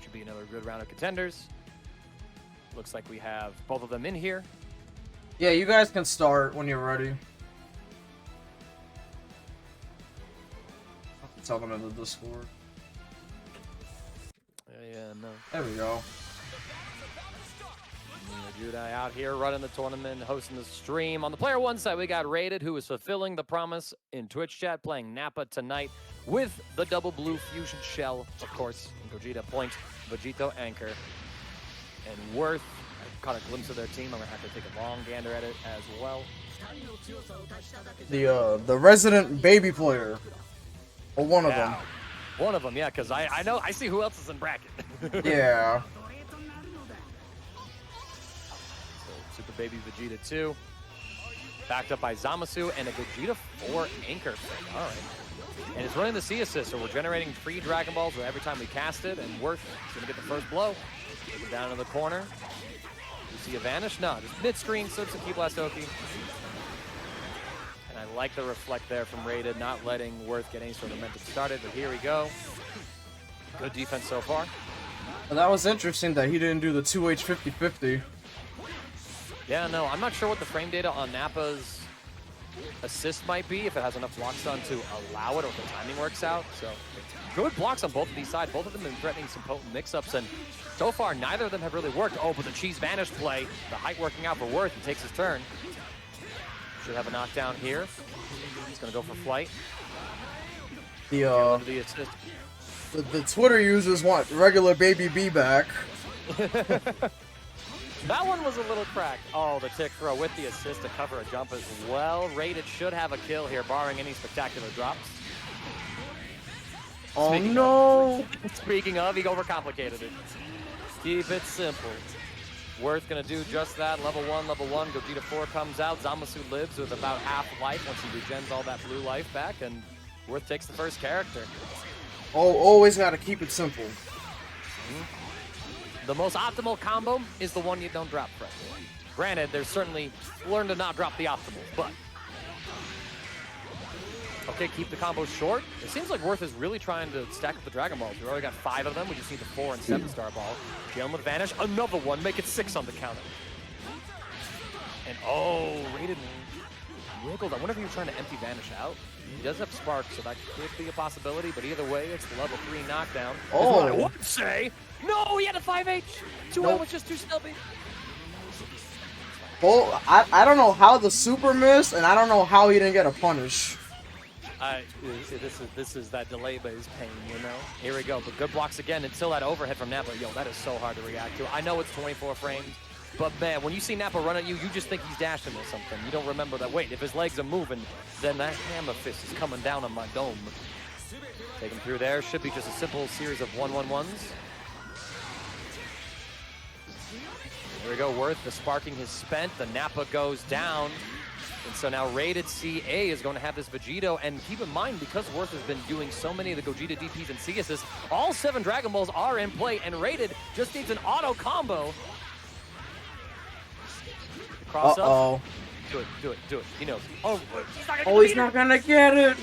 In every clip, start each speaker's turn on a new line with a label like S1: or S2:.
S1: Should be another good round of contenders. Looks like we have both of them in here.
S2: Yeah, you guys can start when you're ready. Tell them in the Discord.
S1: Yeah, no.
S2: There we go.
S1: NeoJudai out here running the tournament, hosting the stream. On the player one side, we got Rated, who is fulfilling the promise in Twitch chat, playing Nappa tonight with the double blue fusion shell, of course. Gogeta point, Vegito anchor, and Worth. I caught a glimpse of their team. I'm gonna have to take a long gander at it as well.
S2: The resident baby player, or one of them.
S1: One of them, yeah, because I know I see who else is in bracket.
S2: Yeah.
S1: Super Baby Vegeta 2, backed up by Zamasu and a Vegeta 4 anchor pick. All right. And it's running the C assist, so we're generating free Dragon Balls every time we cast it, and Worth is going to get the first blow. Down in the corner. You see a vanish? No, just mid-screen, slips a Ki Blastoki. And I like the reflect there from Rated, not letting Worth get any sort of momentum started, but here we go. Good defense so far.
S2: Well, that was interesting that he didn't do the 2H 50-50.
S1: Yeah, no, I'm not sure what the frame data on Nappa's assist might be, if it has enough blocks on to allow it, or if the timing works out. So good blocks on both of these sides. Both of them have been threatening some potent mix-ups, and so far neither of them have really worked. Oh, but the cheese vanish play, the height working out for Worth. He takes his turn. Should have a knockdown here. He's gonna go for flight.
S2: The
S1: assist.
S2: The Twitter users want regular Baby B back.
S1: That one was a little cracked. Oh, the tick throw with the assist to cover a jump as well. Rated should have a kill here, barring any spectacular drops.
S2: Oh no!
S1: Speaking of, he overcomplicated it. Keep it simple. Worth gonna do just that. Level 1. Gogeta 4 comes out. Zamasu lives with about half life once he regens all that blue life back, and Worth takes the first character.
S2: Oh, always gotta keep it simple.
S1: The most optimal combo is the one you don't drop first. Granted, there's certainly learn to not drop the optimals, but okay, keep the combo short. It seems like Worth is really trying to stack up the Dragon Balls. We already got 5 of them. We just need the 4 and 7-star ball. Jalen with vanish, another one, make it 6 on the counter. And oh, Rated wiggled. I wonder if he was trying to empty vanish out. He does have Spark, so that could be a possibility, but either way, it's the level 3 knockdown.
S2: Oh!
S1: I would say. No, he had a 5H. 2L was just too stubby.
S2: Well, I don't know how the super missed, and I don't know how he didn't get a punish.
S1: This is that delay based pain, you know? Here we go, but good blocks again until that overhead from Nappa. Yo, that is so hard to react to. I know it's 24 frames, but man, when you see Nappa run at you, you just think he's dashing or something. You don't remember that, wait, if his legs are moving, then that hammer fist is coming down on my dome. Take him through there. Should be just a simple series of 1-1-1s. Here we go, Worth, the sparking is spent. The Nappa goes down. And so now Rated CA is going to have this Vegito. And keep in mind, because Worth has been doing so many of the Gogeta DPs and C assists, all 7 Dragon Balls are in play, and Rated just needs an auto combo. Cross up. Do it. He knows. Oh,
S2: He's not gonna get it.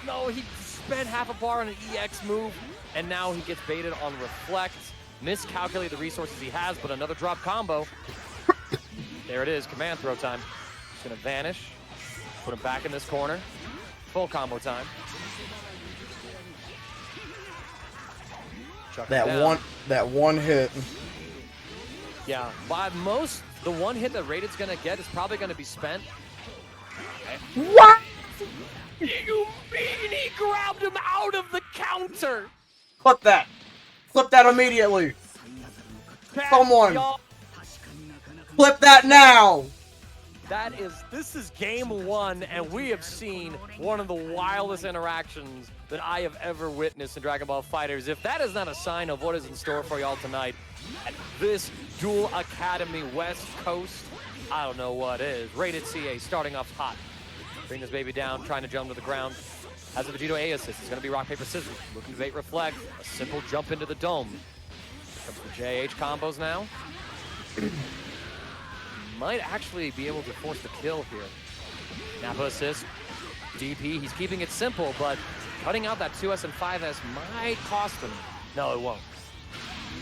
S1: No, he spent half a bar on an EX move, and now he gets baited on Reflect. Miscalculate the resources he has, but another drop combo. There it is, command throw time. He's gonna vanish, put him back in this corner. Full combo time.
S2: That one hit.
S1: Yeah, by most, the one hit that Rated's gonna get is probably gonna be spent. Okay.
S2: What?
S1: You mean he grabbed him out of the counter?
S2: Clip that. Clip that immediately. Someone. Clip that now.
S1: This is game 1, and we have seen one of the wildest interactions that I have ever witnessed in Dragon Ball FighterZ. If that is not a sign of what is in store for y'all tonight at this Duel Academy West Coast, I don't know what is. Rated CA starting off hot. Bring this baby down, trying to jump to the ground. Has a Vegito A assist. It's going to be rock, paper, scissors. Looking to bait Reflect. A simple jump into the dome. Here comes the JH combos now. Might actually be able to force the kill here. Nappa assist. DP, he's keeping it simple, but cutting out that 2S and 5S might cost him. No, it won't.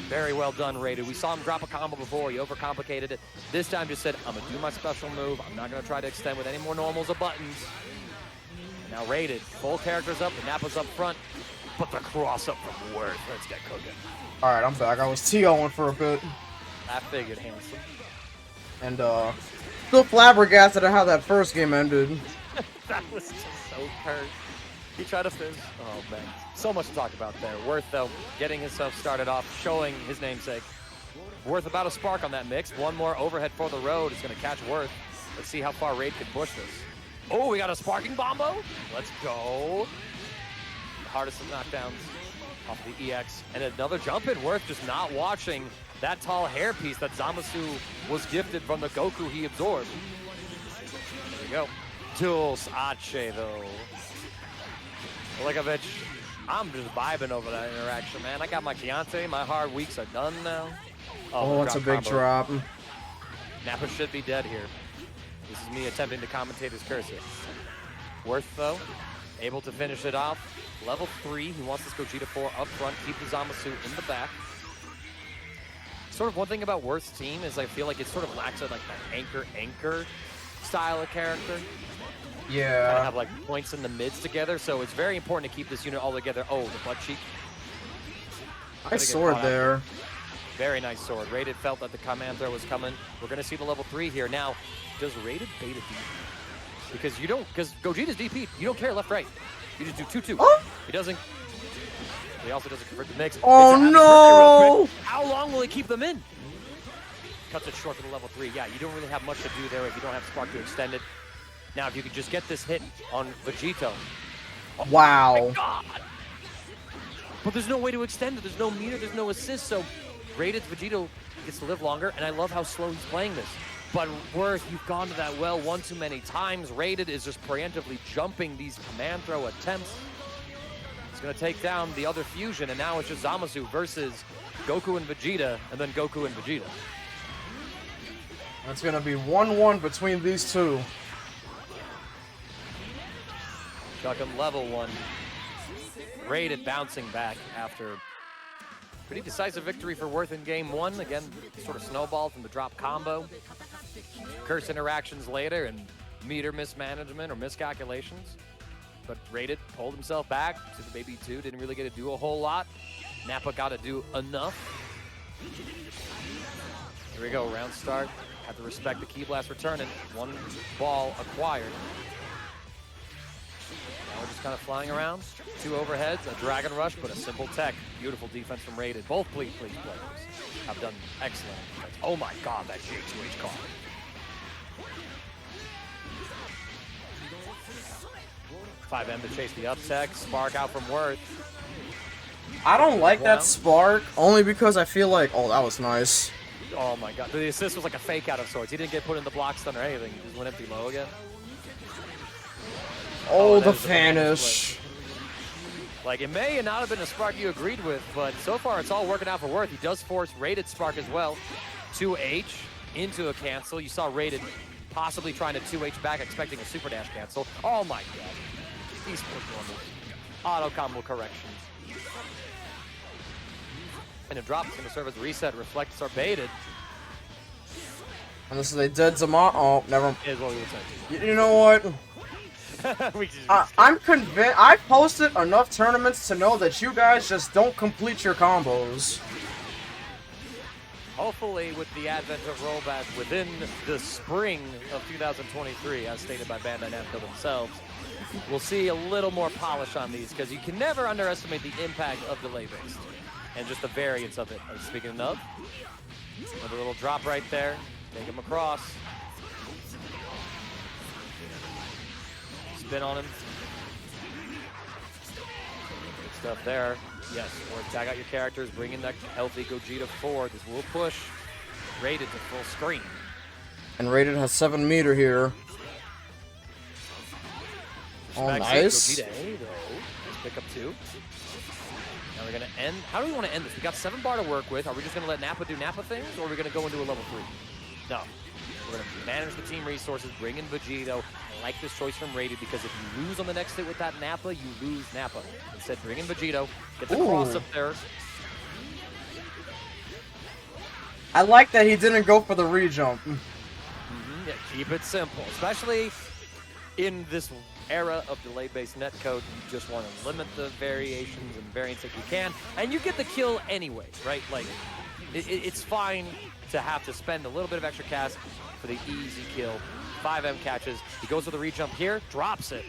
S1: Very well done, Rated. We saw him drop a combo before. He overcomplicated it. This time just said, I'm going to do my special move. I'm not going to try to extend with any more normals or buttons. And now Rated. Full characters up. The Nappa's up front. Put the cross up from Worth. Let's get cooking.
S2: All right, I'm back. I was TOing for a bit.
S1: I figured, handsome.
S2: And, still flabbergasted at how that first game ended.
S1: That was just so cursed. He tried to fizz. Oh, man. So much to talk about there. Worth, though, getting himself started off, showing his namesake. Worth about a spark on that mix. One more overhead for the road is going to catch Worth. Let's see how far Raid can push this. Oh, we got a sparking bombo. Let's go. The hardest of knockdowns off the EX. And another jump in. Worth just not watching that tall hairpiece that Zamasu was gifted from the Goku he absorbed. There we go. Duel Ache, though. Olegovich, I'm just vibing over that interaction, man. I got my Chianti. My hard weeks are done now.
S2: Oh, it's a big drop.
S1: Nappa should be dead here. This is me attempting to commentate his cursor. Worth, though, able to finish it off. Level 3, he wants this Gogeta 4 up front, keep the Zamasu in the back. Sort of one thing about Worth's team is I feel like it sort of lacks like that anchor style of character.
S2: Yeah.
S1: Kind of have like points in the mids together, so it's very important to keep this unit all together. Oh, the butt cheek.
S2: Nice sword there.
S1: Very nice sword. Rated felt that the command throw was coming. We're going to see the level 3 here. Now, does Rated beta DP? Because you don't, because Gogeta's DP, you don't care left, right. You just do 2-2.
S2: Oh.
S1: He doesn't, he also doesn't convert the mix.
S2: Oh no!
S1: How long will he keep them in? Cuts it short to the level 3. Yeah, you don't really have much to do there if you don't have Spark to extend it. Now, if you could just get this hit on Vegito. Oh,
S2: wow.
S1: my God. But there's no way to extend it. There's no meter, there's no assist, so Rated's Vegito gets to live longer, and I love how slow he's playing this. But Worth, you've gone to that well one too many times. Rated is just preemptively jumping these command throw attempts. It's going to take down the other fusion, and now it's just Zamasu versus Goku and Vegeta, and then Goku and Vegeta.
S2: That's going to be 1-1 between these two.
S1: Chucking level 1. Rated bouncing back after pretty decisive victory for Worth in game 1. Again, sort of snowballed from the drop combo. Curse interactions later and meter mismanagement or miscalculations. But Rated pulled himself back to the baby 2. Didn't really get to do a whole lot. Nappa got to do enough. Here we go, round start. Have to respect the Ki Blast returning. 1 ball acquired. Now we're just kind of flying around. 2 overheads, a Dragon Rush, but a simple tech. Beautiful defense from Rated. Both please players have done excellent defense. Oh my God, that J2H card. $5M to chase the up tech. Spark out from Worth.
S2: I don't like that spark, only because I feel like, oh, that was nice.
S1: Oh my God, the assist was like a fake out of sorts. He didn't get put in the block stun or anything. He just went empty low again.
S2: Oh, the vanish.
S1: Like, it may not have been a spark you agreed with, but so far it's all working out for Worth. He does force Rated spark as well. 2H into a cancel. You saw Rated possibly trying to 2H back, expecting a super dash cancel. Oh my God. These poor normals. Auto combo corrections. And a drop is going to serve as a reset. Reflects are baited.
S2: And this is a dead Zama. Oh, never.
S1: Is what we would say.
S2: You know what? I'm convinced. I've hosted enough tournaments to know that you guys just don't complete your combos.
S1: Hopefully, with the advent of rollback within the spring of 2023, as stated by Bandai Namco themselves, we'll see a little more polish on these, because you can never underestimate the impact of delay-based and just the variance of it. Speaking of, another little drop right there. Take him across. Spin on him. Good stuff there. Yes, or tag out your characters, bring in that healthy Gogeta forward. This will push Rated to full screen.
S2: And Rated has 7 meter here. Oh, nice.
S1: Gogeta A, though. Let's pick up 2. Now we're going to end. How do we want to end this? We got 7 bar to work with. Are we just going to let Nappa do Nappa things, or are we going to go into a level 3? No. We're going to manage the team resources, bring in Vegito. I like this choice from Rated, because if you lose on the next hit with that Nappa, you lose Nappa. Instead, bring in Vegito, get the cross up there.
S2: I like that he didn't go for the re-jump.
S1: Yeah, keep it simple, especially in this era of delay-based netcode. You just want to limit the variations and variants that you can, and you get the kill anyway, right? Like, it's fine to have to spend a little bit of extra cast for the easy kill. 5M catches. He goes with the re-jump here, drops it.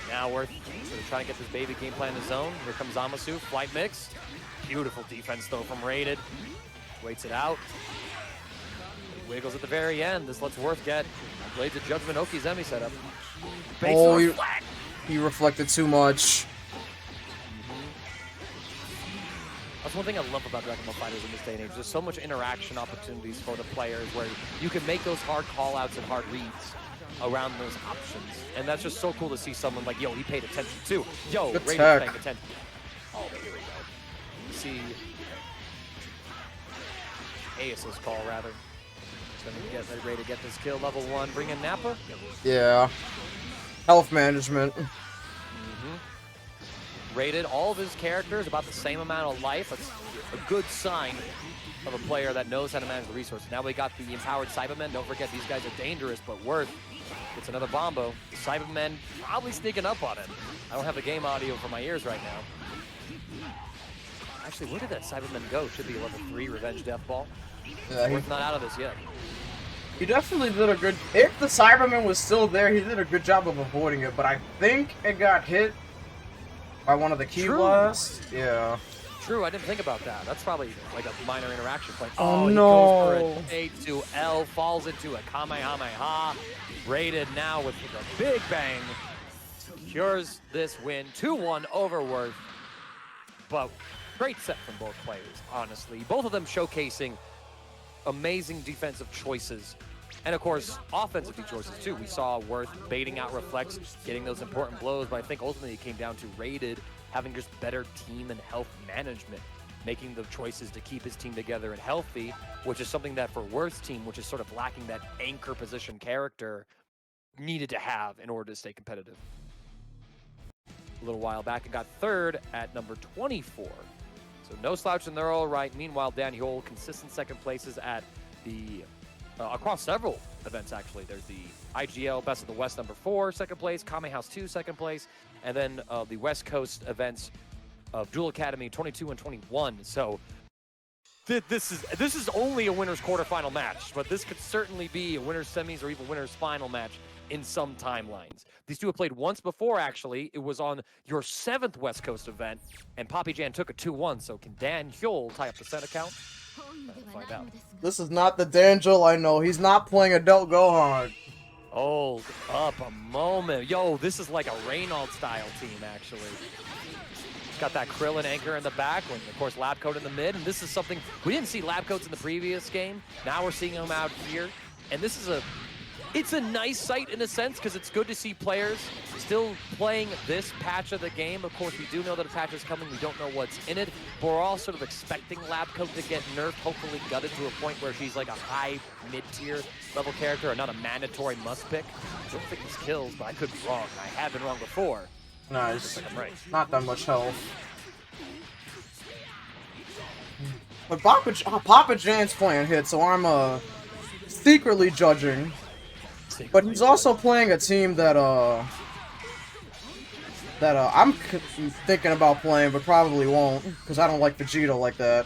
S1: Now Worth trying to get this baby game plan in the zone. Here comes Zamasu, flight mix. Beautiful defense though from Rated. Waits it out. He wiggles at the very end. This lets Worth get Blades of Judgment Okizemi setup.
S2: Oh, he reflected too much.
S1: That's one thing I love about Dragon Ball FighterZ in this day and age. There's so much interaction opportunities for the players where you can make those hard call-outs and hard reads around those options. And that's just so cool to see someone like, yo, he paid attention too. Yo, Raiders paying attention. Oh, here we go. You see Aesus's call, rather. He's going to get ready to get this kill. Level 1. Bring in Nappa.
S2: Yeah. Health management.
S1: Rated all of his characters about the same amount of life. That's a good sign of a player that knows how to manage the resources. Now we got the empowered Cybermen. Don't forget, these guys are dangerous, but Worth gets another bombo. The Cybermen probably sneaking up on him. I don't have the game audio for my ears right now. Actually, where did that Cyberman go? Should be level 3 Revenge Death Ball.
S2: Yeah,
S1: Worth not out of this yet.
S2: He definitely did a good... If the Cyberman was still there, he did a good job of avoiding it, but I think it got hit by one of the key blasts. Yeah.
S1: True, I didn't think about that. That's probably like a minor interaction point.
S2: Oh,
S1: he
S2: no.
S1: goes for a A2L, falls into a Kamehameha. Rated now with a big bang. Secures this win. 2-1 over Worth. But great set from both players, honestly. Both of them showcasing amazing defensive choices. And of course, offensive choices too. We saw Worth baiting out Reflex, getting those important blows, but I think ultimately it came down to Rated having just better team and health management, making the choices to keep his team together and healthy, which is something that for Worth's team, which is sort of lacking that anchor position character, needed to have in order to stay competitive. A little while back and got third at number 24. So no slouch and they're all right. Meanwhile, Dan Hyol, consistent second places at the across several events, actually. There's the IGL Best of the West number 4, second place, Kame House 2, second place, and then the West Coast events of Duel Academy 22 and 21. So this is only a winner's quarterfinal match, but this could certainly be a winner's semis or even winner's final match in some timelines. These two have played once before, actually. It was on your 7th West Coast event, and Poppy Jan took a 2-1. So can Dan Hyol tie up the set account? Find out.
S2: This is not the Danjul I know. He's not playing Adult Gohan.
S1: Hold up a moment. Yo, this is like a Reynolds style team, actually. Got that Krillin anchor in the back, and of course Lab Coat in the mid, and this is something we didn't see Lab Coats in the previous game. Now we're seeing them out here, and this is it's a nice sight in a sense because it's good to see players still playing this patch of the game. Of course, we do know that a patch is coming. We don't know what's in it, but we're all sort of expecting Lab Coat to get nerfed, hopefully gutted to a point where she's like a high mid-tier level character or not a mandatory must pick. I don't think this kills, but I could be wrong. I have been wrong before.
S2: Nice.
S1: Like I'm right.
S2: Not that much health. But Papa Jan's playing hit, so I'm secretly judging. But he's also playing a team that I'm thinking about playing, but probably won't, because I don't like Vegeta like that.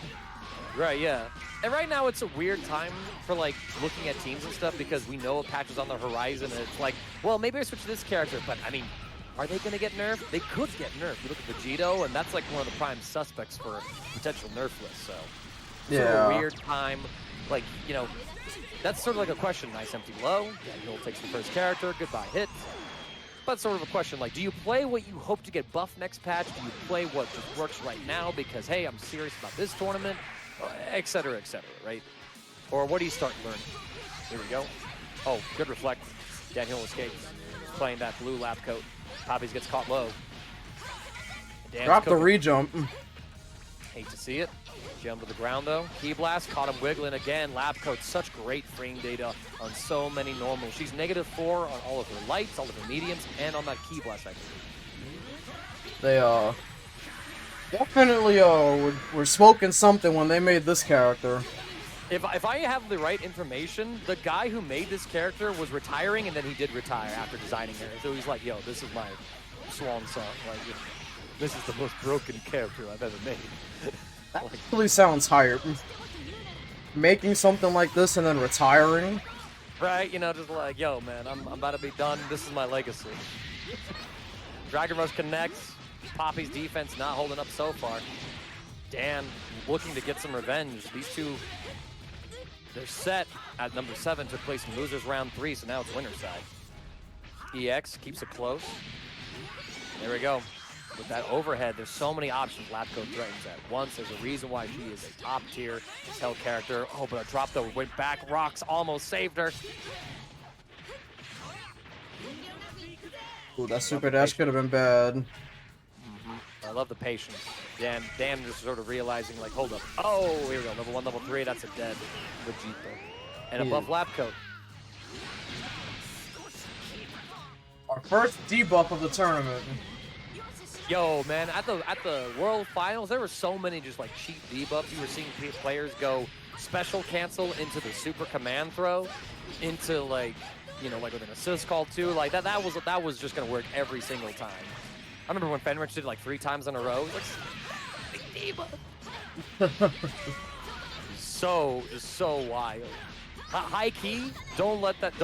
S1: Right, yeah. And right now it's a weird time for like looking at teams and stuff because we know a patch is on the horizon and it's like, well, maybe I switch to this character, but I mean, are they going to get nerfed? They could get nerfed. You look at Vegito, and that's like one of the prime suspects for potential nerf list, so.
S2: Yeah.
S1: Sort of a weird time, like, you know, that's sort of like a question. Nice empty low. Yeah, Hyol takes the first character. Goodbye hit. But sort of a question like, do you play what you hope to get buffed next patch? Do you play what just works right now because, hey, I'm serious about this tournament? Et cetera, right? Or what do you start learning? Here we go. Oh, good reflect. Dan Hyol escapes. Playing that blue lab coat. Poppies gets caught low.
S2: Drop the re-jump.
S1: Hate to see it. Jump to the ground though. Key blast, caught him wiggling again. Lab Coat, such great frame data on so many normals. She's -4 on all of her lights, all of her mediums, and on that key blast actually.
S2: They Definitely, we're smoking something when they made this character.
S1: If I have the right information, the guy who made this character was retiring, and then he did retire after designing her. So he's like, yo, this is my swan song. Like, this is the most broken character I've ever made.
S2: That actually sounds hype. Making something like this and then retiring.
S1: Right, you know, just like, yo, man, I'm about to be done. This is my legacy. Dragon Rush connects. Poppy's defense not holding up so far. Dan looking to get some revenge. These two, they're set at number 7. Took place in losers round 3, so now it's winner's side. EX keeps it close. There we go. With that overhead, there's so many options Lapco threatens at once. There's a reason why she is a top tier held character. Oh, but a drop though went back. Rocks almost saved her.
S2: Ooh, that super dash could have been bad.
S1: I love the patience. Dan just sort of realizing, like, hold up. Oh, here we go. Level 1, level 3. That's a dead Vegeta. And above lap coat.
S2: Our first debuff of the tournament.
S1: Yo, man, at the World Finals, there were so many just, like, cheap debuffs. You were seeing players go special cancel into the super command throw, into, like, you know, like with an assist call, too. Like, that was just going to work every single time. I remember when Fenrich did it like 3 times in a row. Like, big debuff. Just so wild. High key, don't let that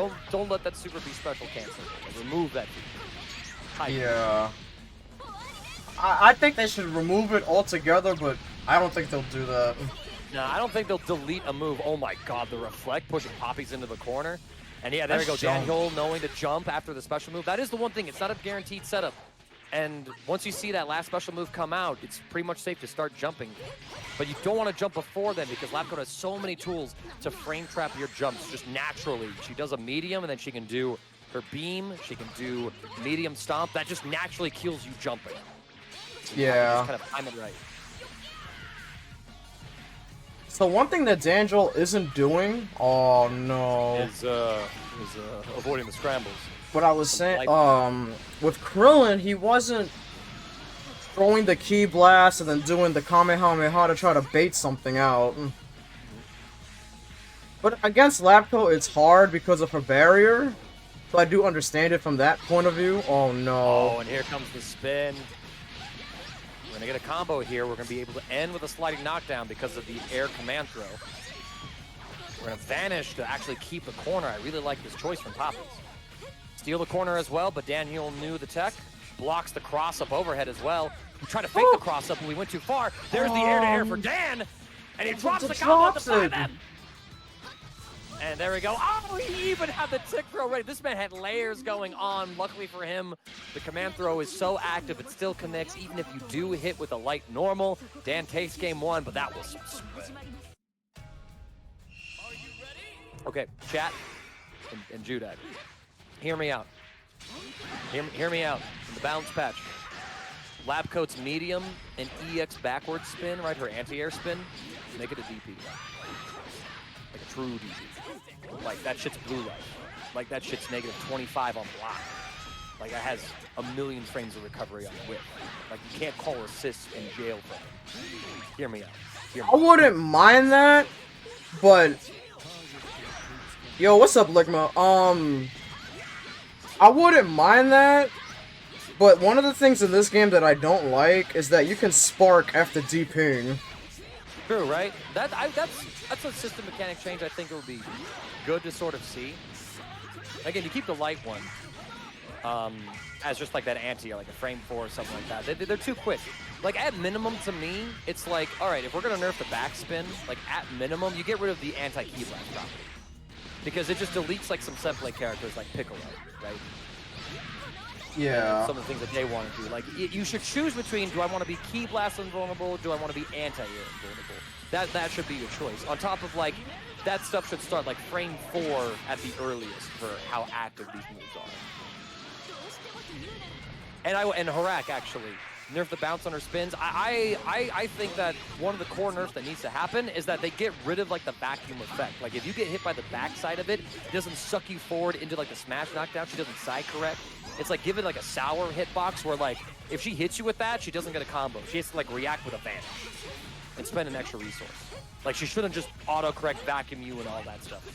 S1: super be special cancel. Remove that.
S2: Yeah. I think they should remove it altogether, but I don't think they'll do that.
S1: No, I don't think they'll delete a move. Oh my god, the reflect pushing Poppies into the corner. And yeah, there we go. Daniel knowing to jump after the special move. That is the one thing. It's not a guaranteed setup. And once you see that last special move come out, it's pretty much safe to start jumping. But you don't want to jump before then because Lapcode has so many tools to frame trap your jumps just naturally. She does a medium and then she can do her beam. She can do medium stomp. That just naturally kills you jumping.
S2: Yeah.
S1: Just kind of time it right.
S2: So one thing that Daniel isn't doing, oh no,
S1: is avoiding the scrambles.
S2: But I was saying, with Krillin, he wasn't throwing the Ki Blast and then doing the Kamehameha to try to bait something out. But against Lapco, it's hard because of her barrier. So I do understand it from that point of view. Oh no.
S1: Oh, and here comes the spin. We're going to get a combo here. We're going to be able to end with a sliding knockdown because of the air command throw. We're going to vanish to actually keep the corner. I really like this choice from Poppies. Steal the corner as well, but Daniel knew the tech. Blocks the cross-up overhead as well. We tried to fake the cross-up, and we went too far. There's the air-to-air for Dan, and he drops the combo at the 5M. And there we go. Oh, he even had the tick throw ready. This man had layers going on. Luckily for him, the command throw is so active, it still connects, even if you do hit with a light normal. Dan takes game 1, but that was some sweat. Okay, chat and Judai. Hear me out. Hear me out. In the bounce patch. Lapcoat's medium and EX backward spin, right? Her anti-air spin. Make it a DP. Like a true DP. Like that shit's blue light. Like that shit's negative 25 on block. Like that has a million frames of recovery on whip. Like you can't call assists in jail for it. Hear me out. Hear me
S2: I wouldn't mind that, but yo, what's up, Ligma? I wouldn't mind that, but one of the things in this game that I don't like is that you can spark after DPing.
S1: True, right? That's a system mechanic change I think it would be good to sort of see. Again, you keep the light one as just like that anti or like a frame 4 or something like that. They're too quick. Like at minimum to me, it's like, all right, if we're gonna nerf the backspin, like at minimum, you get rid of the anti-key blast property. Because it just deletes like some set play characters like Piccolo, right?
S2: Yeah.
S1: And some of the things that they want to do. Like you should choose between, do I want to be key blast invulnerable, do I want to be anti-air invulnerable? That should be your choice. On top of like, that stuff should start like frame 4 at the earliest for how active these moves are. And Harak actually nerf the bounce on her spins. I think that one of the core nerfs that needs to happen is that they get rid of like the vacuum effect. Like if you get hit by the backside of it, it doesn't suck you forward into like the smash knockdown. She doesn't side correct. it's like give it like a sour hitbox where like if she hits you with that, she doesn't get a combo. She has to like react with a vanish and spend an extra resource. Like she shouldn't just autocorrect vacuum you and all that stuff.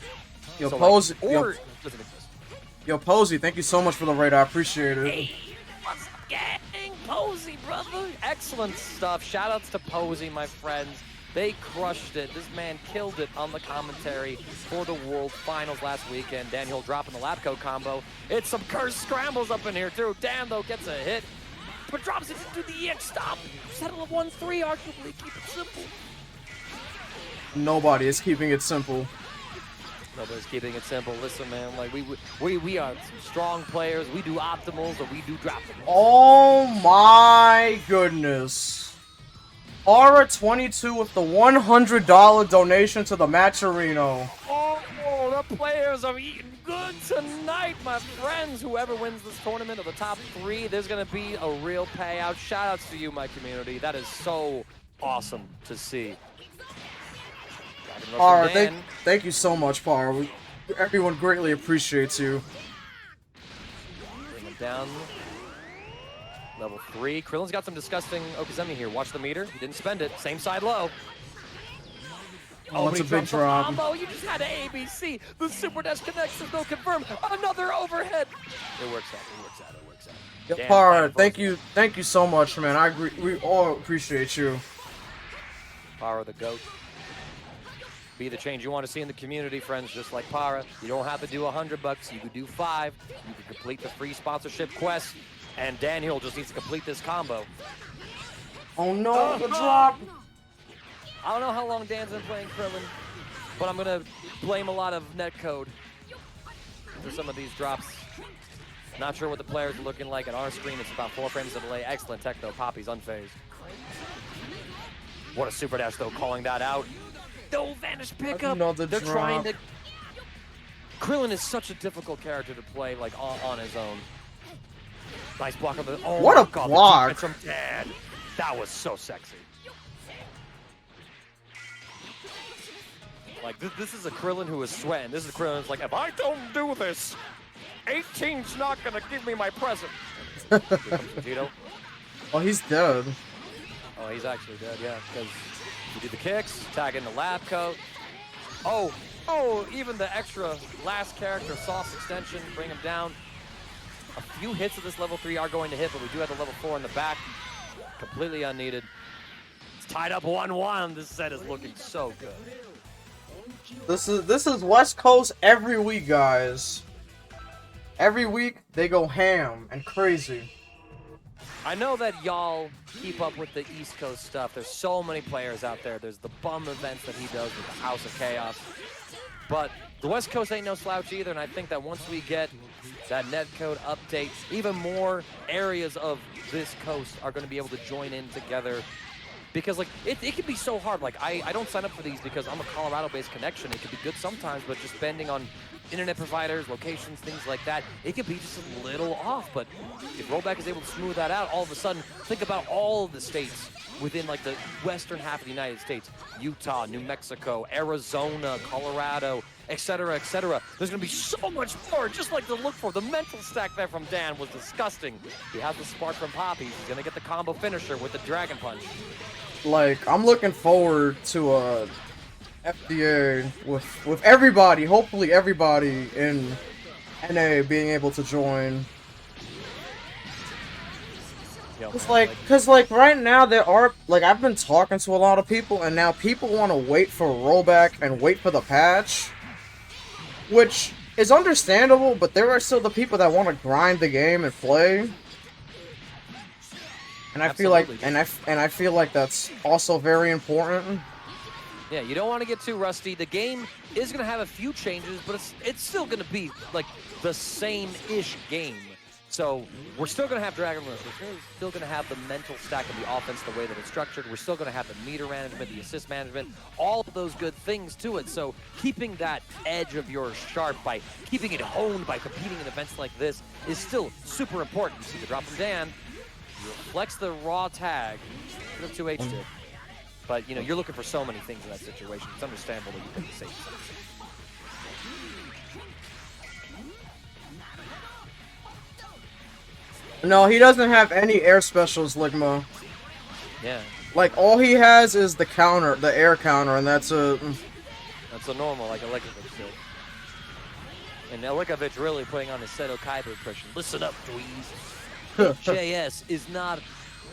S2: Yo,
S1: so,
S2: Posey,
S1: like, or it doesn't exist.
S2: Yo, Posey, thank you so much for the raid. I appreciate it.
S1: Hey, what's up, gang? Posey, brother. Excellent stuff. Shoutouts to Posey, my friends. They crushed it. This man killed it on the commentary for the World Finals last weekend. Daniel dropping the lap code combo. It's some cursed scrambles up in here, too. Dan, though, gets a hit, but drops it to the EX stop. Settle a 1-3, arguably. Keep it simple.
S2: Nobody is keeping it simple.
S1: Nobody's keeping it simple. Listen, man, like we are some strong players. We do optimals or we do drop them.
S2: Oh my goodness. Aura22 with the $100 donation to the Matcherino.
S1: Oh, the players are eating good tonight, my friends. Whoever wins this tournament of the top 3, there's going to be a real payout. Shoutouts to you, my community. That is so awesome to see.
S2: Alright, thank you so much, Par. Everyone greatly appreciates you.
S1: Bring him down. Level 3. Krillin's got some disgusting Okazemi here. Watch the meter. He didn't spend it. Same side low.
S2: Oh, it's a big drop.
S1: Combo. You just had an ABC. The super dash connects. There's no confirm. Another overhead. It works out. It works out. It works out.
S2: Yep, Par, thank you so much, man. I agree. We all appreciate you.
S1: Para the GOAT. Be the change you want to see in the community, friends, just like Para. You don't have to do $100. You could do 5. You can complete the free sponsorship quest. And Daniel just needs to complete this combo.
S2: Oh no, the drop!
S1: I don't know how long Dan's been playing Krillin, but I'm going to blame a lot of netcode for some of these drops. Not sure what the players are looking like. At our screen, it's about 4 frames of delay. Excellent tech, though. Poppy's unfazed. What a super dash, though, calling that out. No vanish pickup. They're trying to... Krillin is such a difficult character to play, like, on his own. Nice block on the... Oh,
S2: what a block!
S1: From Dan. That was so sexy. Like, this is a Krillin who is sweating. This is a Krillin who's like, if I don't do this, 18's not gonna give me my present. Here comes Vegito.
S2: Oh, he's dead.
S1: Oh, he's actually dead, yeah, because you do the kicks, tag in the lab coat. Oh, even the extra last character, sauce extension, bring him down. A few hits of this level 3 are going to hit, but we do have the level 4 in the back. Completely unneeded. It's tied up 1-1. This set is looking so good.
S2: This is West Coast every week, guys. Every week, they go ham and crazy.
S1: I know that y'all keep up with the East Coast stuff. There's so many players out there. There's the bum events that he does with the House of Chaos. But the West Coast ain't no slouch either, and I think that once we get that netcode update, even more areas of this coast are going to be able to join in together. Because, like, it can be so hard. Like, I don't sign up for these because I'm a Colorado-based connection. It can be good sometimes, but just depending on internet providers, locations, things like that, it can be just a little off. But if Rollback is able to smooth that out, all of a sudden, think about all of the states within, like, the western half of the United States. Utah, New Mexico, Arizona, Colorado, etc., etc. There's going to be so much more just like to look for. The mental stack there from Dan was disgusting. He has the spark from Poppy. He's going to get the combo finisher with the Dragon Punch.
S2: Like, I'm looking forward to FDA with everybody, hopefully everybody in NA being able to join. Cause like right now there are, like, I've been talking to a lot of people and now people want to wait for rollback and wait for the patch, which is understandable, but there are still the people that want to grind the game and play. And I feel like, and I feel like that's also very important.
S1: Yeah, you don't want to get too rusty. The game is going to have a few changes, but it's still going to be like the same-ish game. So we're still going to have Dragon Rush. We're still going to have the mental stack of the offense, the way that it's structured. We're still going to have the meter management, the assist management, all of those good things to it. So keeping that edge of yours sharp by keeping it honed by competing in events like this is still super important. You see the drop from Dan. You flex the raw tag. Put up 2H did. But, you know, you're looking for so many things in that situation. It's understandable that you pick the safe side.
S2: No, he doesn't have any air specials, Ligma.
S1: Yeah.
S2: Like, all he has is the counter, the air counter, and that's a...
S1: That's a normal, like Alekovich did. And Alekovich really putting on his Seto Kaiba impression. Listen up, dweebs. JS is not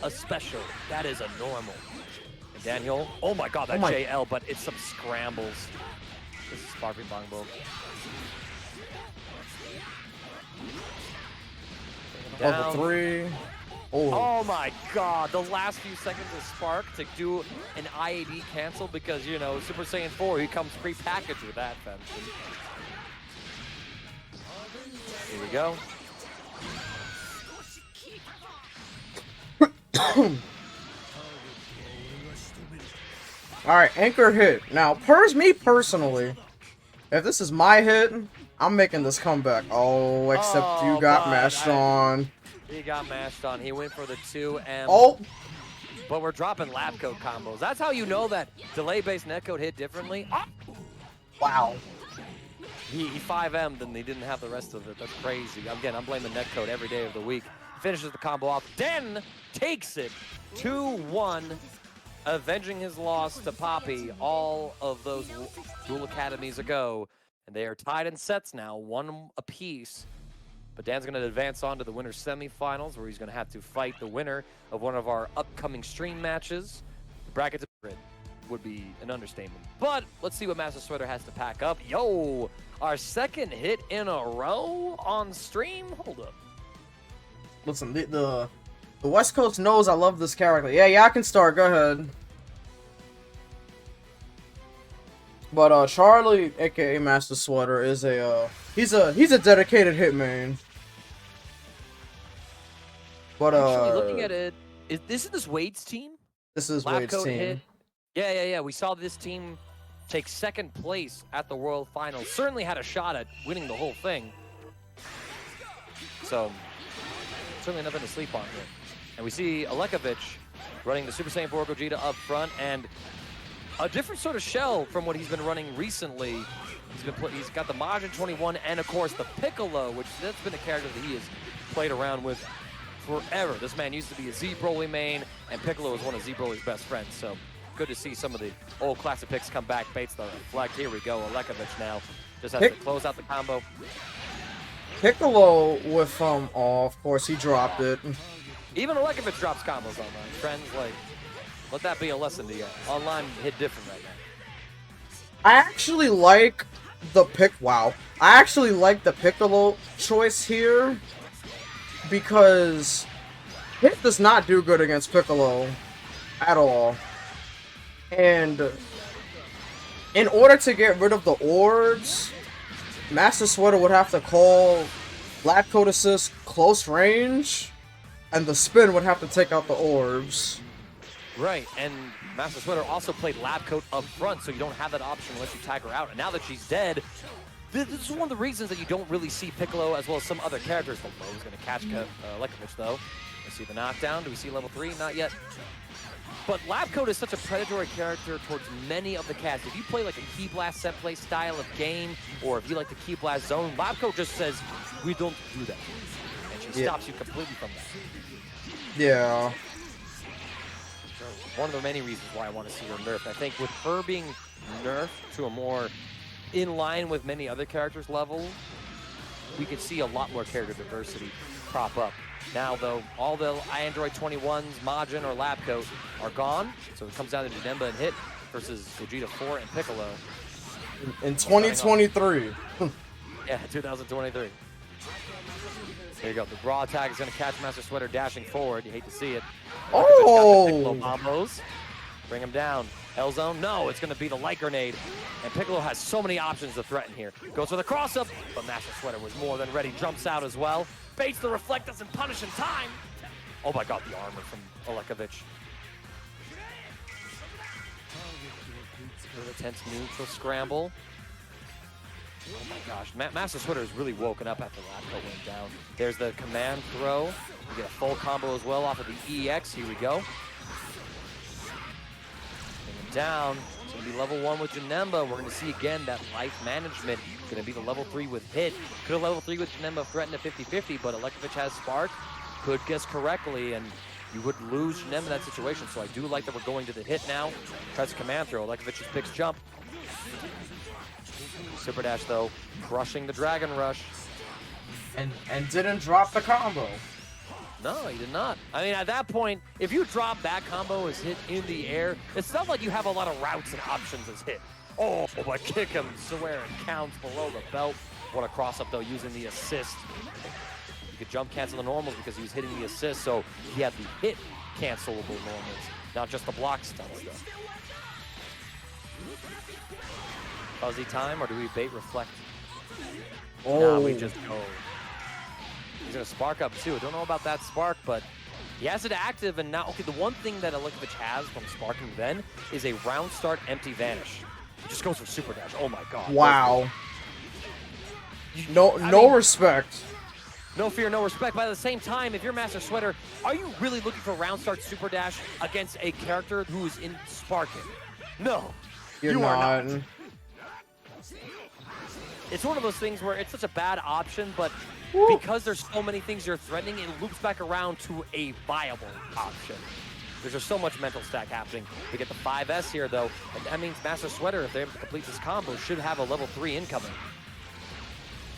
S1: a special. That is a normal. And Daniel, oh my god, that JL, but it's some scrambles. This is Sparking Bongbo.
S2: Level 3.
S1: Oh my god, the last few seconds of Spark to do an IAD cancel because, you know, Super Saiyan 4, he comes pre-packaged with that fence. Here we go.
S2: Alright, anchor hit. Now, me personally, if this is my hit, I'm making this comeback. Oh, except you got mashed on.
S1: He got mashed on. He went for the 2M.
S2: Oh!
S1: But we're dropping lab code combos. That's how you know that delay-based netcode hit differently. Oh!
S2: Wow.
S1: He 5M'd and he didn't have the rest of it. That's crazy. Again, I'm blaming netcode every day of the week. Finishes the combo off. Den takes it 2-1, avenging his loss to Poppy all of those Duel Academies ago. And they are tied in sets now, 1 apiece. But Dan's going to advance on to the winner's semifinals, where he's going to have to fight the winner of one of our upcoming stream matches. The brackets would be an understatement. But let's see what Master Sweater has to pack up. Yo, our second hit in a row on stream? Hold up.
S2: Listen, the West Coast knows I love this character. Yeah, I can start. Go ahead. But Charlie, aka Master Sweater, is he's a dedicated hitman. But
S1: actually, looking at it, is this Wade's team?
S2: This is Wade's team.
S1: Hit. Yeah. We saw this team take second place at the World Finals. Certainly had a shot at winning the whole thing. So certainly nothing to sleep on here. And we see Alekovich running the Super Saiyan 4 Gogeta up front, and a different sort of shell from what he's been running recently. He's got the Majin 21 and, of course, the Piccolo, which that's been a character that he has played around with forever. This man used to be a Z Broly main, and Piccolo was one of Z Broly's best friends. So good to see some of the old classic picks come back. Bates the reflect. Here we go. Alekovich now just has to close out the combo.
S2: Piccolo with oh, of course he dropped it.
S1: Even Alekovich drops combos online. Friends, like, let that be a lesson to you. Online hit different right now.
S2: I actually like the I actually like the Piccolo choice here because Hit does not do good against Piccolo at all. And in order to get rid of the orbs, Master Sweater would have to call Lab Code Assist close range, and the spin would have to take out the orbs.
S1: Right, and Master Sweater also played Lab Coat up front, so you don't have that option unless you tag her out. And now that she's dead, this is one of the reasons that you don't really see Piccolo as well as some other characters. He's going to catch Alekovich, though. We see the knockdown. Do we see level 3? Not yet. But Lab Coat is such a predatory character towards many of the cats. If you play like a Key Blast set play style of game, or if you like the Key Blast zone, Lab Coat just says, we don't do that. And she stops you completely from that.
S2: Yeah.
S1: One of the many reasons why I want to see her nerfed. I think with her being nerfed to a more in line with many other characters level, we could see a lot more character diversity crop up. Now, though, all the Android 21s, Majin, or Lab Coat are gone, so it comes down to Janemba and Hit versus Gogeta 4 and Piccolo.
S2: In 2023.
S1: Yeah, 2023. There you go. The raw attack is going to catch Master Sweater dashing forward. You hate to see it.
S2: Oh!
S1: Piccolo combos. Bring him down. L-zone? No, it's going to be the light grenade. And Piccolo has so many options to threaten here. Goes for the cross-up, but Master Sweater was more than ready. Jumps out as well. Baits the reflect, doesn't punish in time. Oh my god, the armor from Alekovich. Really tense neutral scramble. Oh my gosh, Master Sweater has really woken up after Lab Coat went down. There's the command throw. We get a full combo as well off of the EX. Here we go. Bring him down. It's going to be level 1 with Janemba. We're going to see again that life management. Going to be the level 3 with Hit. Could have level 3 with Janemba threatened a 50-50, but Alekovich has Spark. could guess correctly, and you would lose Nem in that situation. So I do like that we're going to the hit now. Tries a command throw. Lekovich just picks jump. Super dash though, crushing the Dragon Rush.
S2: And didn't drop the combo.
S1: No, he did not. I mean, at that point, if you drop that combo as hit in the air, it's not like you have a lot of routes and options as hit. Oh, but kick him, swear it counts below the belt. What a cross up though, using the assist. You could jump cancel the normals because he was hitting the assist, so he had the hit cancelable normals, not just the block stun stuff. Fuzzy time, or do we bait reflect?
S2: Oh.
S1: Nah, we just go. He's gonna spark up too. Don't know about that spark, but he has it active, and now, okay, the one thing that Lekovich has from sparking then is a round start empty vanish. It just goes for super dash. Oh my god.
S2: Wow. No respect.
S1: No fear, no respect. But at the same time, if you're Master Sweater, are you really looking for round start super dash against a character who is in sparking? No.
S2: You're
S1: not.
S2: not.
S1: It's one of those things where it's such a bad option, but because there's so many things you're threatening, it loops back around to a viable option. There's just so much mental stack happening. We get the 5S here, though, and that means Master Sweater, if they're able to complete this combo, should have a level 3 incoming.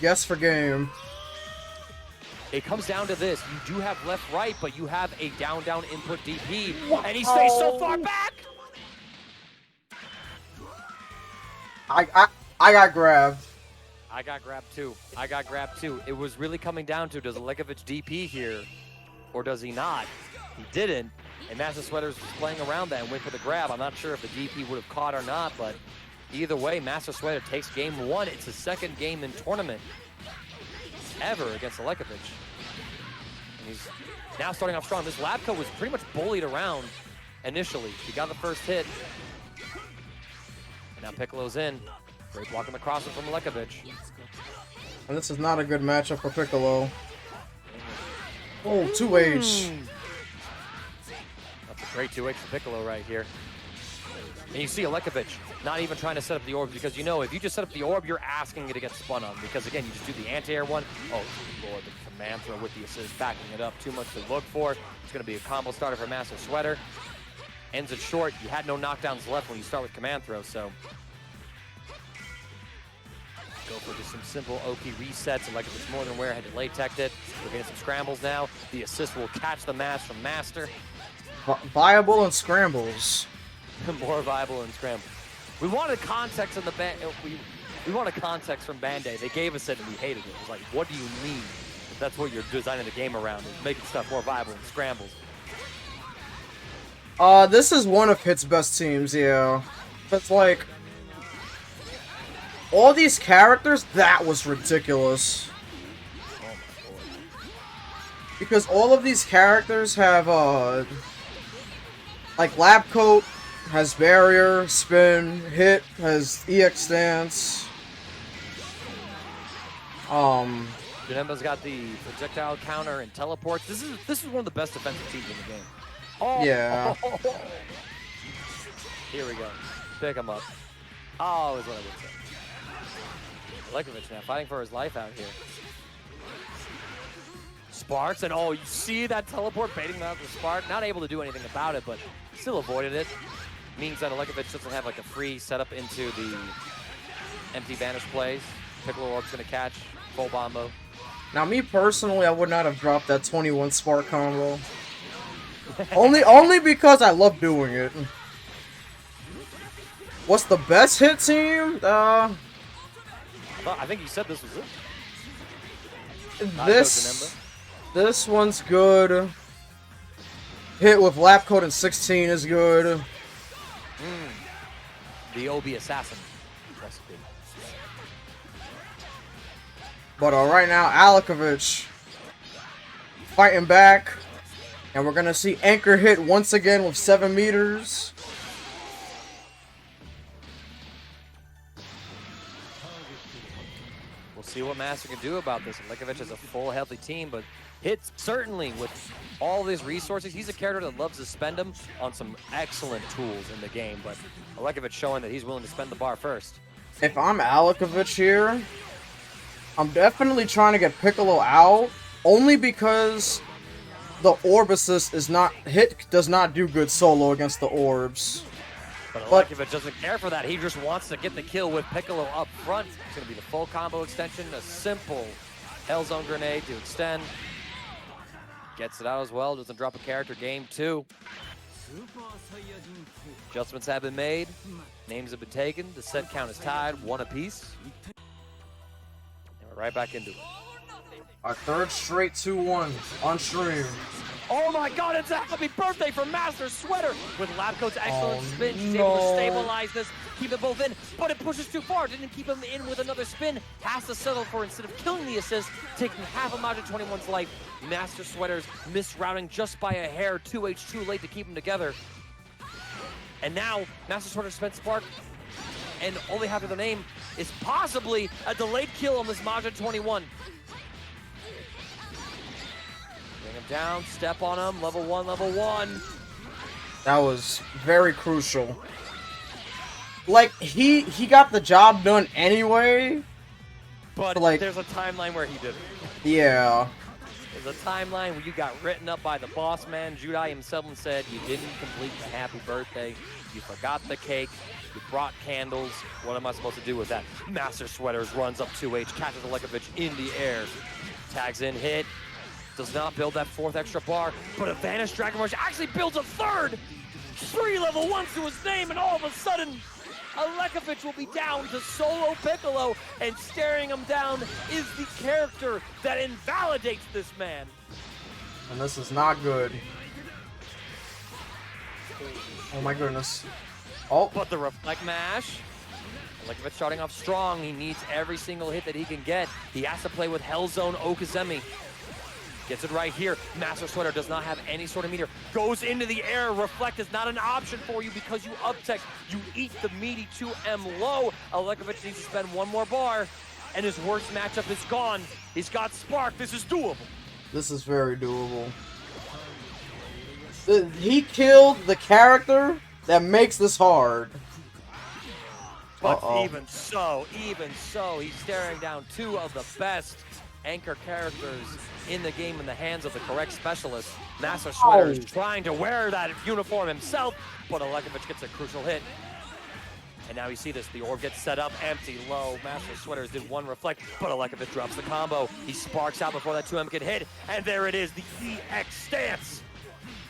S2: Yes for game.
S1: It comes down to this. You do have left-right, but you have a down-down input DP, and he stays so far back!
S2: I got grabbed.
S1: I got grabbed too. It was really coming down to, does Lekovich DP here, or does he not? He didn't, and Master Sweater's playing around that and went for the grab. I'm not sure if the DP would have caught or not, but either way, Master Sweater takes game 1. It's his second game in tournament ever against Lekovich. And he's now starting off strong. This Labco was pretty much bullied around initially. He got the first hit. And now Piccolo's in. Great blocking the crosser from Lekovich.
S2: And this is not a good matchup for Piccolo. Oh, 2H.
S1: That's a great 2H for Piccolo right here. And you see Lekovich not even trying to set up the orb, because you know if you just set up the orb, you're asking it to get spun on, because again, you just do the anti-air one. Oh lord, the command throw with the assist backing it up. Too much to look for. It's going to be a combo starter for Master Sweater. Ends it short. You had no knockdowns left when you start with command throw, so go for just some simple OP resets, and like if it's more than aware, had to latex it. We're getting some scrambles now. The assist will catch the mass from Master.
S2: Viable and scrambles.
S1: More viable and scrambles. We wanted context in the we wanted context from Band-Aid. They gave us it and we hated it. It was like, what do you mean? If that's what you're designing the game around, is making stuff more viable and scrambles.
S2: This is one of Hit's best teams, yeah. It's like all these characters, that was ridiculous.
S1: Oh my lord.
S2: Because all of these characters have, like Lab Coat has Barrier, Spin, Hit has EX Stance.
S1: Janemba's got the projectile counter and teleports. This is one of the best defensive teams in the game. Oh,
S2: yeah.
S1: Here we go. Pick him up. Oh, is what I would say. Lekovich now fighting for his life out here. Sparks, and oh, you see that teleport baiting out the Spark? Not able to do anything about it, but still avoided it. Means that Lekovich doesn't have like a free setup into the empty vanish plays. Piccolo Orb's gonna catch full bombo.
S2: Now, me personally, I would not have dropped that 21 Spark combo. only because I love doing it. What's the best Hit team?
S1: Well, I think you said this was it.
S2: This one's good. Hit with Lap Code and 16 is good.
S1: The OB Assassin recipe.
S2: But right now, Lekovich fighting back. And we're gonna see Anchor Hit once again with 7 meters.
S1: We'll see what Master can do about this. Lekovich has a full healthy team, but Hit certainly with all of his resources, he's a character that loves to spend them on some excellent tools in the game, but Lekovich showing that he's willing to spend the bar first.
S2: If I'm Lekovich here, I'm definitely trying to get Piccolo out, only because the orb assist is not does not do good solo against the orbs.
S1: But Alekovic doesn't care for that. He just wants to get the kill with Piccolo up front. It's going to be the full combo extension, a simple Hellzone grenade to extend. Gets it out as well, doesn't drop a character. Game 2. Adjustments have been made. Names have been taken. The set count is tied, 1 apiece. And we're right back into it.
S2: Our third straight 2-1 on stream.
S1: Oh my god, it's a happy birthday for Master Sweater! With Labcoat's excellent spin, she's able to stabilize this, keep them both in, but it pushes too far. Didn't keep him in with another spin. Has to settle for, instead of killing the assist, taking half of Majin 21's life. Master Sweater's misrouting just by a hair, 2H too late to keep them together. And now, Master Sweater spent Spark, and only half of the name is possibly a delayed kill on this Majin 21. Bring him down, step on him, level 1, level 1.
S2: That was very crucial. Like, he got the job done anyway.
S1: But like, there's a timeline where he didn't.
S2: Yeah.
S1: There's a timeline where you got written up by the boss man, Judai himself, and said you didn't complete the happy birthday, you forgot the cake, you brought candles, what am I supposed to do with that? Master Sweaters runs up 2H, catches Alekovic in the air, tags in hit, does not build that 4th extra bar, but a Vanished Dragon Rush actually builds a 3rd! 3 level 1s to his name, and all of a sudden, Alekovic will be down to solo Piccolo, and staring him down is the character that invalidates this man.
S2: And this is not good. Oh my goodness. Oh.
S1: But the Reflect Mash, Alekovic starting off strong. He needs every single hit that he can get. He has to play with Hellzone Okazemi. Gets it right here. Master Sweater does not have any sort of meter. Goes into the air. Reflect is not an option for you because you up-tech. You eat the meaty 2M low. Alekovic needs to spend 1 more bar, and his worst matchup is gone. He's got Spark. This is doable.
S2: This is very doable. He killed the character that makes this hard.
S1: But even so, he's staring down 2 of the best anchor characters in the game in the hands of the correct specialist. Master Sweater is trying to wear that uniform himself, but Alekovic gets a crucial hit. And now you see this, the orb gets set up, empty, low. Master Sweaters did 1 reflect, but Alekovic drops the combo. He sparks out before that 2M can hit, and there it is, the EX stance.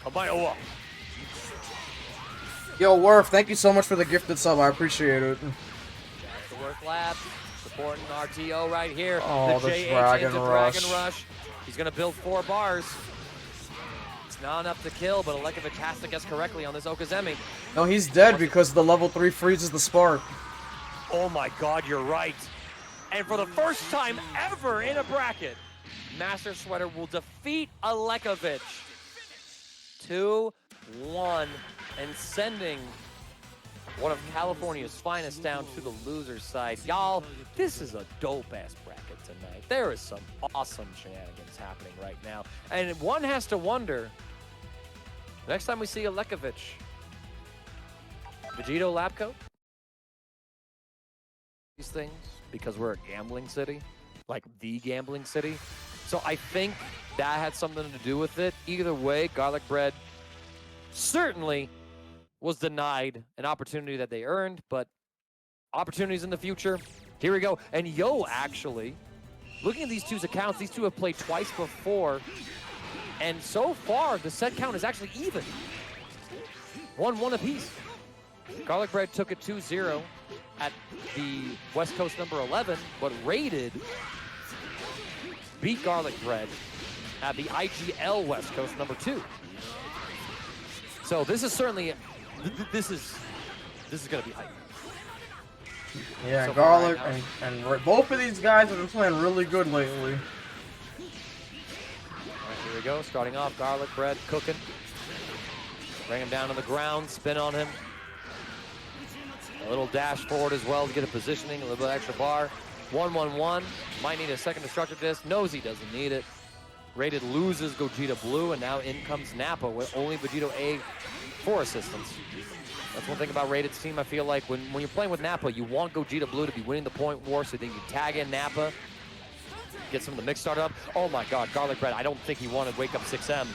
S1: Kabayo.
S2: Yo, Worth, thank you so much for the gifted sub, I appreciate it.
S1: That's the Worth Lab. Supporting RTO right here.
S2: Oh, the Dragon Rush.
S1: He's going to build 4 bars. It's not enough to kill, but Alekovic has to guess correctly on this Okazemi.
S2: No, he's dead because the level 3 freezes the Spark.
S1: Oh my god, you're right. And for the first time ever in a bracket, Master Sweater will defeat Alekovic 2-1 and sending one of California's finest down to the loser's side. Y'all, this is a dope-ass bracket tonight. There is some awesome shenanigans happening right now. And one has to wonder, next time we see Alekovic, Vegito Labcoat, these things, because we're a gambling city, like the gambling city. So I think that had something to do with it. Either way, Garlic Bread certainly was denied an opportunity that they earned, but opportunities in the future, here we go. And Yo, actually, looking at these 2's accounts, these 2 have played twice before, and so far, the set count is actually even. 1-1 apiece. Garlic Bread took it 2-0 at the West Coast number 11, but Rated beat Garlic Bread at the IGL West Coast number 2. So this is certainly, this is going to be hype.
S2: Yeah,
S1: so
S2: Garlic and both of these guys have been playing really good lately.
S1: All right, here we go. Starting off, Garlic Bread cooking. Bring him down to the ground, spin on him. A little dash forward as well to get a positioning, a little bit extra bar. 1-1-1. Might need a second destructive disc. Knows he doesn't need it. Rated loses Gogeta Blue, and now in comes Nappa with only Vegito A for assistance. That's one thing about Rated's team. I feel like when you're playing with Nappa, you want Gogeta Blue to be winning the point war, so then you tag in Nappa, get some of the mix started up. Oh my god, Garlic Bread, I don't think he wanted Wake Up 6M.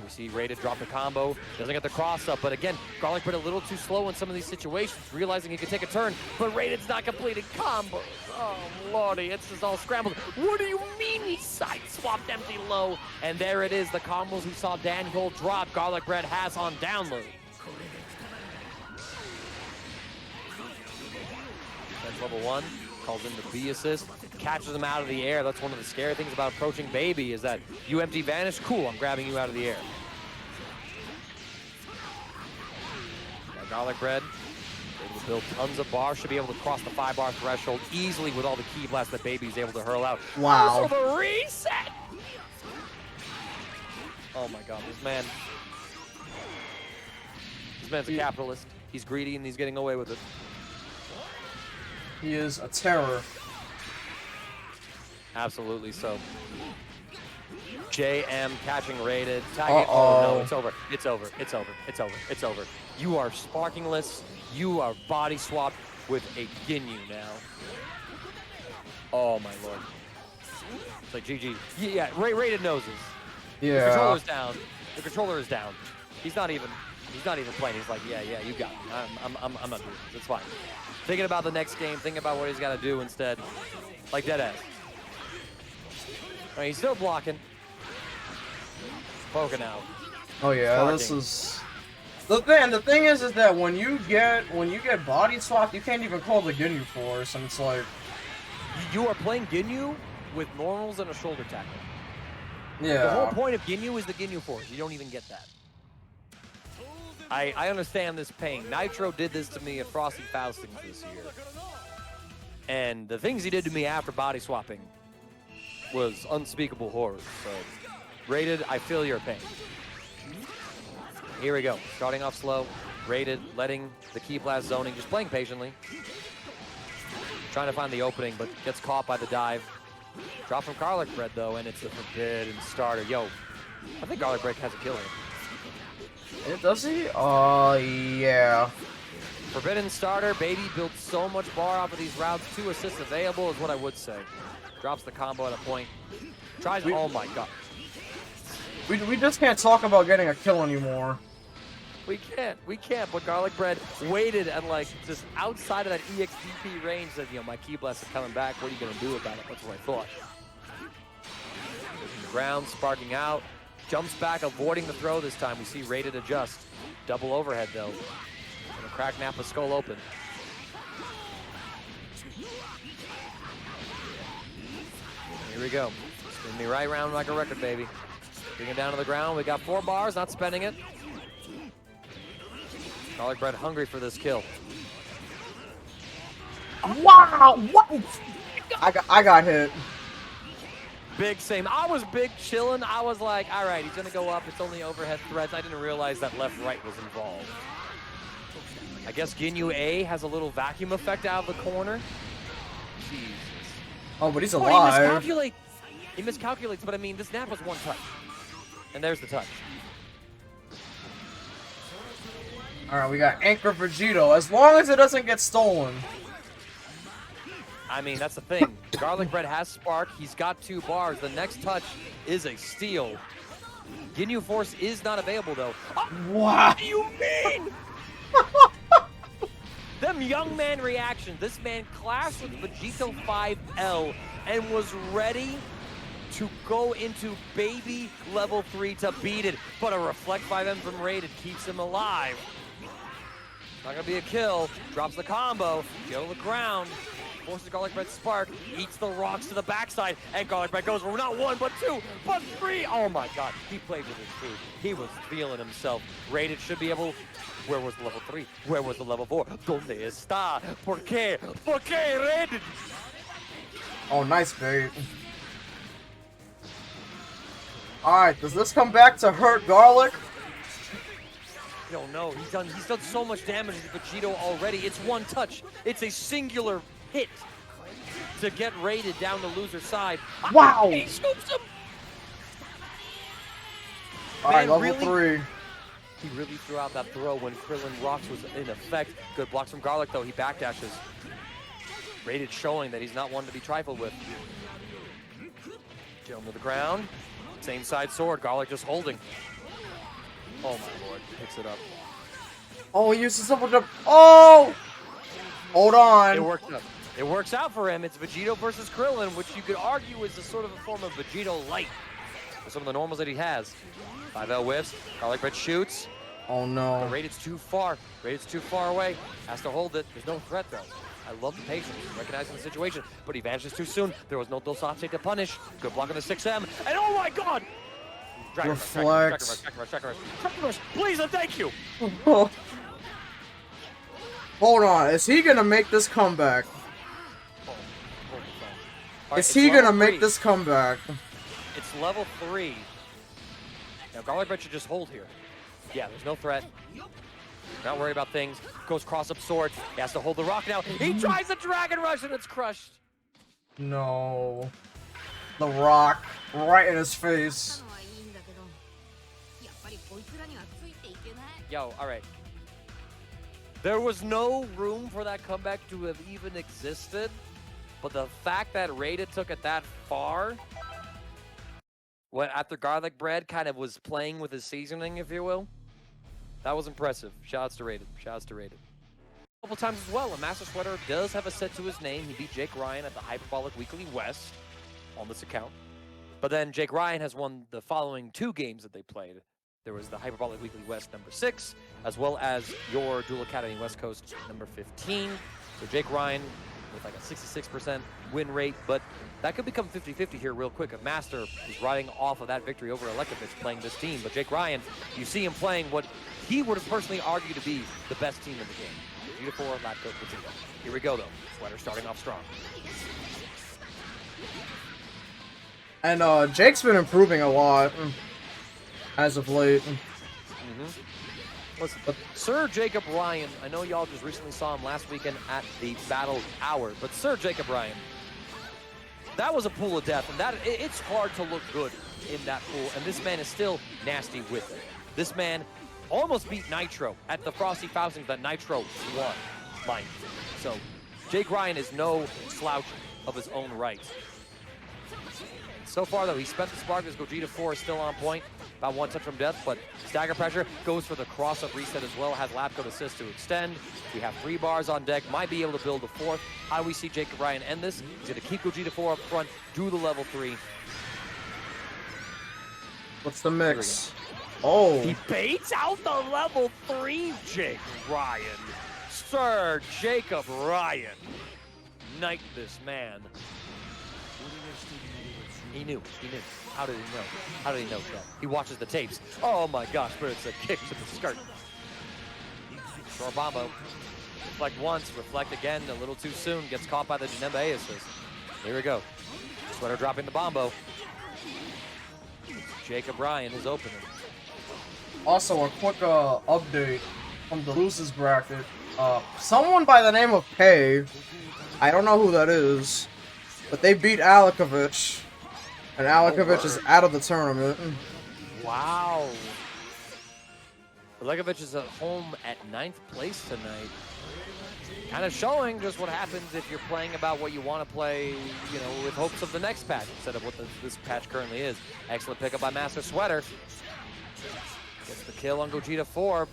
S1: We see Rated drop the combo, doesn't get the cross up, but again, Garlic Bread a little too slow in some of these situations, realizing he could take a turn, but Rated's not completing combos. Oh, lordy, it's just all scrambled. What do you mean he side swapped empty low? And there it is, the combos we saw Daniel drop, Garlic Bread has on download. That's level 1, calls in the B assist, catches him out of the air. That's one of the scary things about approaching Baby is that you empty vanish, cool, I'm grabbing you out of the air. Got Garlic Bread, able to build tons of bars, should be able to cross the 5-bar threshold easily with all the key blasts that Baby's able to hurl out.
S2: Wow.
S1: Also the reset! Oh my god, this man's a capitalist. He's greedy and he's getting away with it.
S2: He is a terror.
S1: Absolutely so. JM catching Rated. Tagging. Oh no, it's over. It's over. It's over. It's over. It's over. You are sparkingless. You are body swapped with a Ginyu now. Oh my lord. It's like GG. Yeah, Rated noses.
S2: Yeah.
S1: The controller's down. The controller is down. He's not even playing. He's like, yeah, you got me. I'm not doing this. It's fine. Thinking about the next game, thinking about what he's got to do instead. Like deadass. I mean, he's still blocking. Poking out.
S2: Oh yeah,
S1: Sparking.
S2: this is the thing is that when you get body swapped, you can't even call the Ginyu force, and it's like
S1: You are playing Ginyu with normals and a shoulder tackle.
S2: yeah.
S1: The whole point of Ginyu is the Ginyu force. You don't even get that. I understand this pain. Nitro did this to me at Frosty Faustings this year. And the things he did to me after body swapping was unspeakable horror. So, Rated, I feel your pain. Here we go. Starting off slow. Rated, letting the key blast zoning, just playing patiently. Trying to find the opening, but gets caught by the dive. Drop from Garlic Bread, though, and it's the forbidden starter. Yo, I think Garlic Bread has a killer.
S2: Does he? Yeah.
S1: Forbidden starter, Baby built so much bar off of these routes. 2 assists available is what I would say. Drops the combo at a point. Tries, oh my god.
S2: We just can't talk about getting a kill anymore.
S1: We can't, but Garlic Bread waited at like just outside of that EXDP range that, you know, my key blast is coming back. What are you gonna do about it? That's what I thought. Pushing the ground, sparking out. Jumps back, avoiding the throw this time. We see Rated adjust. Double overhead, though. Gonna crack Nappa's skull open. Here we go. Spin me right round like a record, baby. Bring it down to the ground. We got 4 bars, not spending it. Garlic Bread hungry for this kill.
S2: Wow! What? I got hit.
S1: Big same. I was big chilling. I was like, all right, he's gonna go up. It's only overhead threads. I didn't realize that left-right was involved. I guess Ginyu A has a little vacuum effect out of the corner. Jesus.
S2: Oh, but he's
S1: Oh,
S2: alive.
S1: he miscalculates, but I mean, this snap was 1 touch. And there's the touch.
S2: Alright, we got Anchor Vegito. As long as it doesn't get stolen.
S1: I mean, that's the thing. Garlic Bread has Spark. He's got 2 bars. The next touch is a steal. Ginyu Force is not available, though. Oh,
S2: What
S1: do you mean? Them young man reactions. This man clashed with Vegito 5L and was ready to go into Baby level 3 to beat it. But a Reflect 5M from Rated keeps him alive. Not gonna be a kill. Drops the combo. Go to the ground. Forces Garlic Bread Spark, eats the rocks to the backside, and Garlic Bread goes for not 1, but 2, but 3. Oh my god, he played with his food. He was feeling himself. Rated should be able. Where was the level 3? Where was the level 4? ¿Dónde está? ¿Por qué? ¿Por qué Rated?
S2: Oh, nice bait. Alright, does this come back to hurt Garlic?
S1: I don't know. He's done so much damage to Vegito already. It's 1 touch. It's a singular hit to get Rated down the loser side.
S2: Wow!
S1: He scoops him!
S2: Alright, level
S1: really?
S2: 3.
S1: He really threw out that throw when Krillin Rocks was in effect. Good blocks from Garlic, though. He backdashes. Rated showing that he's not one to be trifled with. Get him to the ground. Same side sword. Garlic just holding. Oh my lord, picks it up.
S2: Oh, he uses double jump. Oh! Hold on.
S1: It works out. It works out for him. It's Vegito versus Krillin, which you could argue is a sort of a form of Vegito light for some of the normals that he has. 5L whiffs, garlic bread shoots.
S2: Oh no.
S1: But Raided's too far. Raided's too far away. Has to hold it. There's no threat though. I love the patience, recognizing the situation, but he vanishes too soon. There was no Dosate to punish. Good block on the 6M, and oh my god! Dragon
S2: Reflect.
S1: Dragon rush, please and thank you!
S2: Hold on, is he gonna make this comeback?
S1: Right,
S2: is he gonna make this comeback?
S1: It's level 3. Now garlic bread should just hold here. Yeah, there's no threat. Not worry about things. Goes cross up sword. He has to hold the rock now. He tries the dragon rush and it's crushed.
S2: No. The rock right in his face.
S1: Yo, alright. There was no room for that comeback to have even existed, but the fact that Raided took it that far, when after garlic bread kind of was playing with his seasoning, if you will, that was impressive. Shoutouts to Raided. Shoutouts to Raided. A couple times as well, and Master Sweater does have a set to his name. He beat Jake Ryan at the Hyperbolic Weekly West on this account. But then Jake Ryan has won the following 2 games that they played. There was the Hyperbolic Weekly West number 6, as well as your Duel Academy West Coast number 15. So Jake Ryan with like a 66% win rate, but that could become 50-50 here real quick. If Master is riding off of that victory over Elekovich playing this team. But Jake Ryan, you see him playing what he would have personally argued to be the best team in the game. Vegeta 4, lap coach Vegeta. Here we go though. Sweater starting off strong.
S2: And Jake's been improving a lot as of late.
S1: Listen, Sir Jacob Ryan, I know y'all just recently saw him last weekend at the Battle Hour, but Sir Jacob Ryan, that was a pool of death, and it's hard to look good in that pool, and this man is still nasty with it. This man almost beat Nitro at the Frosty Faustings that Nitro won, mind you. So Jake Ryan is no slouch of his own right. So far, though, he spent the spark. His Gogeta 4 is still on point. About 1 touch from death, but stagger pressure goes for the cross-up reset as well. Has lap code assist to extend. We have 3 bars on deck. Might be able to build a 4th. How do we see Jacob Ryan end this? He's going to keep Gogeta 4 up front, do the level 3.
S2: What's the mix? Oh.
S1: He baits out the level 3, Jake Ryan. Sir Jacob Ryan. Knight this man. He knew. How did he know? How did he know that? He watches the tapes. Oh my gosh, but it's a kick to the skirt. Throw a bombo. Reflect once, reflect again, a little too soon. Gets caught by the Janemba assist. Here we go. Sweater dropping the bombo. Jacob Ryan is opening.
S2: Also, a quick update from the losers bracket. Someone by the name of Pei, I don't know who that is, but they beat Elekovich. And Elekovich is out of the tournament.
S1: Wow. Elekovich is at home at 9th place tonight. Kind of showing just what happens if you're playing about what you want to play, you know, with hopes of the next patch instead of what this patch currently is. Excellent pickup by Master Sweater. Gets the kill on Gogeta 4.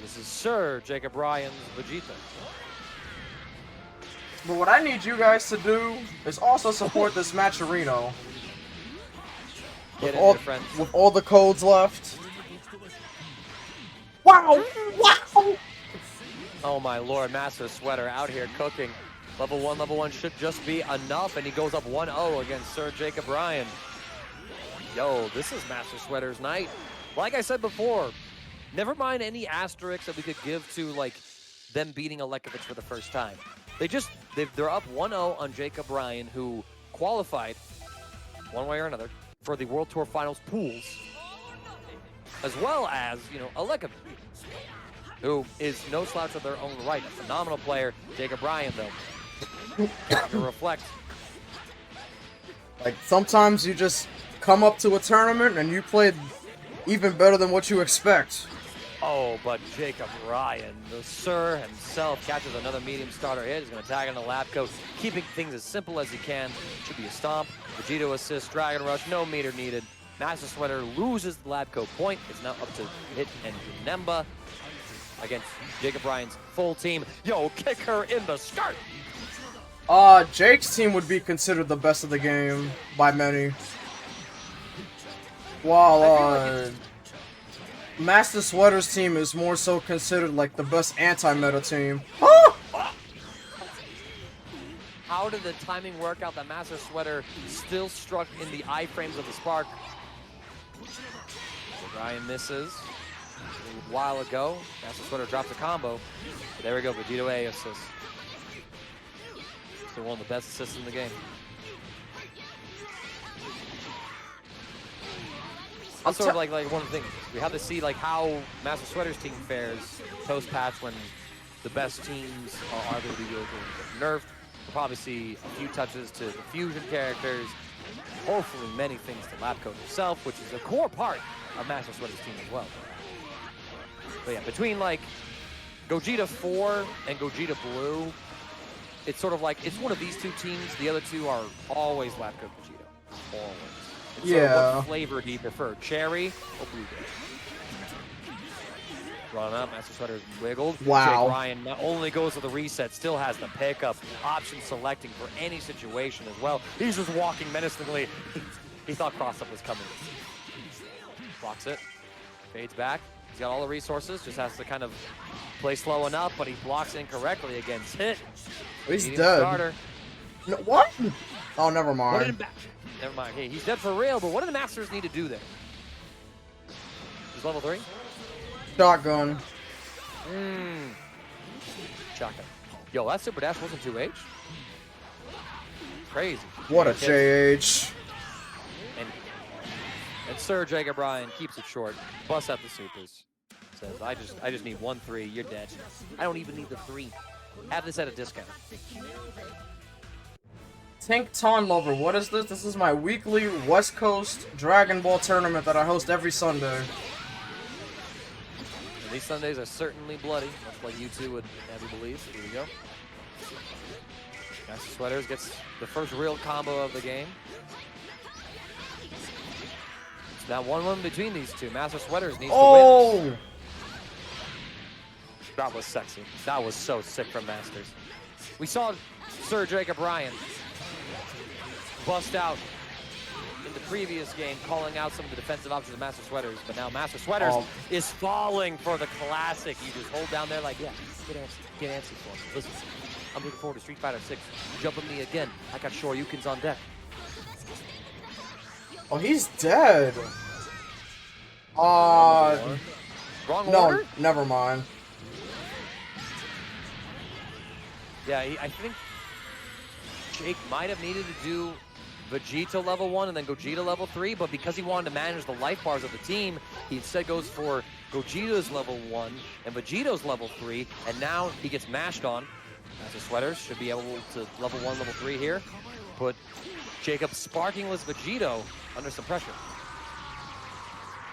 S1: This is Sir Jacob Ryan's Vegeta.
S2: But what I need you guys to do is also support this Matcherino. With all the codes left. Wow! Wow!
S1: Oh my lord, Master Sweater out here cooking. Level 1 should just be enough, and he goes up 1-0 against Sir Jacob Ryan. Yo, this is Master Sweater's night. Like I said before, never mind any asterisks that we could give to like them beating Elekovich for the first time. They're up 1-0 on Jacob Ryan, who qualified one way or another for the World Tour Finals pools, as well as, you know, Elekovich, who is no slouch of their own right. A phenomenal player. Jacob Ryan, though, to reflect.
S2: Like, sometimes you just come up to a tournament and you played even better than what you expect.
S1: Oh, but Jacob Ryan, the Sir himself, catches another medium starter hit. He's going to tag in the lap coat, keeping things as simple as he can. Should be a stomp. Vegito assist, Dragon Rush, no meter needed. Master Sweater loses the lab coat point. It's now up to Hit and Janemba against Jacob Ryan's full team. Yo, kick her in the skirt.
S2: Jake's team would be considered the best of the game by many. While, Master Sweater's team is more so considered like the best anti-meta team. Ah!
S1: How did the timing work out that Master Sweater still struck in the iframes of the Spark? Ryan misses. A while ago, Master Sweater drops a combo. But there we go, Vegito A assist. Still one of the best assists in the game. That's sort of like one of the things. We have to see like how Master Sweater's team fares post-patch when the best teams are arguably nerfed. We'll probably see a few touches to the fusion characters. Hopefully many things to Lab Coat himself, which is a core part of Master Sweater's team as well. But yeah, between like Gogeta 4 and Gogeta Blue, it's sort of like, it's one of these two teams. The other two are always Lab Coat Gogeta. Always. And so what flavor do you prefer, cherry or blueberry? Run up, Master Sweater wiggled.
S2: Wow.
S1: Jake Ryan not only goes to the reset, still has the pickup, option selecting for any situation as well. He's just walking menacingly. He thought cross-up was coming. Blocks it, fades back. He's got all the resources, just has to kind of play slow enough, but he blocks incorrectly against Hit.
S2: He's dead. No, what? Oh, never mind.
S1: Never mind. Hey, he's dead for real, but what do the Masters need to do there? He's level 3?
S2: Shotgun.
S1: Shotgun. Yo, that super dash wasn't 2H? Crazy.
S2: What a JH.
S1: And Sir Jacob Ryan keeps it short. Busts out the supers. Says, I just need 1-3. You're dead. I don't even need the 3. Have this at a discount.
S2: Tank Ton Lover, what is this? This is my weekly West Coast Dragon Ball tournament that I host every Sunday.
S1: And these Sundays are certainly bloody, much like you two would have you believe. Here we go. Master Sweaters gets the first real combo of the game. It's now 1-1 between these two. Master Sweaters needs to win. That was sexy. That was so sick from Masters. We saw Sir Jacob Ryan bust out in the previous game, calling out some of the defensive options of Master Sweaters, but now Master Sweaters is falling for the classic. You just hold down there like, yeah, get antsy for me. Listen, I'm looking forward to Street Fighter 6. Jump at me again. I got Shoryukens on deck.
S2: Oh, he's dead.
S1: Wrong order?
S2: Never mind.
S1: Yeah, I think Jake might have needed to do Vegeta level 1 and then Gogeta level 3, but because he wanted to manage the life bars of the team, he instead goes for Gogeta's level 1 and Vegito's level 3, and now he gets mashed on. Master Sweaters should be able to level 1, level 3 here. Put Jacob Sparkingless Vegito under some pressure.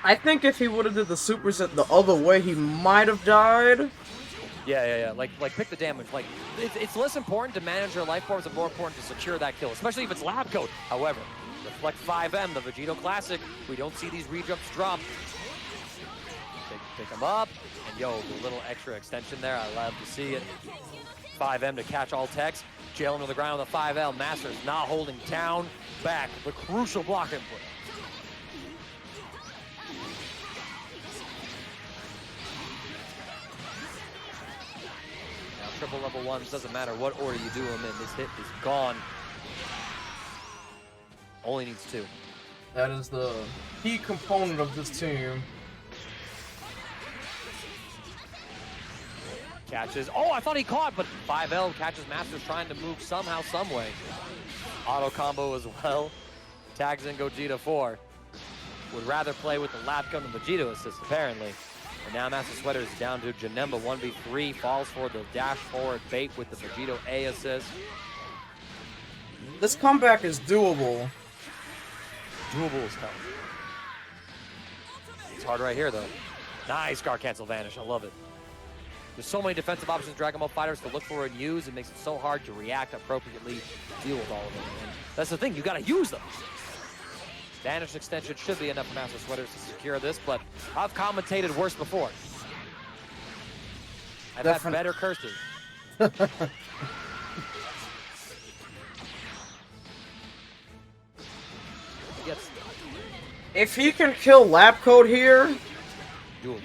S2: I think if he would have did the superset the other way, he might have died.
S1: Yeah. Like pick the damage. Like, it's less important to manage your life bars and more important to secure that kill, especially if it's lab coat. However, reflect 5M, the Vegito Classic. We don't see these rejumps drop. Pick them up, and yo, the little extra extension there. I love to see it. 5M to catch all techs. Jailing to the ground with a 5L. Masters not holding down back. The crucial block input. Triple level 1s, doesn't matter what order you do them in. This hit is gone. Only needs 2.
S2: That is the key component of this team.
S1: Catches. Oh, I thought he caught, but 5L catches Masters trying to move somehow, some way. Auto combo as well. Tags in Gogeta 4. Would rather play with the lap gun and Vegito assist, apparently. And now Master Sweater is down to Janemba 1v3, falls for the dash forward bait with the Vegito A assist.
S2: This comeback is doable.
S1: Doable as hell. It's hard right here, though. Nice guard cancel vanish. I love it. There's so many defensive options DragonballFighterZ to look for and use. It makes it so hard to react appropriately, deal with all of them. And that's the thing. You got to use them. Vanish extension should be enough for Master Sweaters to secure this, but I've commentated worse before. I've had better curses.
S2: If he can kill Lab Coat here...
S1: Duel.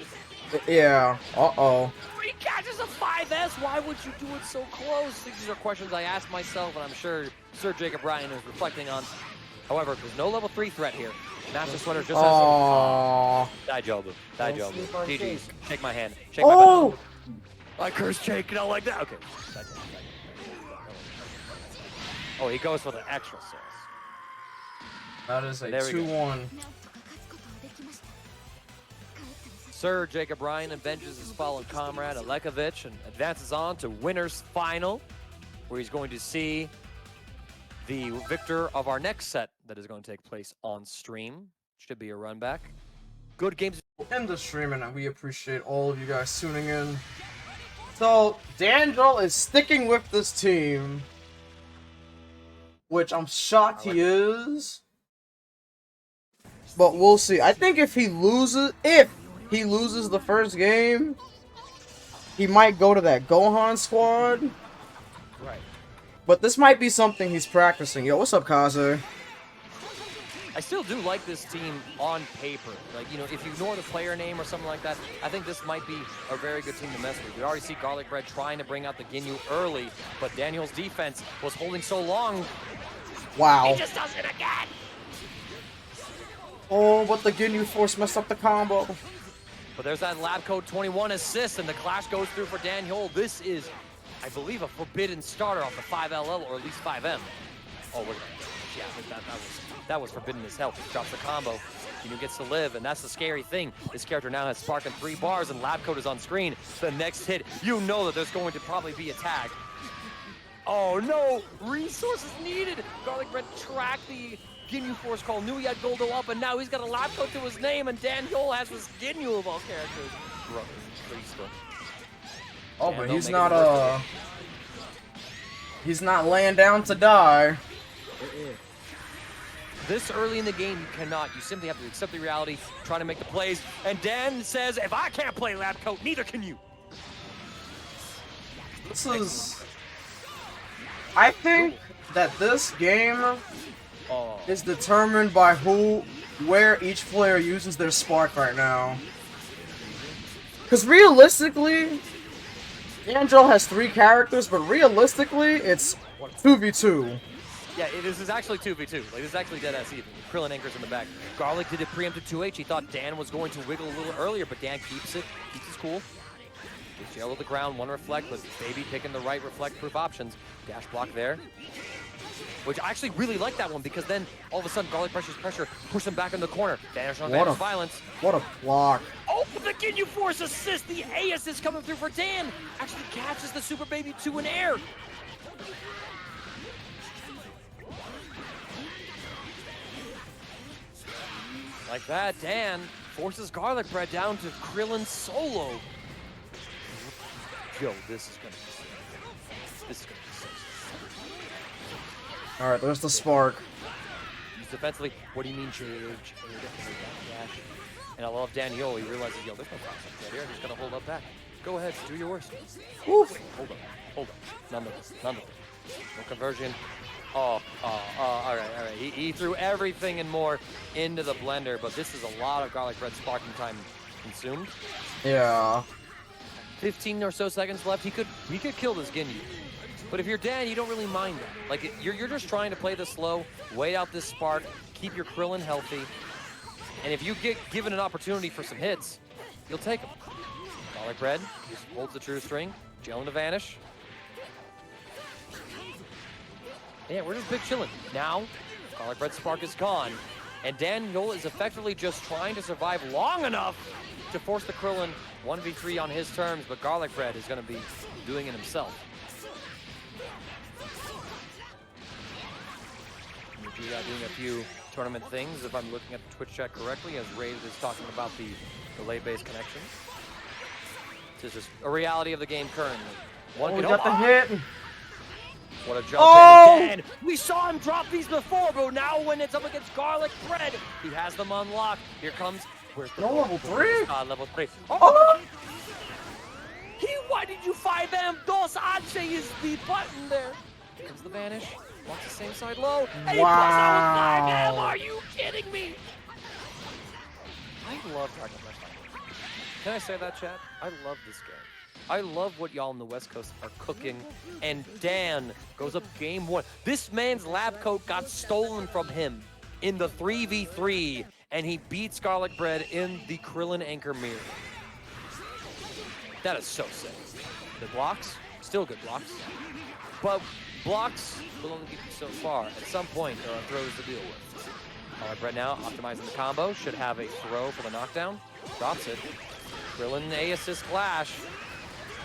S2: Yeah. Uh-oh.
S1: He catches a 5S. Why would you do it so close? These are questions I ask myself, and I'm sure Sir Jacob Ryan is reflecting on. However, there's no level 3 threat here. Master Sweater just has Die Jobu. Die Jobu. GG's. Shake my hand. Shake my hand. I curse Jake, not like that. Okay. Oh, he goes for the extra sauce.
S2: That is a 2-1.
S1: Sir Jacob Ryan avenges his fallen comrade Alekovic and advances on to winner's final, where he's going to see the victor of our next set that is going to take place on stream. Should be a run back. Good games.
S2: We'll end the stream, and we appreciate all of you guys tuning in. So, Daniel is sticking with this team, which I'm shocked he is. But we'll see. I think if he loses the first game, he might go to that Gohan squad.
S1: Right.
S2: But this might be something he's practicing. Yo, what's up, Kaze?
S1: I still do like this team on paper. Like, you know, if you ignore the player name or something like that, I think this might be a very good team to mess with. We already see Garlic Bread trying to bring out the Ginyu early, but Daniel's defense was holding so long.
S2: Wow.
S1: He just does it again.
S2: Oh, but the Ginyu Force messed up the combo.
S1: But there's that Lab Code 21 assist, and the clash goes through for Daniel. This is, I believe, a forbidden starter off the 5LL, or at least 5M. Oh, yeah, that was forbidden as hell. Drops the combo. Ginyu gets to live, and that's the scary thing. This character now has Spark and 3 bars, and Lab Code is on screen. The next hit, you know that there's going to probably be a tag. Oh no! Resources needed! Garlic Bread tracked the Ginyu Force call, knew he had Goldo up, and now he's got a Lab Coat to his name, and Daniel has this Ginyu of all characters.
S2: Oh, but he's not laying down to die.
S1: This early in the game, you cannot. You simply have to accept the reality, try to make the plays, and Dan says, if I can't play Lab Coat, neither can you.
S2: This is... I think that this game is determined by where each player uses their spark right now. Because realistically, Angel has 3 characters, but realistically, it's 2v2.
S1: Yeah, this is actually 2v2. Like, this is actually dead-ass even. Krillin anchors in the back. Garlic did a preemptive 2H. He thought Dan was going to wiggle a little earlier, but Dan keeps his cool. Gets yellow to the ground, 1 reflect, but Baby picking the right reflect-proof options. Dash block there. Which I actually really like that one, because then all of a sudden Garlic pressure, push him back in the corner. Vanish on Vanish violence.
S2: What a block.
S1: Oh, the Ginyu Force assist! The A assist coming through for Dan! Actually catches the Super Baby 2 in air. Like that, Dan forces Garlic Bread down to Krillin solo. Yo, this is gonna be so
S2: Alright, there's the spark.
S1: He's defensively. What do you mean, and I love Daniel. He realizes, yo, there's no process right here. I'm just gonna hold up back. Go ahead, do your worst.
S2: Oof.
S1: Hold up. None of this. No conversion. All right. He threw everything and more into the blender, but this is a lot of Garlic Bread sparking time consumed.
S2: Yeah.
S1: 15 or so seconds left. He could kill this Ginyu. But if you're Dan, you don't really mind that. Like, you're just trying to play this slow, wait out this spark, keep your Krillin healthy, and if you get given an opportunity for some hits, you'll take them. Garlic Bread just holds the true string, gelling to Vanish. Yeah, we're just big chilling. Now, Garlic Bread spark is gone, and Daniel is effectively just trying to survive long enough to force the Krillin 1v3 on his terms, but Garlic Bread is going to be doing it himself. NeoJudai doing a few tournament things, if I'm looking at the Twitch chat correctly, as Raid is talking about the delay-based connection. This is just a reality of the game currently.
S2: We got the hit.
S1: What a jump in again. We saw him drop these before, but now when it's up against Garlic Bread, he has them unlocked. Here comes... Where's the
S2: level 3?
S1: Level 3.
S2: Oh!
S1: Why did you 5M? Dos H is the button there. Here comes the vanish. Walks the same side low. And he plus out with 5M. Are you kidding me? I love Dragonball. Can I say that, chat? I love this game. I love what y'all on the West Coast are cooking. And Dan goes up game 1. This man's lab coat got stolen from him in the 3v3, and he beats Garlic Bread in the Krillin Anchor Mirror. That is so sick. The blocks, still good blocks. But blocks will only get you so far. At some point, there are throws to deal with. Garlic Bread now optimizing the combo. Should have a throw for the knockdown. Drops it. Krillin A assist clash.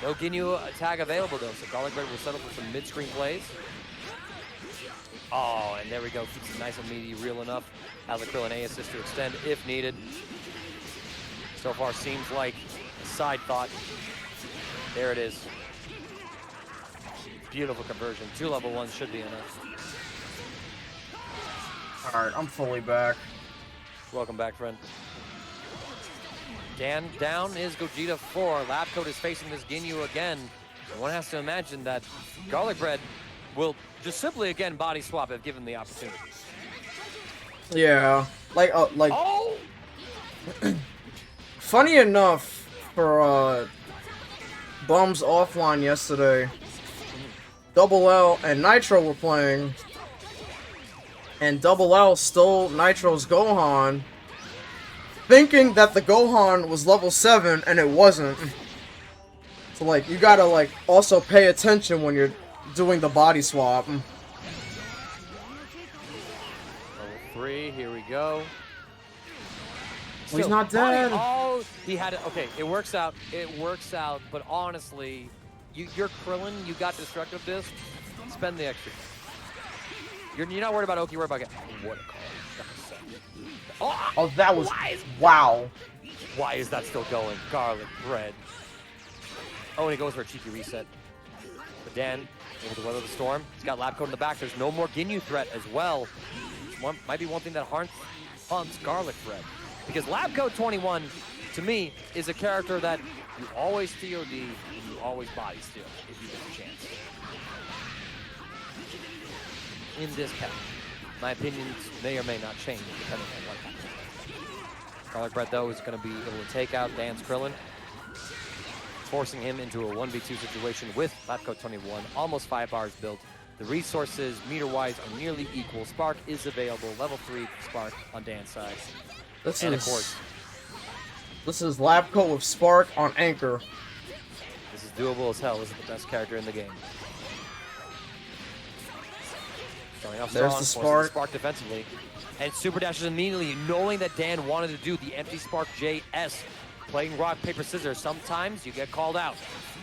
S1: No Ginyu tag available though, so Garlic Bread will settle for some mid-screen plays. Oh, and there we go. Keeps it nice and meaty, real enough. Have the Krillin A assist to extend if needed. So far seems like a side thought. There it is. Beautiful conversion. 2 level 1s should be enough.
S2: Alright, I'm fully back.
S1: Welcome back, friend. Dan down is Gogeta 4. Lab Coat is facing this Ginyu again. And one has to imagine that Garlic Bread will just simply again body swap if given the opportunity.
S2: Yeah, like.
S1: Oh!
S2: Funny enough, for Bums offline yesterday, Double L and Nitro were playing, and Double L stole Nitro's Gohan, thinking that the Gohan was level 7 and it wasn't. So like, you gotta like also pay attention when you're doing the body swap.
S1: Level 3, here we go.
S2: Well, he's not dead.
S1: Oh, he had it. Okay, it works out. It works out. But honestly, you're Krillin. You got destructive disc. Spend the extra. You're not worried about Oki. Worried about what a call.
S2: Oh, that was wow.
S1: Why is that still going? Garlic Bread. Oh, and he goes for a cheeky reset. But Dan able to weather the storm. He's got Lab Coat in the back. There's no more Ginyu threat as well. Might be one thing that haunts Garlic Bread. Because Lab Coat 21, to me, is a character that you always TOD and you always body steal if you get the chance. In this pack, my opinions may or may not change depending on what happens. Garlic Bread, though, is going to be able to take out Dan's Krillin, forcing him into a 1v2 situation with Lab Coat 21, almost 5 bars built. The resources, meter-wise, are nearly equal. Spark is available, level 3 Spark on Dan's side.
S2: This is Lab Coat with Spark on Anchor.
S1: This is doable as hell. This is the best character in the game. Starting off
S2: There's
S1: strong,
S2: the Spark.
S1: defensively. And super dashes immediately, knowing that Dan wanted to do the empty Spark JS. Playing rock, paper, scissors. Sometimes you get called out.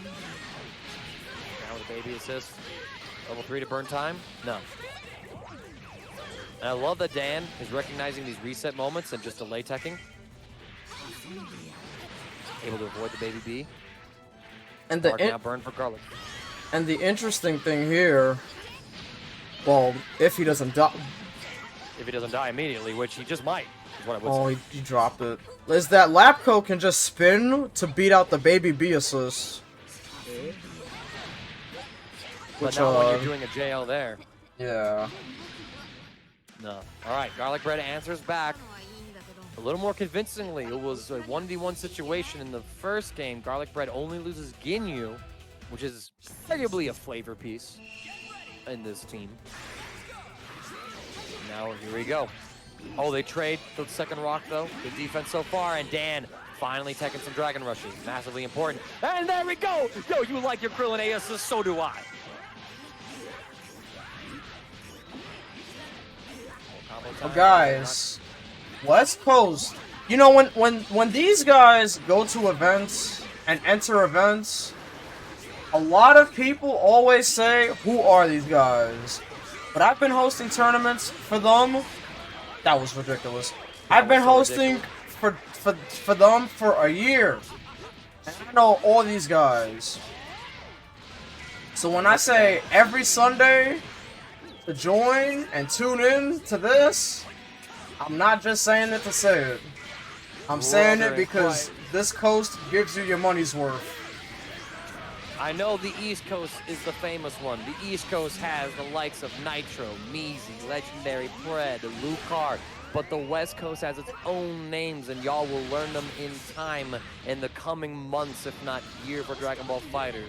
S1: Now with a baby assist. Level 3 to burn time? No. And I love that Dan is recognizing these reset moments and just delay teching. Able to avoid the baby B.
S2: And the
S1: now burn for Garlic.
S2: And the interesting thing here, well, if he doesn't die.
S1: If he doesn't die immediately, which he just might, is what I would say.
S2: Oh, he dropped it. Is that Lab Coat can just spin to beat out the baby B assist.
S1: But not when you're doing a JL there.
S2: Yeah.
S1: No. Alright, Garlic Bread answers back. A little more convincingly. It was a 1v1 situation in the first game. Garlic Bread only loses Ginyu, which is arguably a flavor piece in this team. Now, here we go. Oh, they trade the second rock, though. Good defense so far, and Dan finally taking some Dragon Rushes. Massively important. And there we go! Yo, you like your Krillin A assist, so do I.
S2: Oh, guys, West Coast. You know, when these guys go to events and enter events, a lot of people always say, "Who are these guys?" But I've been hosting tournaments for them. That was ridiculous. I've been hosting for them for a year, and I know all these guys. So when I say every Sunday to join and tune in to this, I'm not just saying it to say it. I'm saying it because this coast gives you your money's worth.
S1: I know the East Coast is the famous one. The East Coast has the likes of Nitro, Measy, Legendary Pred, Lucar, but the West Coast has its own names, and y'all will learn them in time in the coming months, if not year, for Dragon Ball FighterZ.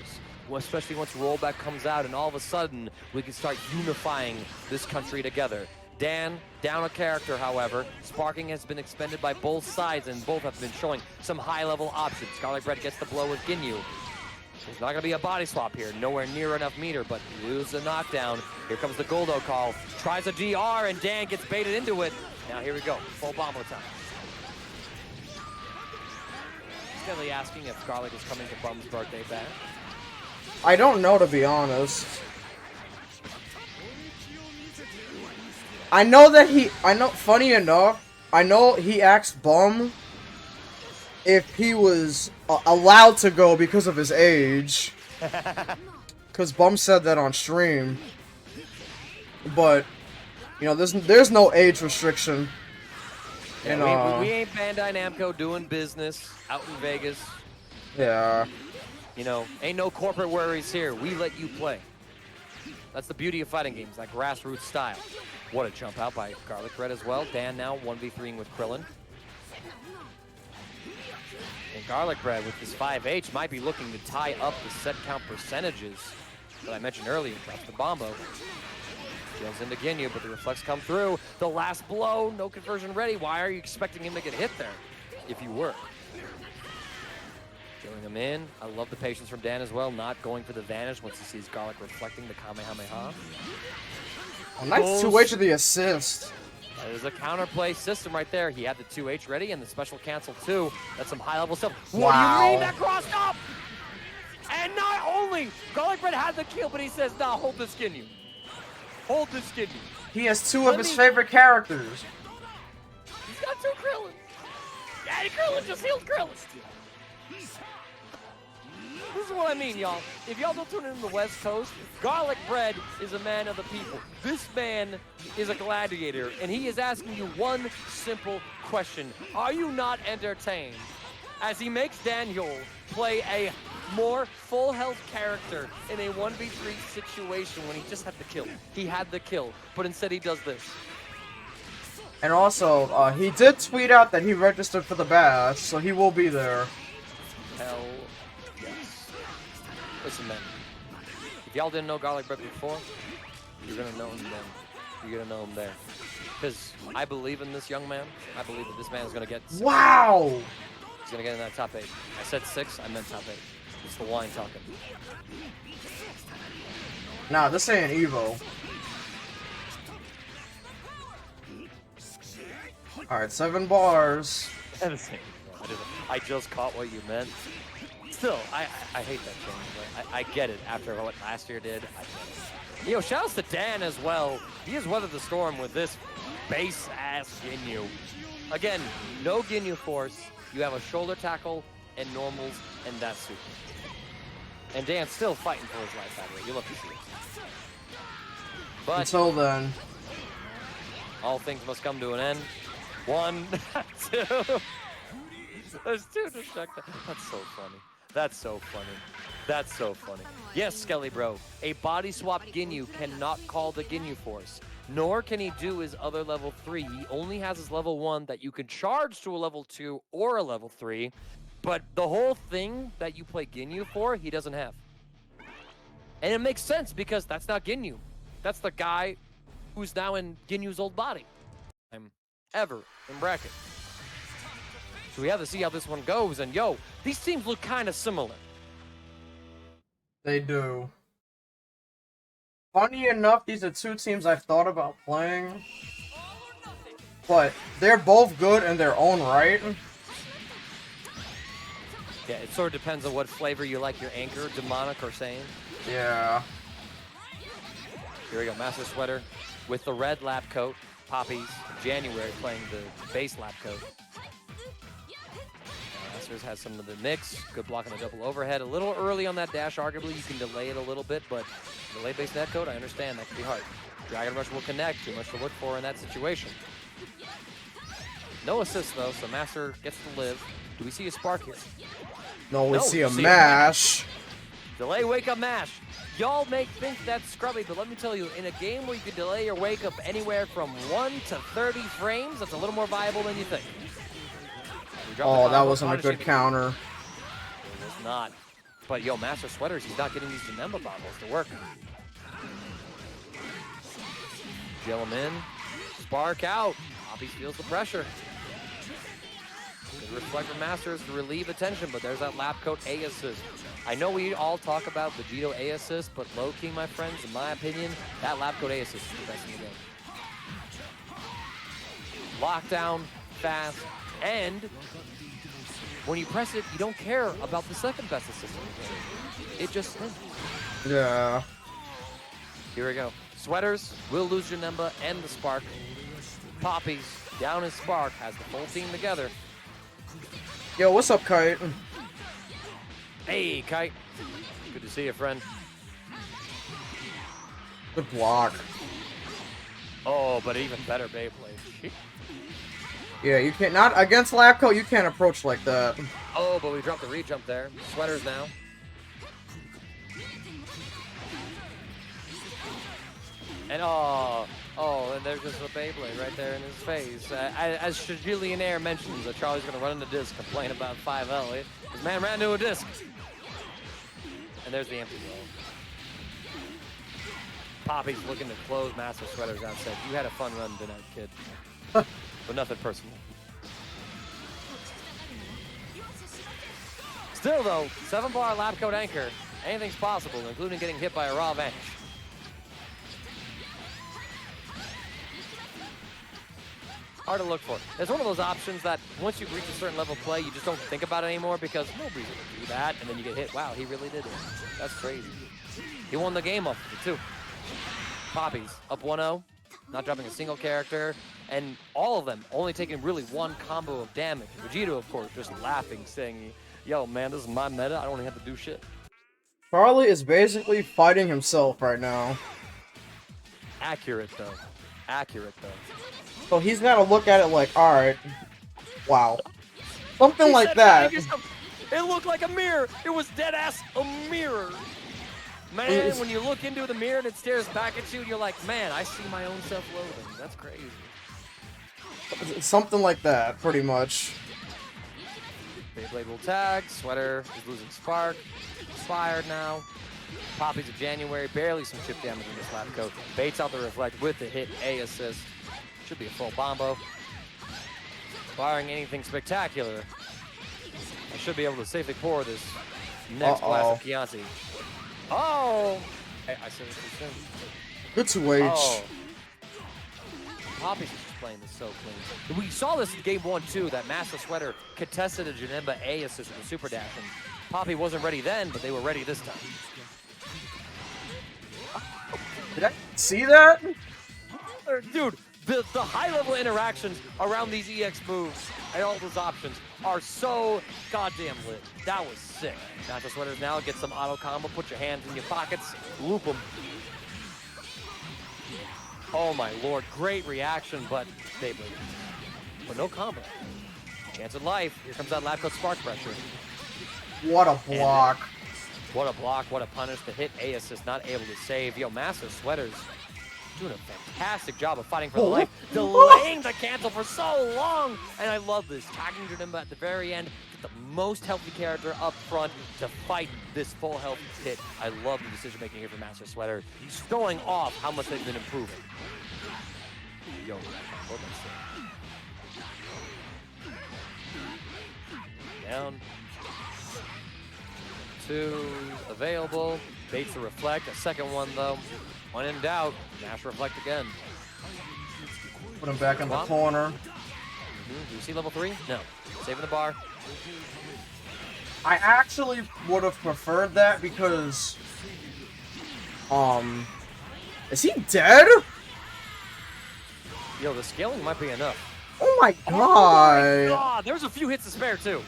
S1: Well, especially once rollback comes out, and all of a sudden we can start unifying this country together. Dan, down a character, however. Sparking has been expended by both sides, and both have been showing some high-level options. Garlic Bread gets the blow with Ginyu. There's not going to be a body swap here. Nowhere near enough meter, but lose a knockdown. Here comes the Goldo call. Tries a DR, and Dan gets baited into it. Now here we go. Full bombo time. Skelly asking if Garlic is coming to Bum's birthday bash.
S2: I don't know, to be honest. I know, funny enough, I know he asked Bum if he was allowed to go because of his age. Because Bum said that on stream. But, you know, there's no age restriction.
S1: Yeah, we ain't Bandai Namco doing business out in Vegas.
S2: Yeah.
S1: You know, ain't no corporate worries here. We let you play. That's the beauty of fighting games, that grassroots style. What a jump out by Garlic Bread as well. Dan now 1v3ing with Krillin. And Garlic Bread with his 5H might be looking to tie up the set count percentages that I mentioned earlier. That's the Bombo. Goes into Ginyu, but the reflex come through. The last blow, no conversion ready. Why are you expecting him to get hit there? If you were. Killing him in. I love the patience from Dan as well, not going for the vanish once he sees Garlic reflecting the Kamehameha.
S2: Oh, nice 2H of the assist.
S1: There's a counterplay system right there. He had the 2H ready and the special cancel too. That's some high level stuff.
S2: Wow.
S1: What do you mean that crossed up? And not only Garlic Bread had the kill, but he says, nah, hold this Ginyu. Hold this Ginyu.
S2: He has two of his favorite characters.
S1: He's got two Krillin. Daddy Krillin just healed Krillin. This is what I mean, y'all. If y'all don't tune in the West Coast, Garlic Bread is a man of the people. This man is a gladiator, and he is asking you one simple question. Are you not entertained as he makes Daniel play a more full health character in a 1v3 situation when he just had the kill? He had the kill, but instead he does this.
S2: And also, he did tweet out that he registered for the bash, so he will be there.
S1: Hell yes. Listen, man. If y'all didn't know Garlic Bread before, you're gonna know him then. You're gonna know him there. Because I believe in this young man. I believe that this man is gonna get 6.
S2: Wow!
S1: He's gonna get in that top 8. I said 6, I meant top 8. It's the wine talking.
S2: Nah, this ain't Evo. Alright, 7 bars.
S1: I just caught what you meant. Still, I hate that change, but I get it after what last year did. I get it. Yo, shoutouts to Dan as well. He has weathered the storm with this base-ass Ginyu. Again, no Ginyu force. You have a shoulder tackle and normals, and that's super. And Dan's still fighting for his life, by the way. You love to see it. But
S2: until then,
S1: all things must come to an end. 1, 2. There's 2 destructive. That's so funny. That's so funny. That's so funny. Yes, Skelly bro. A body swap Ginyu cannot call the Ginyu force. Nor can he do his other level 3. He only has his level 1 that you can charge to a level 2 or a level 3. But the whole thing that you play Ginyu for, he doesn't have. And it makes sense because that's not Ginyu. That's the guy who's now in Ginyu's old body. Ever in bracket. So we have to see how this one goes. And yo, these teams look kind of similar.
S2: They do. Funny enough, these are 2 teams I've thought about playing. But they're both good in their own right.
S1: Yeah, it sort of depends on what flavor you like your anchor, demonic or sane.
S2: Yeah.
S1: Here we go, Master Sweater with the red lab coat. Poppies, January playing the base lab coat. Masters has some of the mix. Good block on the double overhead. A little early on that dash, arguably. You can delay it a little bit, but delay-based netcode, I understand that can be hard. Dragon Rush will connect. Too much to look for in that situation. No assist, though, so Master gets to live. Do we see a spark here?
S2: No, we see a mash.
S1: Delay wake-up mash. Y'all may think that's scrubby, but let me tell you, in a game where you can delay your wake-up anywhere from 1 to 30 frames, that's a little more viable than you think.
S2: Oh, that wasn't a good counter.
S1: It was not. But, yo, Master Sweaters, he's not getting these Janemba bombs to work. Jill him in. Spark out. Poppy feels the pressure. Good reflect from Masters to relieve attention, but there's that lap coat A assist. I know we all talk about Vegito A assist, but low-key, my friends, in my opinion, that lap coat A assist is the best in the game. Lockdown, fast, and when you press it, you don't care about the second best assist in the game. It just spins.
S2: Yeah.
S1: Here we go. Sweaters will lose Janemba and the Spark. Poppy's down his Spark, has the full team together.
S2: Yo, what's up, Kite?
S1: Hey, Kite. Good to see you, friend.
S2: Good block.
S1: Oh, but even better Beyblade.
S2: Yeah, you can't, not against Labco, you can't approach like that.
S1: Oh, but we dropped the re-jump there. Sweaters now. And and there's just a Beyblade right there in his face. As Shajillionaire mentions, Charlie's going to run into disc, complain about 5L. His man ran into a disc. And there's the empty roll. Poppy's looking to close Master Sweaters out. Said, you had a fun run tonight, kid. But nothing personal. Still, though, 7-bar lap code anchor. Anything's possible, including getting hit by a raw vanish. Hard to look for. It's one of those options that once you reach a certain level of play, you just don't think about it anymore because nobody's going to do that, and then you get hit. Wow, he really did it. That's crazy. He won the game off of it, too. Poppy's up 1-0, not dropping a single character, and all of them only taking really one combo of damage. Vegito, of course, just laughing, saying, yo, man, this is my meta. I don't even have to do shit.
S2: Charlie is basically fighting himself right now.
S1: Accurate, though. Accurate, though.
S2: So he's got to look at it like, alright, wow. Something like that.
S1: It looked like a mirror. It was dead-ass a mirror. Man, when you look into the mirror and it stares back at you, you're like, man, I see my own self-loathing. That's crazy.
S2: Something like that, pretty much.
S1: Beyblade will tag. Sweater is losing Spark. Inspired now. Poppy's of January. Barely some chip damage in this lap coat. Baits out the reflect with the hit A assist. Should be a full bombo. Barring anything spectacular, I should be able to safely pour this next blast of Chianti. Oh! Hey, I said it too soon.
S2: Good to wage.
S1: Oh. Poppy's just playing this so clean. We saw this in game 1 too, that Master Sweater contested a Janemba A assist with a super dash, and Poppy wasn't ready then, but they were ready this time.
S2: Did I see that?
S1: Dude, the high-level interactions around these EX moves and all those options are so goddamn lit. That was sick. Master Sweaters now get some auto combo. Put your hands in your pockets. Loop them. Oh my lord. Great reaction, but Beyblade. But no combo. Chance of life. Here comes that lap code spark pressure.
S2: What a block.
S1: What a block. What a punish. The hit A assist. Not able to save. Yo, Master Sweaters doing a fantastic job of fighting for the life, delaying the cancel for so long. And I love this. Tagging Janemba at the very end, get the most healthy character up front to fight this full health hit. I love the decision making here for Master Sweater. He's showing off how much they've been improving. Yo, hold on. Down. 2 available. Baits the reflect. A second one though. When in doubt, Nash reflect again.
S2: Put him back in the corner.
S1: Do you see level 3? No. Saving the bar.
S2: I actually would have preferred that because, is he dead?
S1: Yo, the scaling might be enough.
S2: Oh my god.
S1: Oh my god. There's a few hits to spare too.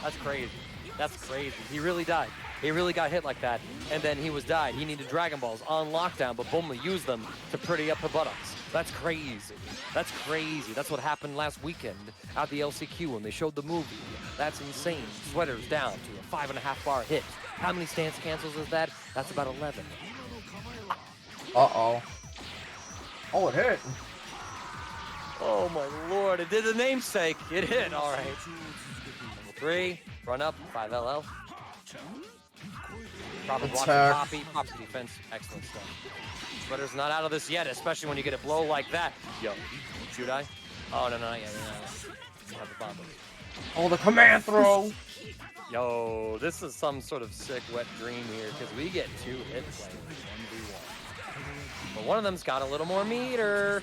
S1: That's crazy. That's crazy. He really died. He really got hit like that, and then he was died. He needed Dragon Balls on lockdown, but Bulma used them to pretty up her buttocks. That's crazy. That's crazy. That's what happened last weekend at the LCQ when they showed the movie. That's insane. Sweater's down to a 5.5 bar hit. How many stance cancels is that? That's about 11.
S2: Uh-oh. Oh, it hit.
S1: Oh my lord, it did the namesake. It hit, all right. Level 3, run up, 5 LL. Proper block and copy, proper defense, excellent stuff. Sweater's not out of this yet, especially when you get a blow like that. Yo, Judai? Oh, no, yeah. You have the bomb.
S2: Oh, the command throw.
S1: Yo, this is some sort of sick wet dream here, because we get 2 hit players, 1v1. But one of them's got a little more meter.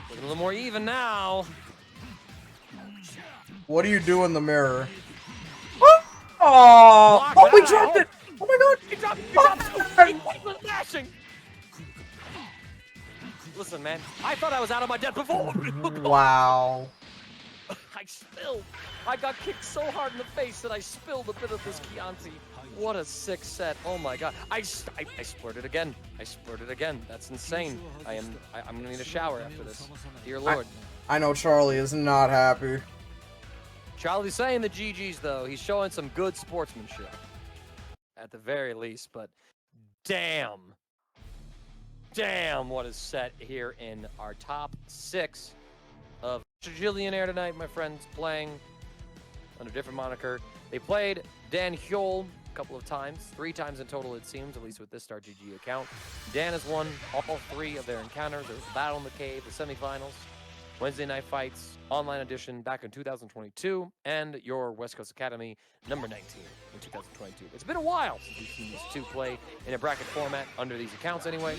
S1: Looking a little more even now.
S2: What do you do in the mirror? Oh, we dropped it! Oh my god!
S1: He dropped it! He was dashing! Listen, man, I thought I was out of my depth before.
S2: Wow.
S1: I spilled. I got kicked so hard in the face that I spilled a bit of this Chianti. What a sick set. Oh my god. I splurted again. I splurted again. That's insane. I'm gonna need a shower after this. Dear Lord.
S2: I know Charlie is not happy.
S1: Charlie's saying the GG's though. He's showing some good sportsmanship. At the very least, but damn. Damn what is set here in our top 6 of Jillionaire tonight, my friends, playing under a different moniker. They played Dan Hyol a couple of times, 3 times in total it seems, at least with this StarGG account. Dan has won all 3 of their encounters. There was Battle in the Cave, the semifinals, Wednesday Night Fights, Online Edition back in 2022, and your West Coast Academy number 19 in 2022. It's been a while since we've seen these 2 play in a bracket format under these accounts anyway.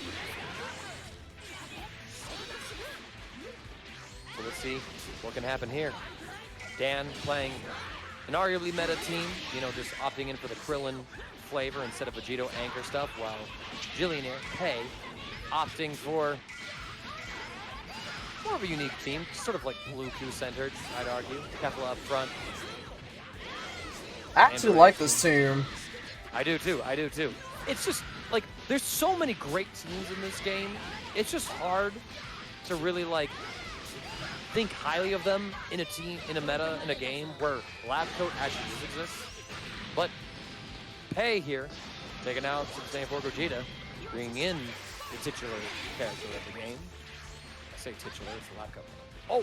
S1: So let's see what can happen here. Dan playing an arguably meta team, you know, just opting in for the Krillin flavor instead of Vegito anchor stuff, while Jillionaire, Pei, opting for more of a unique team, sort of like Blue Q centered, I'd argue. Kefla up front.
S2: I actually like this team.
S1: I do too. It's just, like, there's so many great teams in this game. It's just hard to really, like, think highly of them in a team, in a meta, in a game where Lab Coat actually does exist. But Pei here, taking out some St. Gogeta, bringing in the titular character of the game. I say titular, it's the Lab Coat. Oh!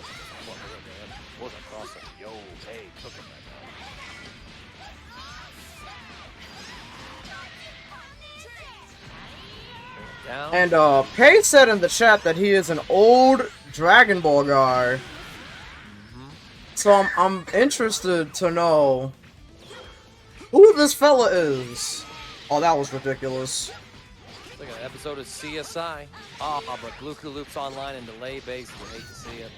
S1: What a cross up. Yo, Pei, cooking right now. Down.
S2: And Pei said in the chat that he is an old Dragon Ball guy. So I'm interested to know who this fella is. Oh, that was ridiculous.
S1: It's like an episode of CSI. Oh, but Bluku loops online and delay based. You hate to see it.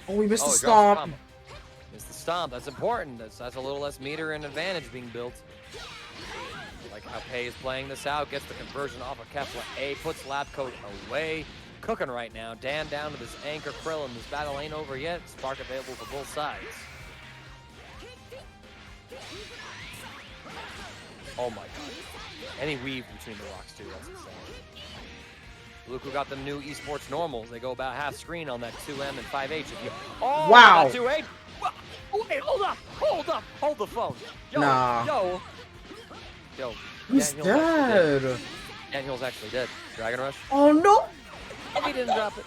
S2: Oh, we missed the stomp.
S1: Missed the stomp. That's important. That's a little less meter and advantage being built. Like how Pei is playing this out, gets the conversion off of Kefla A, puts Lab Coat away. Cooking right now. Dan down to this anchor Krillin. This battle ain't over yet. Spark available for both sides. Oh my god. Any weave between the rocks too, that's insane. Bluku got the new esports normals. They go about half screen on that 2M and 5H. If you
S2: wow.
S1: 2H. Wait, hold the phone. Yo,
S2: nah.
S1: Yo.
S2: He's dead.
S1: Daniel's actually dead. Dragon Rush.
S2: Oh no.
S1: And he didn't drop it.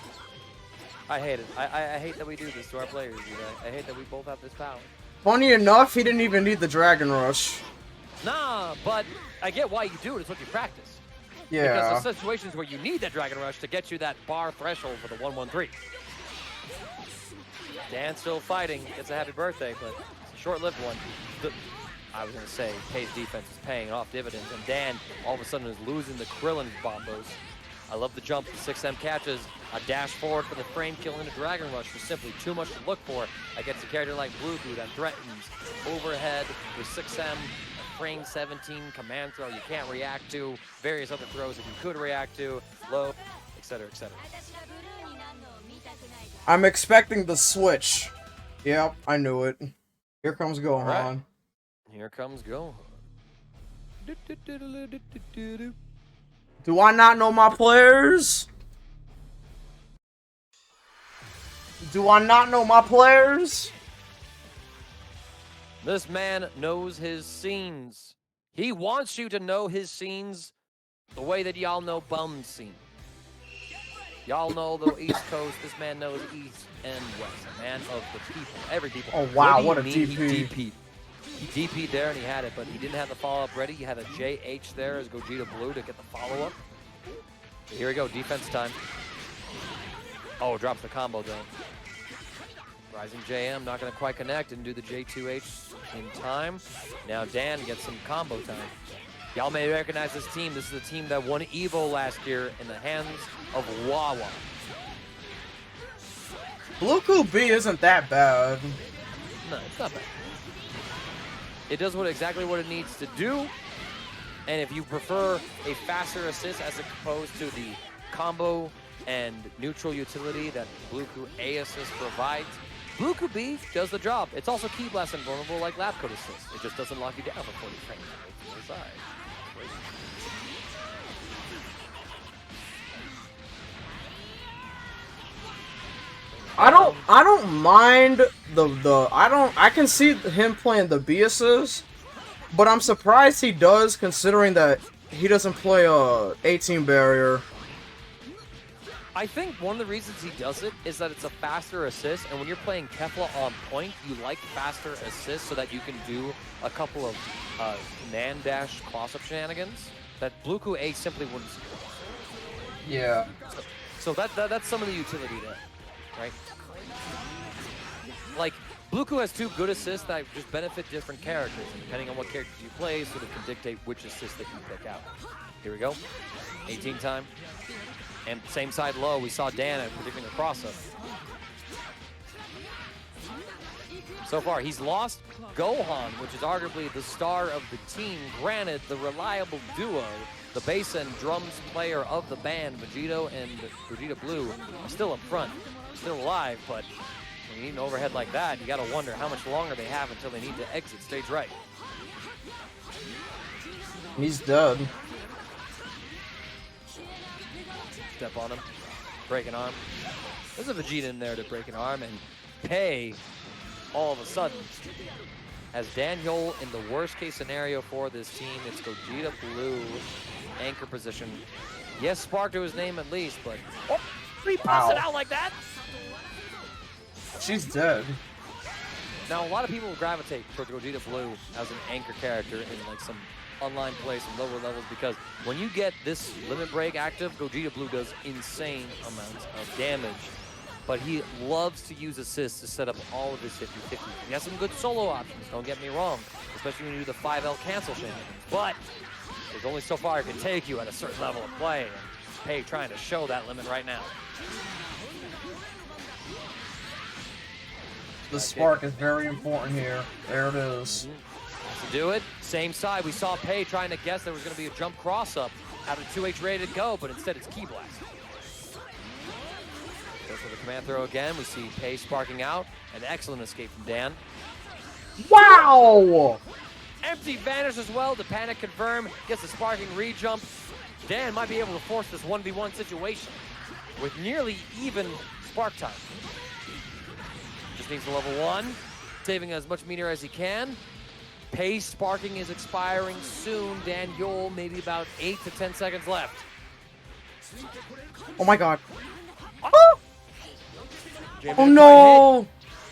S1: I hate it. I hate that we do this to our players, you know. I hate that we both have this power.
S2: Funny enough, he didn't even need the Dragon Rush.
S1: Nah, but I get why you do it. It's what you practice.
S2: Yeah.
S1: Because there's situations where you need that Dragon Rush to get you that bar threshold for the 1-1-3. Dan's still fighting. Gets a happy birthday, but it's a short-lived one. I was going to say, Pei's defense is paying off dividends, and Dan all of a sudden is losing the Krillin bombos. I love the jump. The 6M catches a dash forward for the frame kill into Dragon Rush was simply too much to look for against a character like Bluku that threatens overhead with 6M, a frame 17 command throw you can't react to, various other throws that you could react to, low, etc., etc.
S2: I'm expecting the switch. Yep, I knew it. Here comes Gohan.
S1: Right. Here comes Gohan.
S2: Do I not know my players? Do I not know my players?
S1: This man knows his scenes. He wants you to know his scenes the way that y'all know bum scene. Y'all know the East Coast. This man knows East and West. A man of the people. Every people.
S2: Oh, wow, what a
S1: DP.
S2: DP.
S1: He DP'd there and he had it, but he didn't have the follow-up ready. He had a JH there as Gogeta Blue to get the follow-up. Here we go, defense time. Oh, drops the combo though. Rising JM not going to quite connect and do the J2H in time. Now Dan gets some combo time. Y'all may recognize this team. This is the team that won EVO last year in the hands of Wawa.
S2: Bluku B isn't that bad.
S1: No, it's not bad. It does exactly what it needs to do. And if you prefer a faster assist as opposed to the combo and neutral utility that Bluku A assist provides, Bluku B does the job. It's also key blast and vulnerable like lab code assist. It just doesn't lock you down for 40 frames. It's side.
S2: I don't mind I can see him playing the B assist, but I'm surprised he does, considering that he doesn't play 18 barrier.
S1: I think one of the reasons he does it is that it's a faster assist, and when you're playing Kefla on point, you like faster assists so that you can do a couple of Nan Dash cross-up shenanigans that Bluku A simply wouldn't see.
S2: Yeah.
S1: So that's some of the utility there, right? Like, Bluku has two good assists that just benefit different characters, and depending on what characters you play, sort of can dictate which assist that you pick out. Here we go. 18 time. And same side low, we saw Dan predicting a cross-up. So far, he's lost Gohan, which is arguably the star of the team. Granted, the reliable duo, the bass and drums player of the band, Vegito and Gogeta Blue, are still up front, still alive, but when you need an overhead like that, you gotta wonder how much longer they have until they need to exit stage right.
S2: He's dead.
S1: Step on him, break an arm. There's a Vegeta in there to break an arm, and Pei, all of a sudden, has Daniel in the worst case scenario for this team. It's Gogeta Blue, anchor position. Yes, Spark to his name at least, but oh, he pops it out like that.
S2: She's dead.
S1: Now, a lot of people will gravitate towards Gogeta Blue as an anchor character in like some online play, some lower levels, because when you get this limit break active, Gogeta Blue does insane amounts of damage. But he loves to use assists to set up all of his 50-50. He has some good solo options, don't get me wrong, especially when you do the 5L cancel shenanigans. But there's only so far it can take you at a certain level of play, and Pei trying to show that limit right now.
S2: The spark is very important here. There it is.
S1: To do it, same side. We saw Pei trying to guess there was going to be a jump cross-up out of 2H ready to go, but instead it's Key Blast. Goes for the command throw again. We see Pei sparking out. An excellent escape from Dan.
S2: Wow!
S1: Empty vanish as well to panic confirm. Gets a sparking re-jump. Dan might be able to force this 1v1 situation with nearly even spark time. Just needs the level 1, saving as much meter as he can. Pei sparking is expiring soon. Daniel, maybe about 8 to 10 seconds left.
S2: Oh my god.
S1: Oh,
S2: Oh no!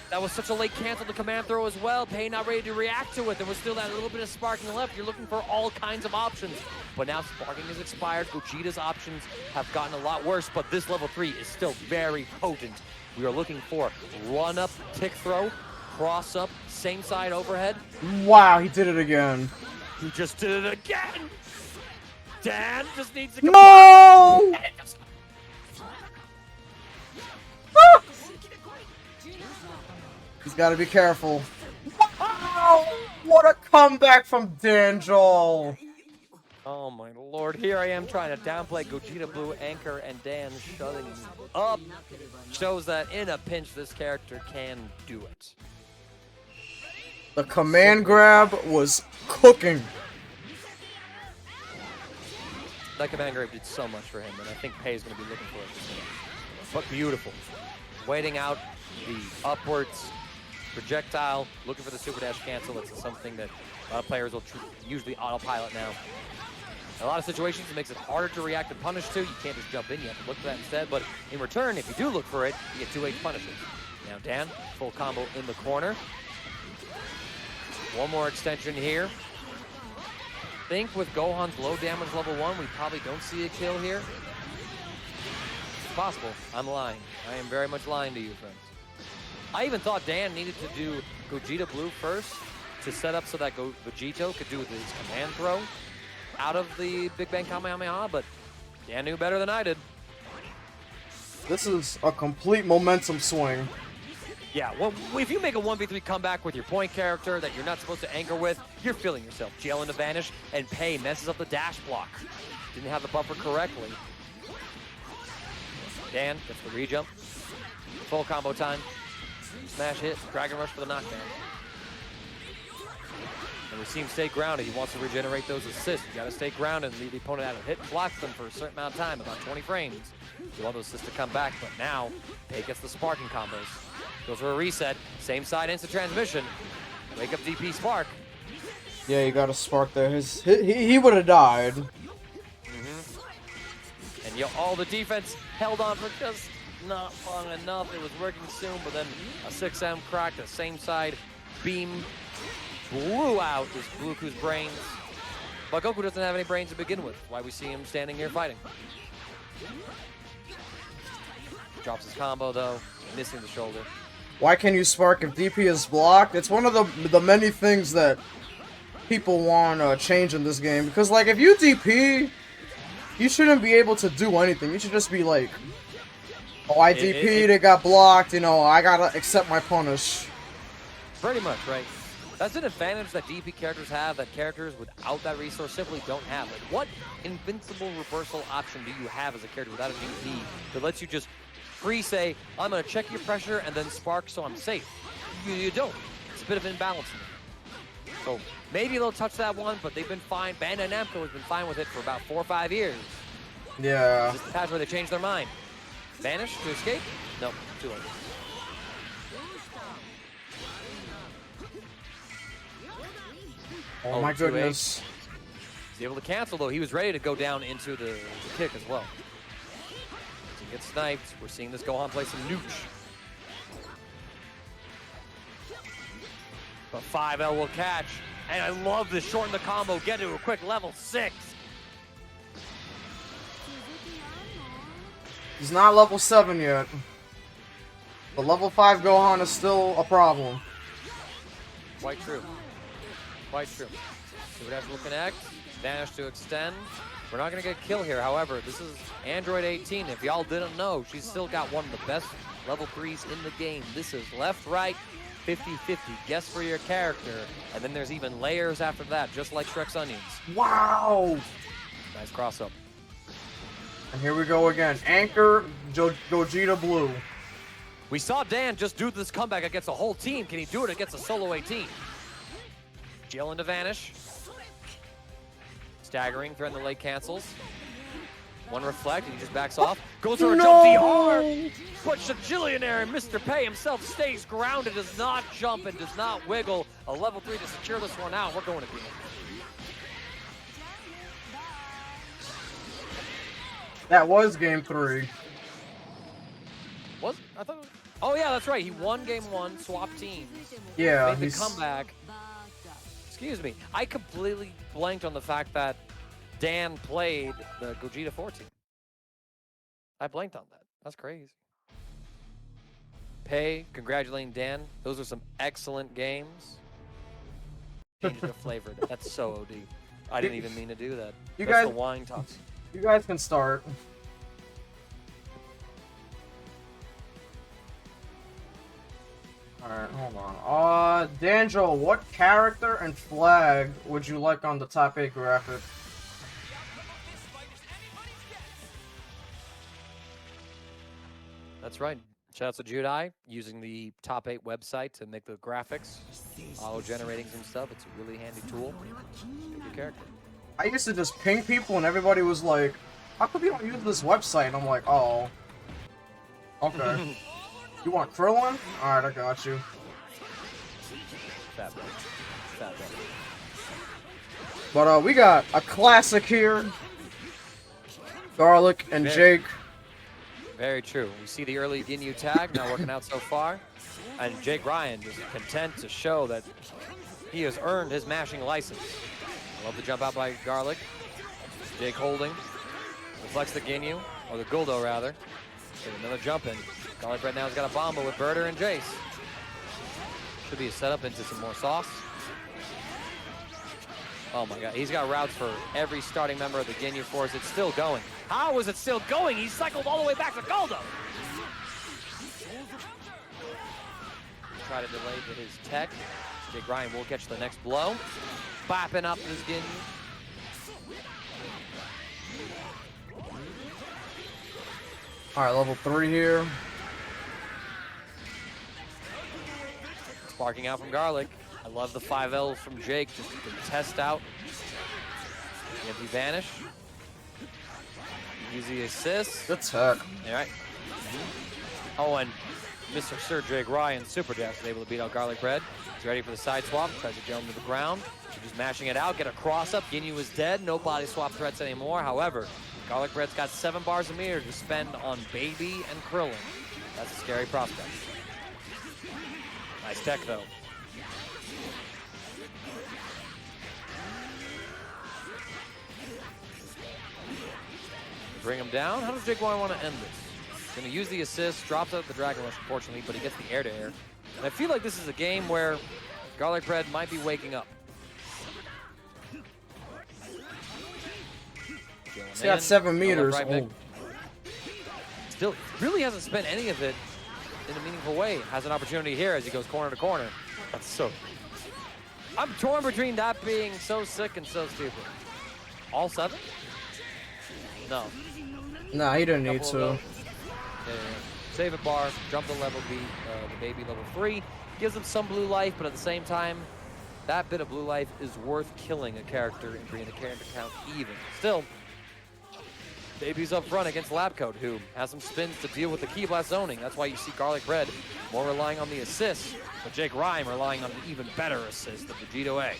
S1: That was such a late cancel to command throw as well. Pei not ready to react to it. There was still that little bit of sparking left. You're looking for all kinds of options. But now sparking is expired. Gogeta's options have gotten a lot worse, but this level 3 is still very potent. We are looking for run-up, tick throw, cross-up, same side overhead.
S2: Wow, he did it again.
S1: He just did it again! Dan just needs to...
S2: No! He's got to be careful. Wow! What a comeback from Daniel!
S1: Oh my lord, here I am trying to downplay Gogeta Blue, Anchor, and Dan shutting up. Shows that in a pinch, this character can do it.
S2: The command grab was cooking.
S1: That command grab did so much for him, and I think Pei is going to be looking for it this minute. But beautiful. Waiting out the upwards projectile, looking for the super dash cancel. It's something that a lot of players will usually autopilot now. In a lot of situations, it makes it harder to react and punish to. You can't just jump in, you have to look for that instead. But in return, if you do look for it, you get 2H punishes. Now Dan, full combo in the corner. One more extension here. I think with Gohan's low damage level 1, we probably don't see a kill here. It's possible. I'm lying. I am very much lying to you, friends. I even thought Dan needed to do Gogeta Blue first to set up so that Vegito could do his command throw out of the Big Bang Kamehameha, but Dan knew better than I did.
S2: This is a complete momentum swing.
S1: Yeah, well, if you make a 1v3 comeback with your point character that you're not supposed to anchor with, you're feeling yourself. Jail into Vanish, and Pei messes up the dash block. Didn't have the buffer correctly. Dan gets the re-jump. Full combo time. Smash hit, Dragon Rush for the knockdown. And we see him stay grounded. He wants to regenerate those assists. You gotta stay grounded and leave the opponent out of hit and block them for a certain amount of time, about 20 frames. You want those assists to come back, but now Pei gets the sparking combos. Goes for a reset, same side instant transmission. Wake up DP spark.
S2: Yeah, you got a spark there. He would have died.
S1: And all the defense held on for just not long enough. It was working soon, but then a 6M cracked, the same side beam blew out his Blueku's brains. But Goku doesn't have any brains to begin with. Why we see him standing here fighting. Drops his combo though, missing the shoulder.
S2: Why can you spark if DP is blocked? It's one of the many things that people want to change in this game. Because, like, if you DP, you shouldn't be able to do anything. You should just be like, oh, I DP'd, it got blocked, you know, I gotta accept my punish.
S1: Pretty much, right? That's an advantage that DP characters have that characters without that resource simply don't have. Like, what invincible reversal option do you have as a character without a DP that lets you just say, I'm going to check your pressure and then spark so I'm safe? You don't. It's a bit of an imbalance. So maybe they'll touch that one, but they've been fine. Bandai Namco has been fine with it for about 4 or 5 years.
S2: Yeah.
S1: This is the patch where they changed their mind. Vanish to escape? No, too late.
S2: Oh my goodness.
S1: He's able to cancel though. He was ready to go down into the kick as well. Gets sniped. We're seeing this Gohan play some nooch. But 5L will catch. And I love this. Shorten the combo. Get to a quick level 6.
S2: He's not level 7 yet. But level 5 Gohan is still a problem.
S1: Quite true. Quite true. Super dash will connect. Vanish to extend. We're not going to get a kill here. However, this is Android 18. If y'all didn't know, she's still got one of the best level 3s in the game. This is left, right, 50-50. Guess for your character. And then there's even layers after that, just like Shrek's onions.
S2: Wow!
S1: Nice cross-up.
S2: And here we go again. Anchor, Gogeta Blue.
S1: We saw Dan just do this comeback against a whole team. Can he do it against a solo 18? Jail into Vanish. Staggering, threaten the late cancels. One reflect, and he just backs off. Goes for a jump DR. Puts the Jillionaire, and Mr. Pei himself stays grounded, does not jump and does not wiggle. A level 3 to secure this one out. We're going to game.
S2: That was game 3.
S1: Was? I thought it was... Oh yeah, that's right. He won game 1, swapped teams.
S2: Yeah,
S1: made the comeback. Excuse me. I completely blanked on the fact that Dan played the Gogeta 14. I blanked on that. That's crazy. Pei, congratulating Dan. Those are some excellent games. Changed the flavor. That's so OD. I didn't even mean to do that.
S2: You
S1: That's
S2: guys,
S1: the wine toss.
S2: You guys can start. Alright, hold on. Danjo, what character and flag would you like on the top 8 graphic?
S1: That's right. Shout out to Judai using the top 8 website to make the graphics, auto-generating some stuff. It's a really handy tool. Good character.
S2: I used to just ping people and everybody was like, how come you don't use this website? And I'm like, oh. Okay. You want Krillin? Alright, I got you.
S1: Fat boy. Fat boy.
S2: But we got a classic here. Garlic and Jake.
S1: Very true. We see the early Ginyu tag not working out so far. And Jake Ryan is content to show that he has earned his mashing license. I love the jump out by Garlic. Jake holding. Reflects the Ginyu, or the Guldo rather. Get another jump in. Garlic right now has got a Bomba with Birder and Jace. Should be a setup into some more sauce. Oh my god, he's got routes for every starting member of the Ginyu Force. It's still going. How is it still going? He cycled all the way back to Guldo. Try to delay with his tech. Jake Ryan will catch the next blow. Bopping up this Ginyu.
S2: Alright, level 3 here.
S1: Sparking out from Garlic. I love the 5L from Jake, just to test out. Empty vanish. Easy assist.
S2: Good tech.
S1: All right. Oh, and Mr. Sir Jake Ryan, Super Dash, is able to beat out Garlic Bread. He's ready for the side swap. Tries to jump to the ground. Just mashing it out. Get a cross up. Ginyu is dead. No body swap threats anymore. However, Garlic Bread's got 7 bars of meter to spend on Baby and Krillin. That's a scary prospect. Nice tech, though. Bring him down. How does Jake Ryan want to end this? He's going to use the assist, drops out the Dragon Rush, unfortunately, but he gets the air-to-air. And I feel like this is a game where Garlic Bread might be waking up.
S2: He's got 7 meters.
S1: Right, still, really hasn't spent any of it in a meaningful way. Has an opportunity here as he goes corner to corner. That's so... I'm torn between that being so sick and so stupid. All 7? No.
S2: Nah, he didn't need to.
S1: Yeah. Save a bar, jump the level B, the Baby level 3. Gives him some blue life, but at the same time, that bit of blue life is worth killing a character and bringing the character count even. Still, Baby's up front against Labcoat, who has some spins to deal with the Ki Blast zoning. That's why you see Garlic Bread more relying on the assist, but Jake Ryan relying on an even better assist of Vegito A.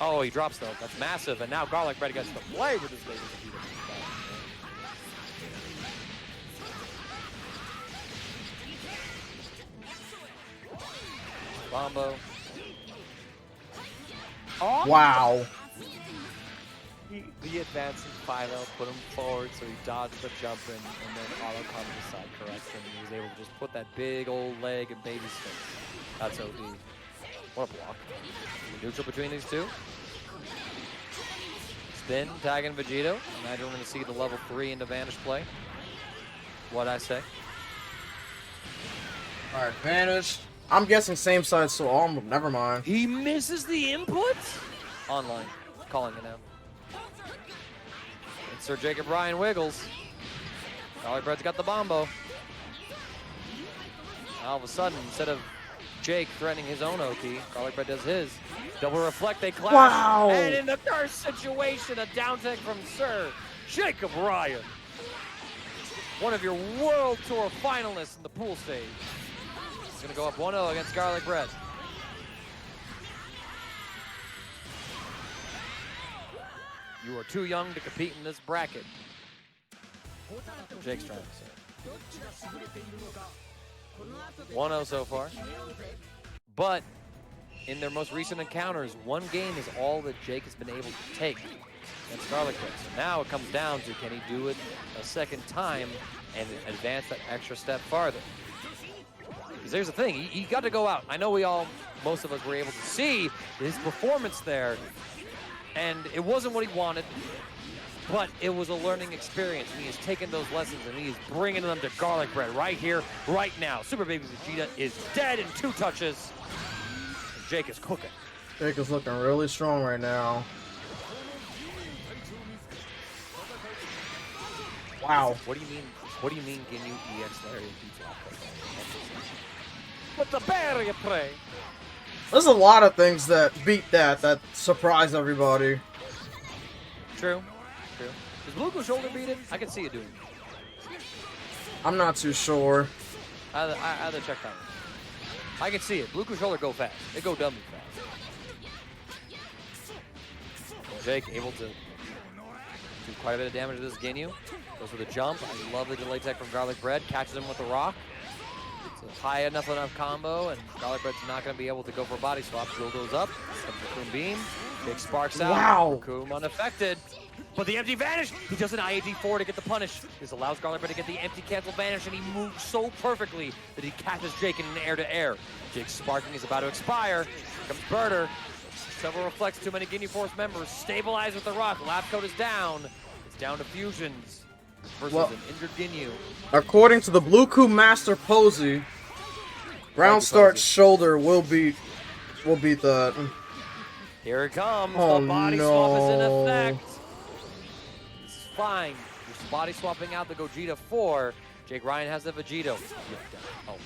S1: Oh, he drops though. That's massive, and now Garlic Bread gets to play with his Baby Vegito. Bombo. Oh!
S2: Wow.
S1: The advancing 5L put him forward, so he dodged the jump and then auto comes to side correction. He was able to just put that big old leg in Baby's face. That's OD. What a block. Neutral between these two. Spin, tagging Vegito. Imagine we're going to see the level 3 into Vanish play. What'd I say?
S2: Alright, Vanish. I'm guessing same side, so never mind.
S1: He misses the input? Online. Calling it now. And Sir Jacob Ryan wiggles. Garlic Bread's got the Bombo. All of a sudden, instead of Jake threatening his own OT, Garlic Bread does his. Double reflect, they clash.
S2: Wow.
S1: And in the third situation, a down tech from Sir Jacob Ryan. One of your World Tour finalists in the pool stage. He's going to go up 1-0 against Garlic Bread. You are too young to compete in this bracket. Jake's trying to say. 1-0 so far. But in their most recent encounters, one game is all that Jake has been able to take against Garlic Bread. So now it comes down to, can he do it a second time and advance that extra step farther? Because there's the thing, he got to go out. I know most of us were able to see his performance there, and it wasn't what he wanted, but it was a learning experience, and he has taken those lessons, and he is bringing them to Garlic Bread right here, right now. Super Baby Vegeta is dead in 2 touches. And Jake is cooking.
S2: Jake is looking really strong right now. Wow.
S1: What do you mean What do you mean Ginyu EX Lariat beats Lockhart? What's the barrier prey?
S2: There's a lot of things that beat that surprise everybody.
S1: True. Does Bluko shoulder beat it? I can see it doing it.
S2: I'm not too sure.
S1: I had to check that one. I can see it. Bluko shoulder go fast. They go dummy fast. Jake able to do quite a bit of damage to this Ginyu. Goes for the jump. I love the delay tech from Garlic Bread. Catches him with the rock. It's a high enough combo, and Garlic Bread's not going to be able to go for a body swap. Duel goes up. Comes the Cocoon Beam. Jake sparks out.
S2: Wow.
S1: Cocoon unaffected. But the empty vanish. He does an IAD4 to get the punish. This allows Garlic Bread to get the empty cancel vanish, and he moves so perfectly that he catches Jake in an air-to-air. Jake's sparking is about to expire. Here comes Birder. Several reflects, too many Ginyu Force members. Stabilize with the rock. Lab coat is down. It's down to fusions versus an injured Ginyu.
S2: According to the Bluko Master Posey, ground start shoulder will beat that.
S1: Here it comes.
S2: Oh,
S1: the body swap is in effect. This is fine. You're body swapping out the Gogeta 4. Jake Ryan has the Vegito. Oh,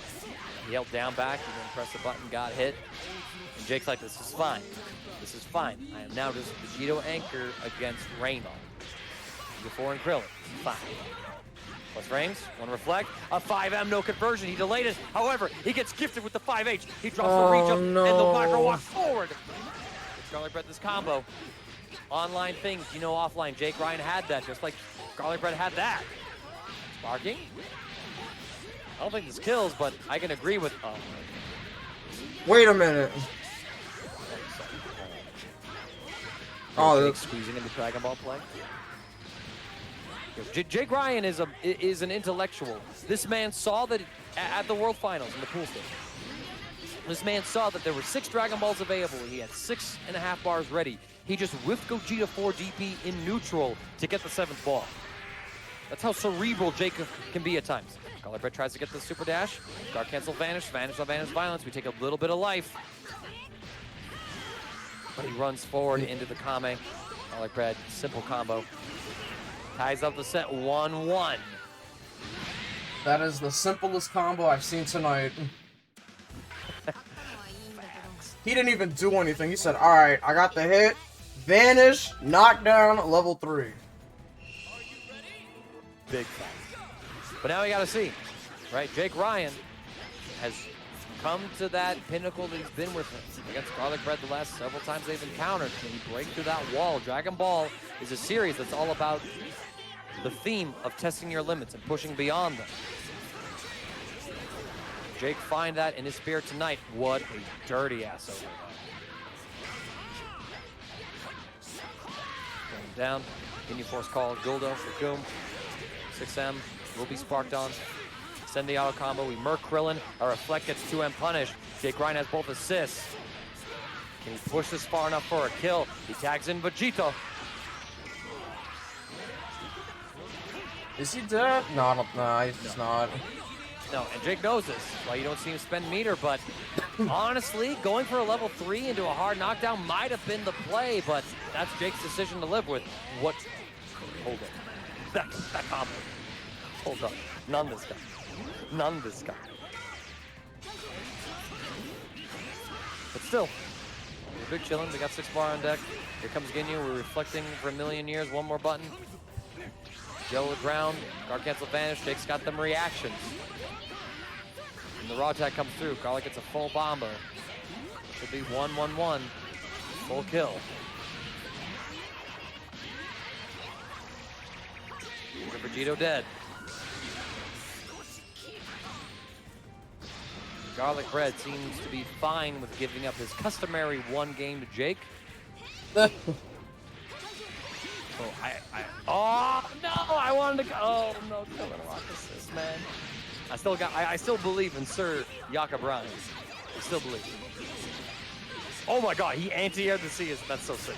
S1: he held down back. He didn't press the button, got hit. And Jake's like, this is fine. This is fine. I am now just Vegito anchor against Rainbow. Before and Krillin. Fine. Plus frames, one reflect, a 5M, no conversion. He delayed it. However, he gets gifted with the 5H. He drops the reach up and the micro walks forward. Garlic Bread this combo. Online things, offline. Jake Ryan had that, just like Garlic Bread had that. Sparking. I don't think this kills, but I can agree with.
S2: Wait a minute.
S1: Jake squeezing into Dragon Ball play. Jake Ryan is an intellectual. This man saw that at the World Finals in the pool stage. This man saw that there were 6 Dragon Balls available. He had 6.5 bars ready. He just whiffed Gogeta 4 DP in neutral to get the 7th ball. That's how cerebral Jake can be at times. Garlic Bread tries to get the super dash. Guard cancel vanish on vanish violence. We take a little bit of life. But he runs forward into the Kame. Garlic Bread, simple combo. Ties up the set 1-1.
S2: That is the simplest combo I've seen tonight. He didn't even do anything. He said, alright, I got the hit, vanish, knockdown, level 3.
S1: Big facts. But now we gotta see, right? Jake Ryan has come to that pinnacle that he's been with against Garlic Bread the last several times they've encountered. Can he break through that wall? Dragon Ball is a series that's all about the theme of testing your limits and pushing beyond them. Jake find that in his spirit tonight. What a dirty ass over there. Going down. Ginyu Force call. Guldo for Goom. 6M will be sparked on. Send the auto combo. We murk Krillin. A reflect gets 2M punish. Jake Ryan has both assists. Can he push this far enough for a kill? He tags in Vegito.
S2: Is he dead? No, he's not.
S1: No, and Jake knows this. Why you don't see him spend meter, but honestly, going for a level 3 into a hard knockdown might have been the play, but that's Jake's decision to live with. What? Hold it. That combo. Hold up. None this guy. None this guy. But still, we're big chillin'. We got 6 bar on deck. Here comes Ginyu. We're reflecting for a million years. One more button. Yellow ground. Guard cancel vanish. Jake's got them reactions. And the raw attack comes through. Garlic gets a full bomber. Should be 1-1-1. Full kill. Vegito dead. Garlic Bread seems to be fine with giving up his customary 1 game to Jake. Oh no! I wanted to go. Oh no! Killing rock assist, man. I still believe in Sir Yaka Bryan. I still believe. Oh my God! He anti-aired the CS. That's so sick.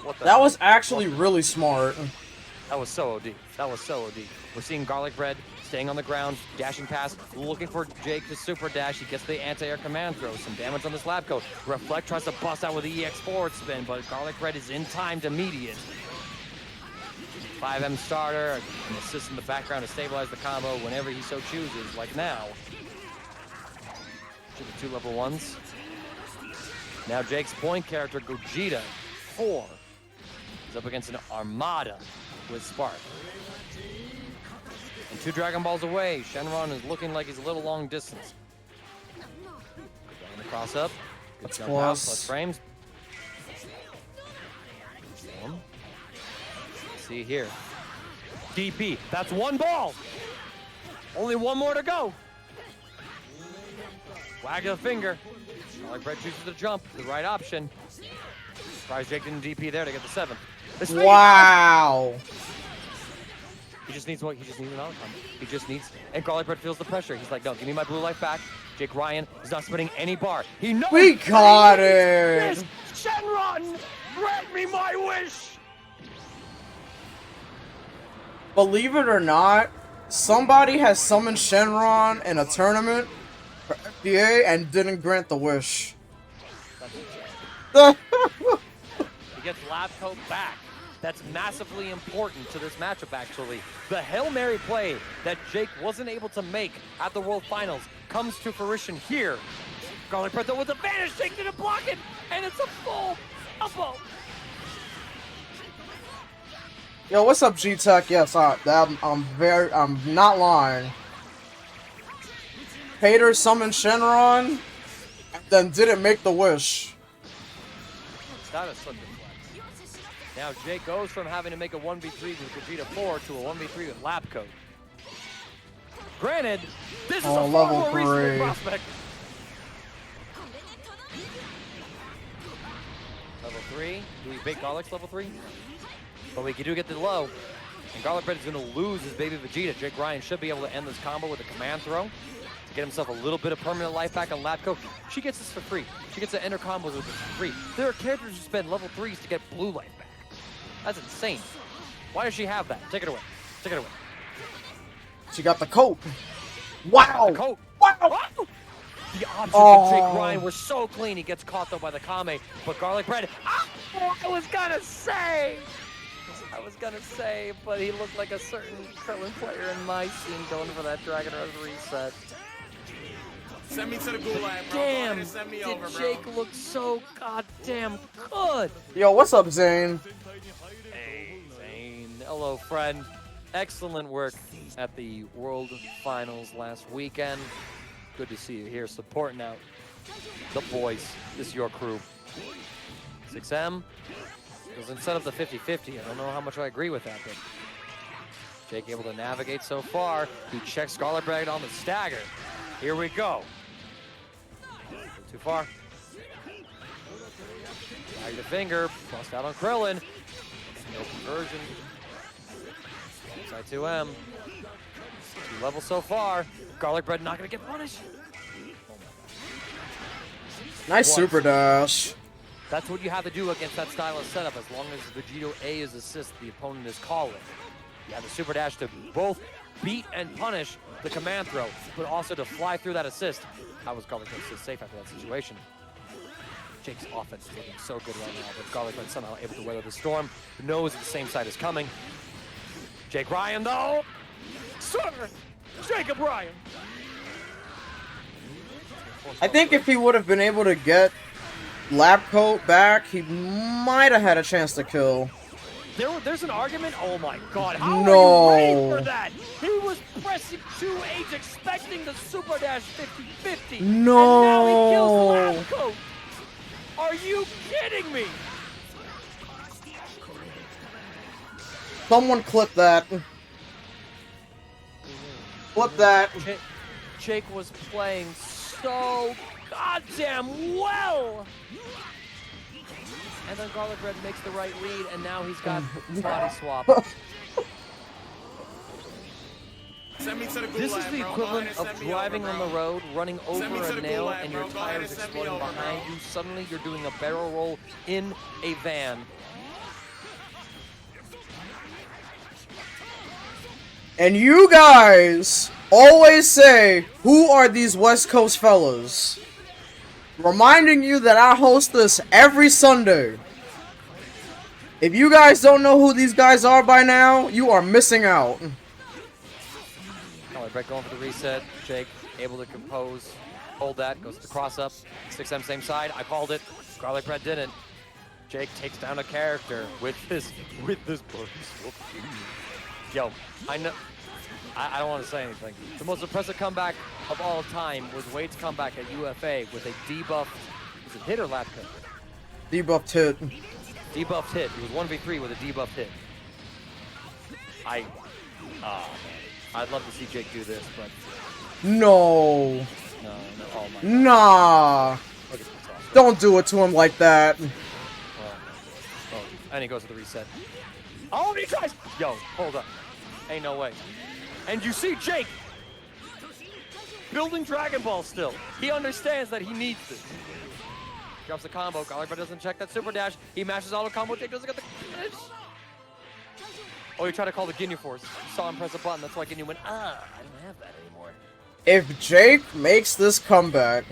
S1: What the?
S2: That was actually really smart.
S1: That was so OD. That was so OD. We're seeing Garlic Bread staying on the ground, dashing past, looking for Jake to super dash. He gets the anti-air command throw. Some damage on this lab coat. Reflect tries to bust out with the EX forward spin, but Garlic Bread is in time to mediate. 5M starter, an assist in the background to stabilize the combo whenever he so chooses, like now. To the 2 level 1s. Now Jake's point character, Gogeta, 4. He's up against an Armada with Spark. And 2 Dragon Balls away, Shenron is looking like he's a little long distance. Going the cross up. Good jump out, plus frames. See here. DP, that's 1 ball. Only 1 more to go. Wag of the finger. Garlic Bread chooses to jump, the right option. Surprised Jake didn't DP there to get the 7th.
S2: Wow.
S1: He just needs what? He just needs an outcome. He just needs, and Garlic Bread feels the pressure. He's like, no, give me my blue life back. Jake Ryan is not spinning any bar. He knows.
S2: We got it.
S1: Shenron, grant me my wish.
S2: Believe it or not, somebody has summoned Shenron in a tournament for FDA and didn't grant the wish.
S1: He gets Lab Coat back. That's massively important to this matchup, actually. The Hail Mary play that Jake wasn't able to make at the World Finals comes to fruition here. Garlic Bread, though, with advantage. Jake didn't block it, and it's a full elbow.
S2: Yo, what's up, G-Tech? Yes, I'm not lying. Hater summoned Shenron, and then didn't make the wish.
S1: It's not a slip and flex. Now Jake goes from having to make a 1v3 with Gogeta 4 to a 1v3 with Lab Coat. Granted, this is a far more reasonable prospect. Level 3. Do we bait Garlic's level 3? But we do get the low. And Garlic Bread is going to lose his baby Vegeta. Jake Ryan should be able to end this combo with a command throw to get himself a little bit of permanent life back on Lab Coat. She gets this for free. She gets to enter combos with this for free. There are characters who spend level 3s to get blue life back. That's insane. Why does she have that? Take it away. Take it away.
S2: She got the coat. Wow.
S1: The coat.
S2: Wow.
S1: Wow. The options of Jake Ryan were so clean. He gets caught though by the Kame. But Garlic Bread. I was gonna say, but he looked like a certain Krillin player in my scene going for that Dragon Rush reset.
S3: Send me to the gulag, bro.
S1: Damn,
S3: Send me
S1: did
S3: over, bro.
S1: Jake look so goddamn good?
S2: Yo, what's up, Zane?
S1: Hey, Zane. Hello, friend. Excellent work at the World Finals last weekend. Good to see you here supporting out the boys. This is your crew. 6M. Because instead of the 50-50, I don't know how much I agree with that, but Jake able to navigate so far. He checks Garlic Bread on the stagger. Here we go. Too far. Bag the finger, bust out on Krillin. No conversion. Side 2M. 2 levels so far. Garlic Bread not gonna get punished.
S2: Nice super dash.
S1: That's what you have to do against that style of setup. As long as Vegito A is assist, the opponent is calling. You have the super dash to both beat and punish the command throw, but also to fly through that assist. How was Garlic Bread so safe after that situation? Jake's offense is looking so good right now, but Garlic Bread somehow able to weather the storm. Knows the same side is coming. Jake Ryan, though. Sir, Jacob Ryan.
S2: I think if he would have been able to get Lab Coat back, he might have had a chance to kill.
S1: There's an argument. Oh my God! How
S2: No.
S1: are you ready for that? He was pressing 2H, expecting the super dash 50-50.
S2: No.
S1: And now he kills Lab Coat. Are you kidding me?
S2: Someone clip that. Flip that.
S1: Jake was playing so goddamn well. And then Garlic Bread makes the right read, and now he's got body swap.
S3: Send me to the gulag,
S1: This is the
S3: bro.
S1: equivalent
S3: Send
S1: of
S3: me
S1: driving
S3: over,
S1: on
S3: bro.
S1: the road, running
S3: Send me
S1: over
S3: to
S1: a
S3: the
S1: nail,
S3: gulag,
S1: and your
S3: bro. Go ahead
S1: tires
S3: and send me
S1: exploding
S3: over,
S1: behind
S3: bro.
S1: you. Suddenly, you're doing a barrel roll in a van.
S2: And you guys always say, who are these West Coast fellas? Reminding you that I host this every Sunday. If you guys don't know who these guys are by now, you are missing out.
S1: Brett going for the reset. Jake able to compose. Hold that. Goes to cross up. 6M same side. I called it. Garlic Bread didn't. Jake takes down a character with this body swap. Yo, I know. I don't want to say anything. The most impressive comeback of all time was Wade's comeback at UFA with a debuffed. Was it hit or lap cut?
S2: Debuffed hit.
S1: Debuffed hit. It was 1v3 with a debuffed hit. Man. I'd love to see Jake do this, but
S2: no.
S1: No, oh my God.
S2: Nah.
S1: Look at this awesome.
S2: Don't do it to him like that.
S1: Oh, and he goes to the reset. Oh, he tries. Yo, hold up. Ain't no way. And you see Jake building Dragon Ball still. He understands that he needs this. Drops the combo. Garlic Bread doesn't check that super dash. He mashes auto combo. Jake doesn't get the finish. Oh, he tried to call the Ginyu Force. You saw him press a button. That's why Ginyu went, I don't have that anymore.
S2: If Jake makes this comeback,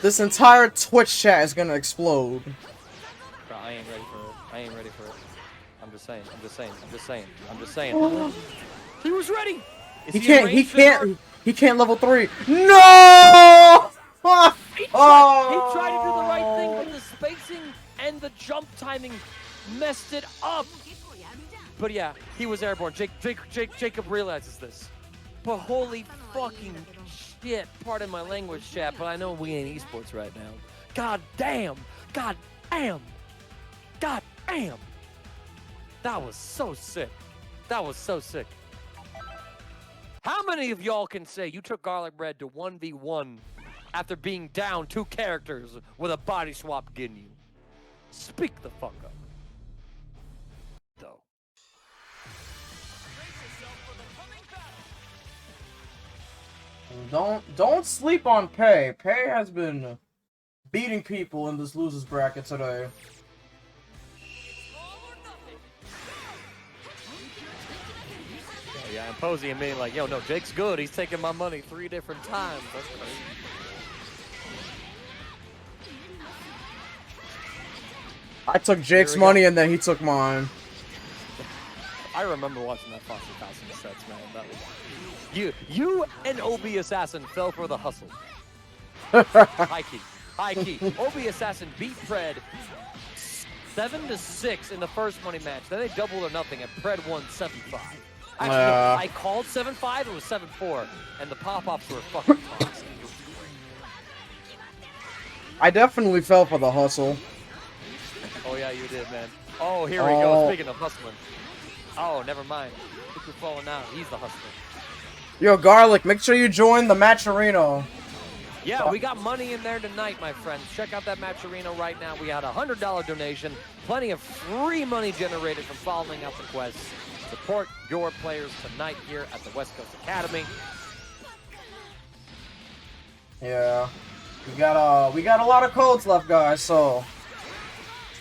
S2: this entire Twitch chat is gonna explode.
S1: Bro, I ain't ready for it. I ain't ready for it. I'm just saying. I'm just saying. I'm just saying. I'm just saying. He was ready.
S2: He can't level 3. No!
S1: He tried to do the right thing, but the spacing and the jump timing messed it up. But yeah, he was airborne. Jacob realizes this. But holy fucking shit. Pardon my language, chat, but I know we ain't esports right now. God damn. God damn. God damn. That was so sick. That was so sick. How many of y'all can say you took Garlic Bread to 1v1 after being down 2 characters with a body swap Ginyu? Speak the fuck up. Though.
S2: Don't sleep on Pei. Pei has been beating people in this losers bracket today.
S1: Yeah, and Posey and me like, yo, no, Jake's good. He's taking my money 3 different times. That's crazy.
S2: I took Jake's money and then he took mine.
S1: I remember watching that Foxy Thousand sets, man. That was you and OB Assassin fell for the hustle. High key. OB Assassin beat Pred 7-6 in the first money match. Then they doubled or nothing, and Pred won 7-5. Actually, no, I called 7-5. It was 7-4, and the pop-ups were fucking toxic.
S2: I definitely fell for the hustle.
S1: Oh yeah, you did, man. Oh, here we go. Speaking of hustling. Oh, never mind. Look who's falling out. He's the hustler.
S2: Yo, Garlic, make sure you join the match arena.
S1: Yeah, we got money in there tonight, my friends. Check out that match arena right now. We had a $100 donation. Plenty of free money generated from following out the quests. Support your players tonight here at the West Coast Academy.
S2: Yeah. We got a lot of codes left, guys, so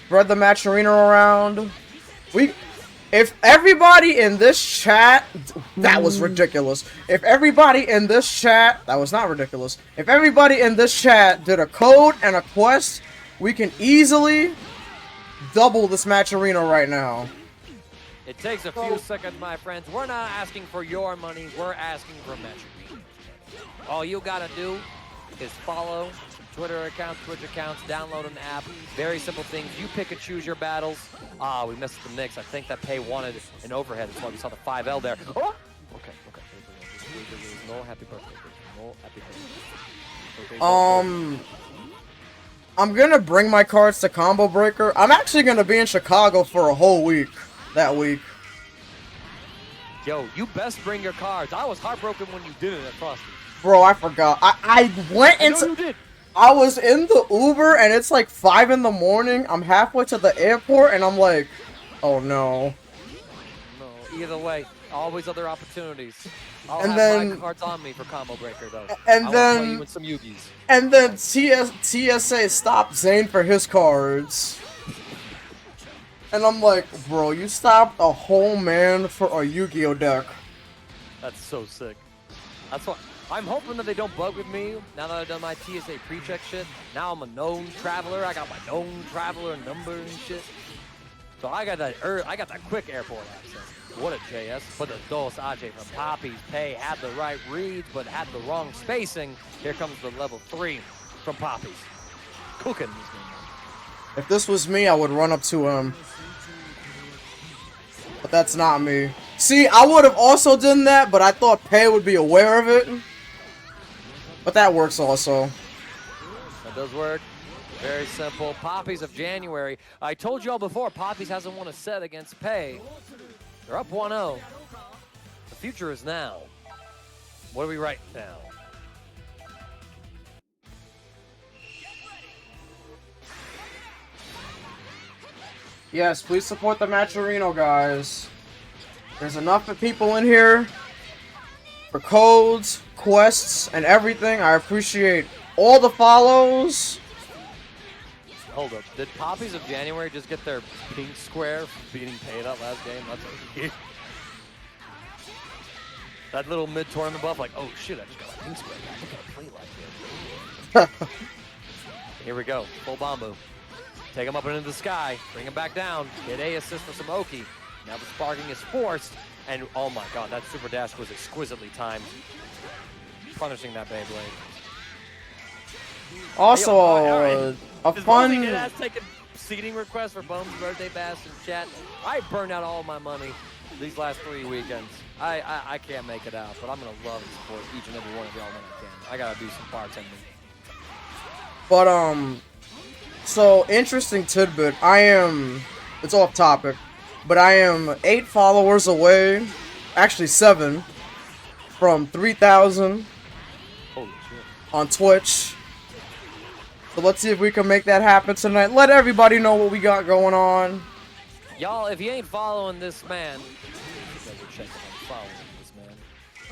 S2: spread the match arena around. If everybody in this chat, that was ridiculous. If everybody in this chat, that was not ridiculous. If everybody in this chat did a code and a quest, we can easily double this match arena right now.
S1: It takes a few seconds, my friends. We're not asking for your money. We're asking for match arena. All you gotta do is follow Twitter accounts, Twitch accounts, download an app. Very simple things. You pick and choose your battles. We missed the mix. I think that Pei wanted an overhead. That's why we saw the 5L there. Oh! Okay. No happy birthday. No happy birthday.
S2: I'm gonna bring my cards to Combo Breaker. I'm actually gonna be in Chicago for a whole week. That week.
S1: Yo, you best bring your cards. I was heartbroken when you didn't at Frosty.
S2: Bro, I forgot. I went into...
S1: you did.
S2: I was in the Uber, and it's like 5 in the morning. I'm halfway to the airport, and I'm like, oh no.
S1: No, either way, always other opportunities. I'll
S2: and
S1: have
S2: then,
S1: my cards on me for Combo Breaker, though.
S2: And
S1: I
S2: then...
S1: play you with some Yugis.
S2: And then TSA stopped Zane for his cards. And I'm like, bro, you stopped a whole man for a Yu-Gi-Oh deck.
S1: That's so sick. That's what I'm hoping that they don't bug with me now that I've done my TSA pre-check shit. Now I'm a known traveler. I got my known traveler number and shit. So I got that quick airport access. What a JS. But the Dos Aj from Poppy's Pay had the right reads, but had the wrong spacing. Here comes the level 3 from Poppy's. Cooking this game.
S2: If this was me, I would run up to him. But that's not me. See, I would have also done that, but I thought Pay would be aware of it. But that works also.
S1: That does work. Very simple. Poppies of January. I told you all before, Poppies hasn't won a set against Pay. They're up 1-0. The future is now. What do we write now?
S2: Yes, please support the Matcherino, guys. There's enough of people in here for codes, quests, and everything. I appreciate all the follows.
S1: Hold up. Did Poppies of January just get their pink square for beating Pay that last game? That's that little mid-tournament buff, like, oh shit, I just got a pink square. I think I play like this. Here we go. Full Bombu. Take him up into the sky. Bring him back down. Get A assist for some Oki. Now the sparking is forced. And oh my god, that super dash was exquisitely timed. Punishing that Beyblade.
S2: Also, a
S1: Does
S2: fun...
S1: Bonesy has taken seating requests for Bones' birthday bash in chat. I burned out all my money these last 3 weekends. I can't make it out, but I'm going to love and support each and every one of y'all when I can. I got to do some bartending.
S2: But, so, interesting tidbit. It's off topic, but I am 8 followers away, actually 7, from 3,000
S1: Holy shit.
S2: on Twitch. So let's see if we can make that happen tonight. Let everybody know what we got going on.
S1: Y'all, if you ain't following this man,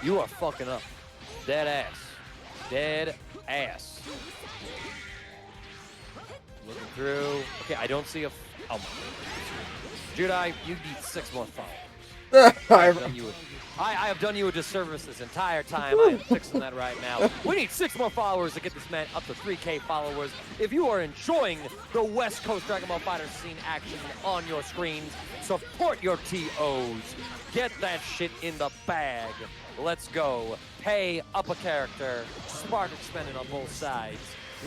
S1: you are fucking up. Dead ass. Dead ass. Looking through. Okay, I don't see a... Oh my god. Judai, you need 6 more followers. I have done you a disservice this entire time. I am fixing that right now. We need 6 more followers to get this man up to 3K followers. If you are enjoying the West Coast Dragon Ball FighterZ scene action on your screens, support your TOs. Get that shit in the bag. Let's go. Pay up a character. Spark expended on both sides.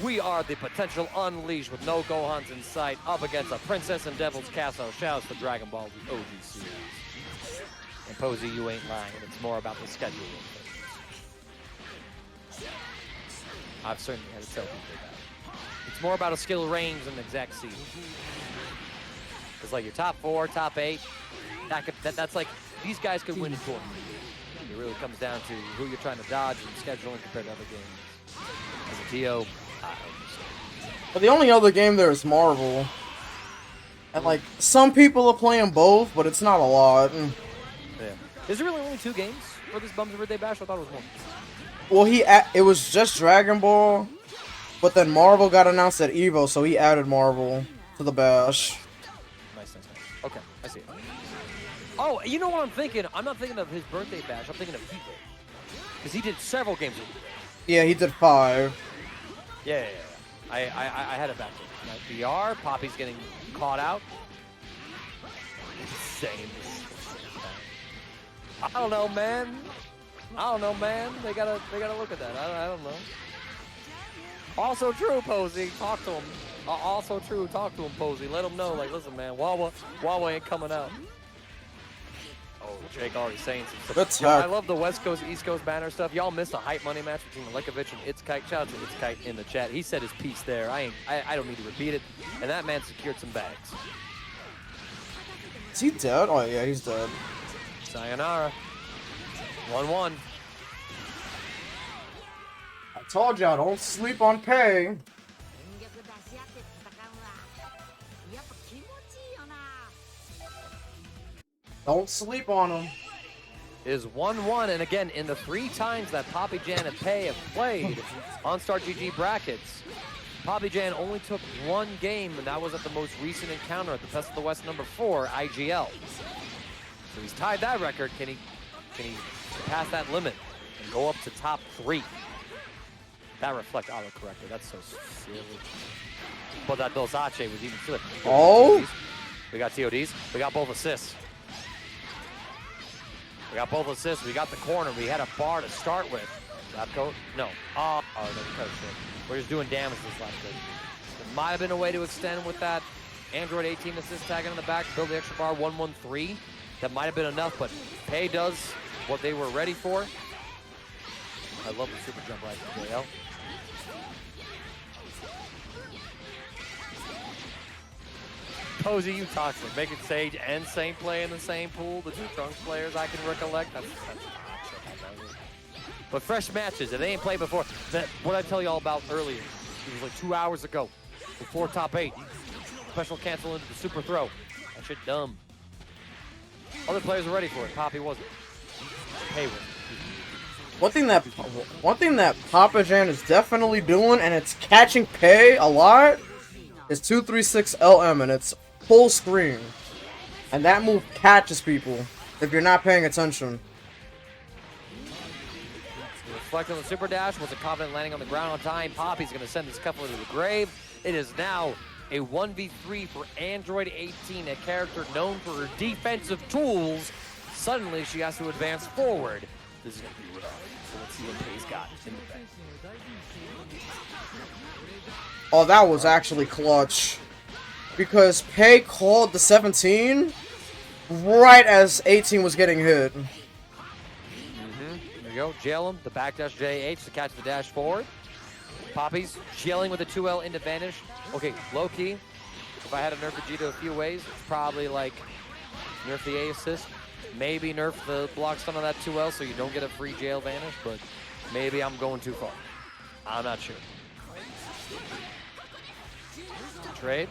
S1: We are the potential unleashed with no Gohans in sight up against a Princess and Devil's Castle. Shouts to Dragon Ball, the OG series. And Posey, you ain't lying. It's more about the schedule. I've certainly had to tell people that. It's more about a skill range than exact seed. Because like your top 4, top 8, that's like, these guys could win a tournament. It really comes down to who you're trying to dodge and scheduling compared to other games. As a TO, I understand.
S2: But the only other game there is Marvel. And like, some people are playing both, but it's not a lot.
S1: Yeah. Is there really only 2 games for this Bums Birthday Bash? I thought it was 1.
S2: Well, it was just Dragon Ball, but then Marvel got announced at EVO, so he added Marvel to the bash.
S1: Nice. Okay, I see it. Oh, you know what I'm thinking? I'm not thinking of his birthday bash. I'm thinking of Heat Wave. Because he did several games with Heat Wave.
S2: Yeah, he did 5.
S1: Yeah. I had it back there. VR, Poppy's getting caught out. Insane. I don't know, man. They gotta look at that. I don't know. Also true, Posey. Talk to him. Also true. Talk to him, Posey. Let him know. Like, listen, man. Wawa ain't coming out. Oh, Jake already saying some stuff. Yo, I love the West Coast, East Coast banner stuff. Y'all missed a hype money match between Lekovich and It's Kite. Shout out to It's Kite in the chat. He said his piece there. I don't need to repeat it. And that man secured some bags.
S2: Is he dead? Oh yeah, he's dead.
S1: Sayonara. 1-1.
S2: I told y'all, don't sleep on Pay. Don't sleep on him.
S1: Is 1-1, and again, in the 3 times that Poppy Jan and Pay have played on Star GG brackets, Poppy Jan only took 1 game, and that was at the most recent encounter at the Best of the West number 4, IGL. So he's tied that record. Can he pass that limit? and go up to top 3. That reflect autocorrected. That's so silly. But that Belzace was even silly.
S2: Oh!
S1: We got TODs. We got both assists. We got both assists. We got the corner. We had a bar to start with. Lap coat? No. Oh, no, we're just doing damage this lap coat. There might have been a way to extend with that Android 18 assist tag in the back, build the extra bar 113. That might have been enough, but Pei does what they were ready for. I love the super jump right from JL. Cozy, you toxic. Making Sage and Saint play in the same pool. The 2 Trunks players I can recollect. That's but fresh matches, if they ain't played before, what I tell you all about earlier, it was like 2 hours ago, before top 8. Special cancel into the super throw. That shit dumb. Other players are ready for it. Poppy wasn't. Pei wasn't.
S2: One thing that Papa Jan is definitely doing, and it's catching Pei a lot, is 236 LM, and it's full screen. And that move catches people if you're not paying attention.
S1: Reflect on the super dash, wasn't confident landing on the ground on time. Poppy's going to send this couple to the grave. It is now a 1v3 for Android 18, a character known for her defensive tools. Suddenly, she has to advance forward. This is going to be rough. So let's see what Pei's got in the bank.
S2: Oh, that was actually clutch. Because Pei called the 17 right as 18 was getting hit.
S1: There you go. Jail him. The backdash JH to catch the dash forward. Poppy's chilling with the 2L into vanish. Okay, low key. If I had to nerf Vegeta a few ways, it's probably like nerf the A assist. Maybe nerf the block stun on that 2L so you don't get a free jail vanish, but maybe I'm going too far. I'm not sure. Trade.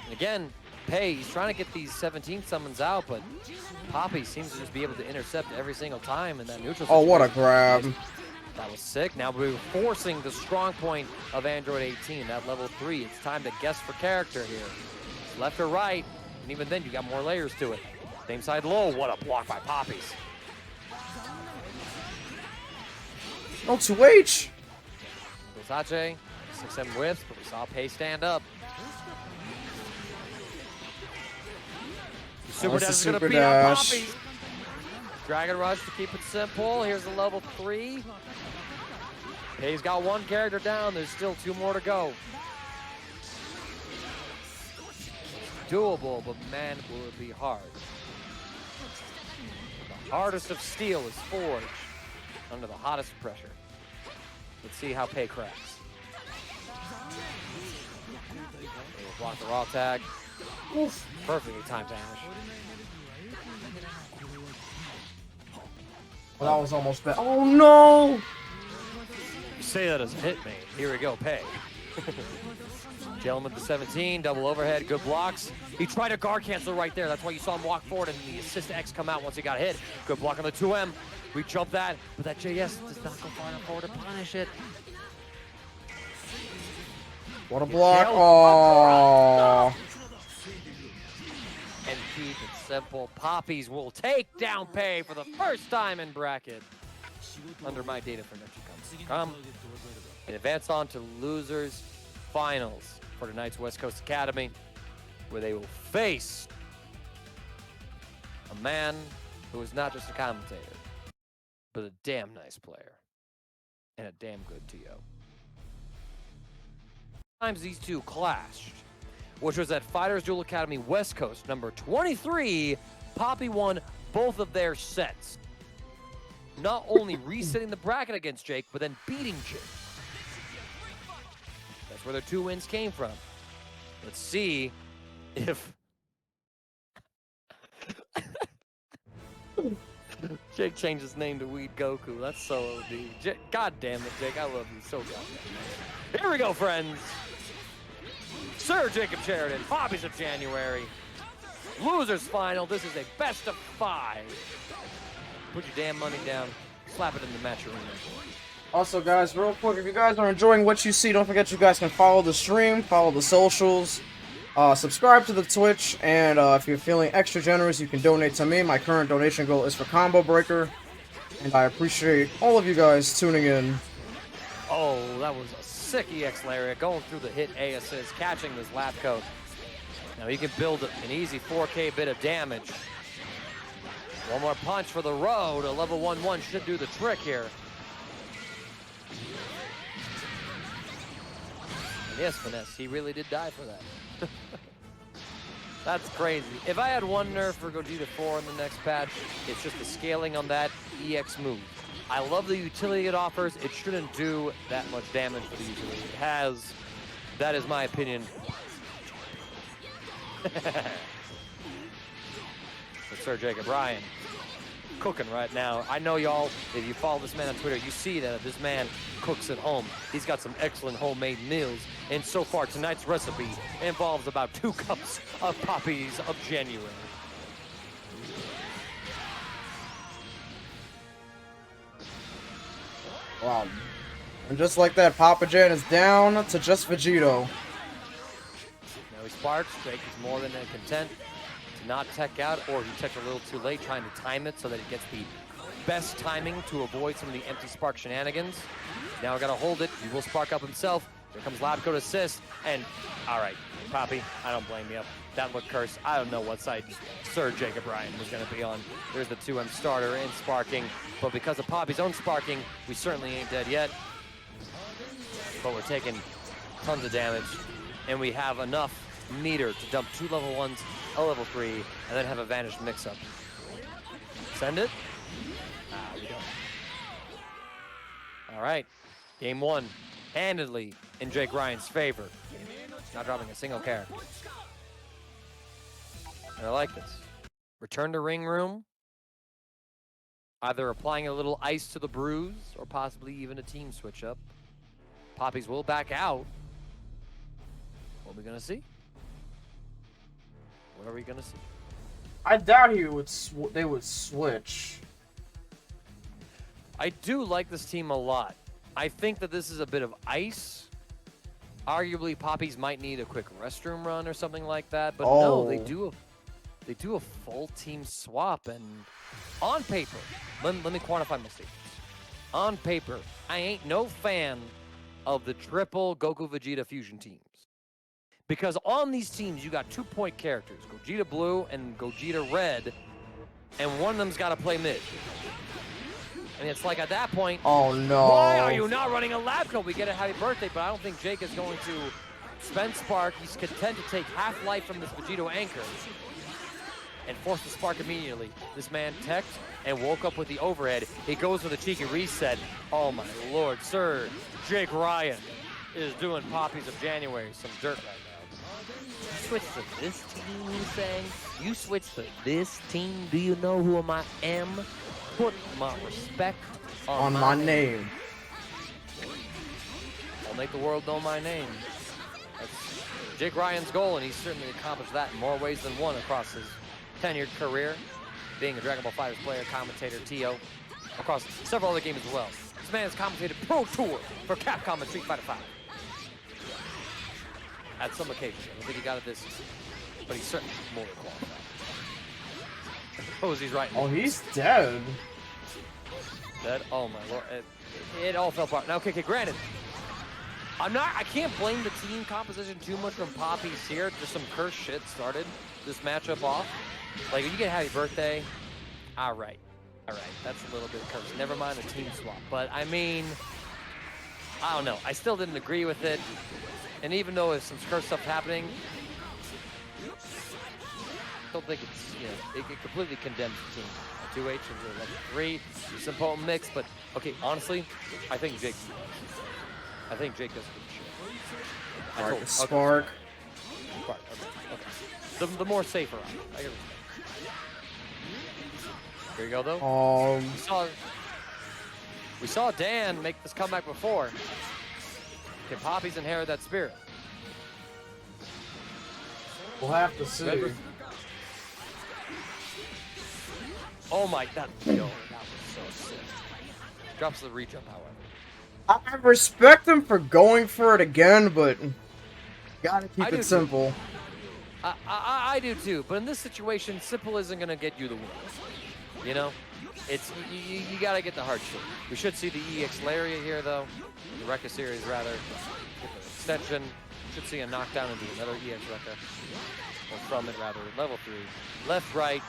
S1: And again, Pei, he's trying to get these 17 summons out, but Poppy seems to just be able to intercept every single time in that neutral situation.
S2: Oh, what a grab.
S1: That was sick. Now we're forcing the strong point of Android 18, that level 3. It's time to guess for character here. Left or right, and even then you got more layers to it. Same side low, what a block by Poppy's.
S2: No 2H.
S1: Versace, 6-7 whiffs, but we saw Pei stand up. Super Dash is gonna beat up Poppy's. Dragon Rush to keep it simple. Here's the level 3. Pei's got 1 character down. There's still 2 more to go. Doable, but man, will it be hard. The hardest of steel is forged under the hottest pressure. Let's see how Pei cracks. We'll block the raw tag. Oof. Perfectly timed vanish.
S2: Well, that was almost bad. Oh no!
S1: You say that as a hit, mate. Here we go, Pei. Gentleman with the 17, double overhead, good blocks. He tried a guard cancel right there. That's why you saw him walk forward and the assist X come out once he got hit. Good block on the 2M. We jump that, but that JS does not go far enough forward to punish it.
S2: What a block. Oh.
S1: And keep it simple. Poppies will take down Pei for the first time in bracket. Under my data for NeoJudai. And advance on to losers finals for tonight's West Coast Academy, where they will face a man who is not just a commentator, but a damn nice player and a damn good TO. Times these two clashed, which was at FighterZ Duel Academy West Coast number 23. Poppy won both of their sets, not only resetting the bracket against Jake, but then beating Jake. That's where their 2 wins came from. Let's see if Jake changed his name to Weed Goku. That's so OD. God damn it, Jake. I love you so goddamn. Here we go, friends. Sir Jacob Sheridan, Poppy's of January. Losers final. This is a best of 5. Put your damn money down. Slap it in the match arena.
S2: Also, guys, real quick, if you guys are enjoying what you see, don't forget you guys can follow the stream, follow the socials, Subscribe to the Twitch, and if you're feeling extra generous, you can donate to me. My current donation goal is for Combo Breaker, and I appreciate all of you guys tuning in.
S1: Oh, that was a sick EX lariat, going through the hit A assist, catching this lap coat. Now he can build an easy 4K bit of damage. One more punch for the road. A level 1-1 should do the trick here. And yes, Finesse, he really did die for that. That's crazy. If I had one nerf for Gogeta 4 in the next patch, it's just the scaling on that EX move. I love the utility it offers. It shouldn't do that much damage for the utility it has. That is my opinion. But Sir Jacob Ryan cooking right now. I know y'all, if you follow this man on Twitter, you see that this man cooks at home. He's got some excellent homemade meals. And so far, tonight's recipe involves about 2 cups of poppies of January.
S2: Wow. And just like that, Papa Jan is down to just Vegito.
S1: Now he sparks. Jake is more than content to not tech out, or he teched a little too late, trying to time it so that he gets the best timing to avoid some of the empty spark shenanigans. Now we gotta hold it. He will spark up himself. Here comes lab coat assist, and all right, Poppy, I don't blame you. That looked cursed. I don't know what side Sir Jacob Ryan was gonna be on. There's the 2M starter and sparking, but because of Poppy's own sparking, we certainly ain't dead yet. But we're taking tons of damage, and we have enough meter to dump 2 level 1s, a level 3, and then have a vanished mix-up. Send it? We don't. All right, game 1, handedly in Jake Ryan's favor. Not dropping a single character. And I like this. Return to ring room. Either applying a little ice to the bruise, or possibly even a team switch up. Poppies will back out. What are we gonna see? What are we gonna see?
S2: I doubt they would switch.
S1: I do like this team a lot. I think that this is a bit of ice. Arguably, Poppies might need a quick restroom run or something like that, but no, they do a full team swap. And on paper, let me quantify my statements. On paper, I ain't no fan of the triple Goku Vegeta fusion teams. Because on these teams, you got 2-point characters, Gogeta Blue and Gogeta Red, and one of them's got to play mid. And it's like at that point,
S2: oh no.
S1: Why are you not running a lab coat? We get a happy birthday, but I don't think Jake is going to spend spark. He's content to take half life from this Vegito anchor and force the spark immediately. This man teched and woke up with the overhead. He goes with a cheeky reset. Oh my lord, Sir Jake Ryan is doing poppies of January, some dirt right now. You switch to this team, you saying? You switch to this team? Do you know who I am? Put my respect on
S2: my name.
S1: I'll make the world know my name. That's Jake Ryan's goal, and he's certainly accomplished that in more ways than one across his tenured career, being a Dragon Ball FighterZ player, commentator, TO, across several other games as well. This man has commentated Pro Tour for Capcom and Street Fighter V. At some occasions. I don't think he got it this season, but he's certainly more than qualified. Oh, he's right.
S2: Oh, he's dead.
S1: Dead? Oh my lord. It all fell apart. Now, okay, granted, I can't blame the team composition too much from Poppies here. Just some cursed shit started this matchup off. Like, if you get a happy birthday, all right, that's a little bit cursed. Never mind the team swap. But, I mean, I don't know. I still didn't agree with it. And even though there's some cursed stuff happening, I don't think it's, it completely condemns the team. 2H into level 3, some potent mix, but, okay, honestly, I think Jake does a good shit.
S2: Alright, Spark.
S1: Okay. The more safer option. I get it. Here you go, though. We saw Dan make this comeback before. Can Poppies inherit that spirit?
S2: We'll have to see.
S1: Oh my god. Yo, that was so sick. Drops the re-jump, however.
S2: I respect him for going for it again, but gotta keep it simple.
S1: I do too, but in this situation, simple isn't gonna get you the win. You know, it's you gotta get the hard shit. We should see the EX Lariat here though, the Rekka series rather. Get the extension. Should see a knockdown into another EX Rekka, or from it rather. Level 3, left, right,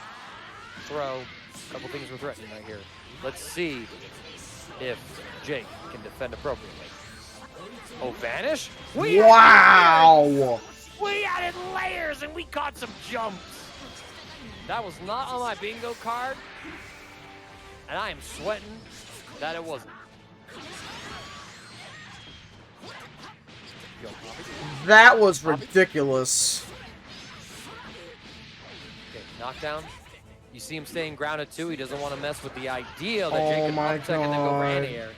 S1: throw. A couple things we're threatening right here. Let's see if Jake can defend appropriately. Oh, vanish?
S2: Wow!
S1: We added layers and we caught some jumps. That was not on my bingo card. And I am sweating that it wasn't.
S2: That was ridiculous.
S1: Okay, knockdown. You see him staying grounded too. He doesn't want to mess with the idea that Jake can
S2: my
S1: uptech and then go for
S2: God.
S1: anti-air.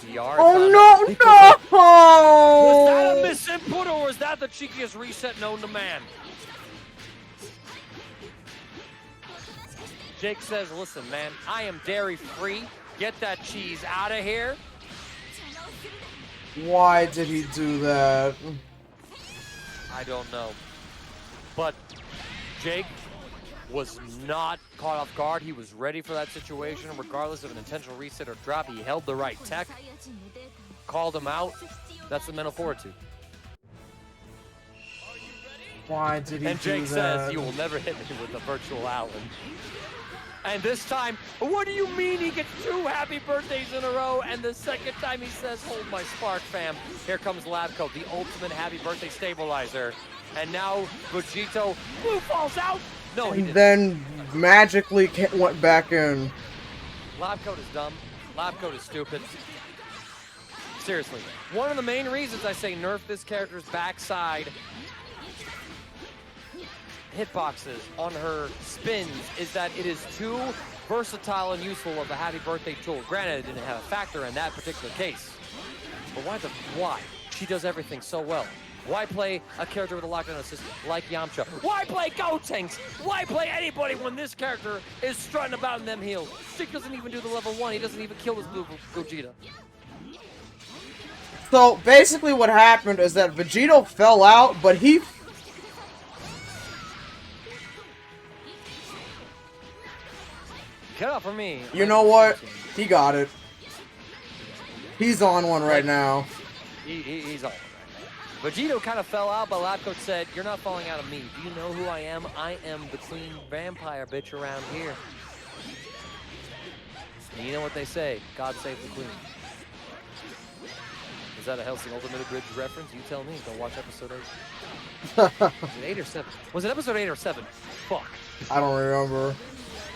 S2: Oh no, no!
S1: Was that a misinput or was that the cheekiest reset known to man? Jake says, listen, man, I am dairy free. Get that cheese out of here.
S2: Why did he do that?
S1: I don't know. But Jake was not caught off guard. He was ready for that situation, regardless of an intentional reset or drop. He held the right tech, called him out. That's the mental fortitude.
S2: Why did he do that?
S1: And Jake says, you will never hit me with a virtual Allen. And this time, what do you mean he gets 2 happy birthdays in a row? And the second time he says, hold my spark, fam. Here comes Labcoat, the ultimate happy birthday stabilizer. And now Vegito, Blue falls out. No, he
S2: And
S1: didn't.
S2: then magically went back in.
S1: Labcoat is dumb. Labcoat is stupid. Seriously. One of the main reasons I say nerf this character's backside hitboxes on her spins is that it is too versatile and useful of a happy birthday tool. Granted, it didn't have a factor in that particular case. But why? She does everything so well. Why play a character with a lockdown assist like Yamcha? Why play Gotenks? Why play anybody when this character is strutting about in them heels? Jake doesn't even do the level 1. He doesn't even kill his blue Gogeta.
S2: So basically what happened is that Vegito fell out, but he...
S1: Get up for me.
S2: You know what? He got it. He's on one right now.
S1: He's on one right now. Vegito kind of fell out, but Labcoat said, you're not falling out of me. Do you know who I am? I am the queen vampire bitch around here. And you know what they say? God save the queen. Is that a Helsing Ultimate Bridge reference? You tell me. Go watch episode 8. Was it 8 or 7? Was it episode 8 or 7? Fuck.
S2: I don't remember.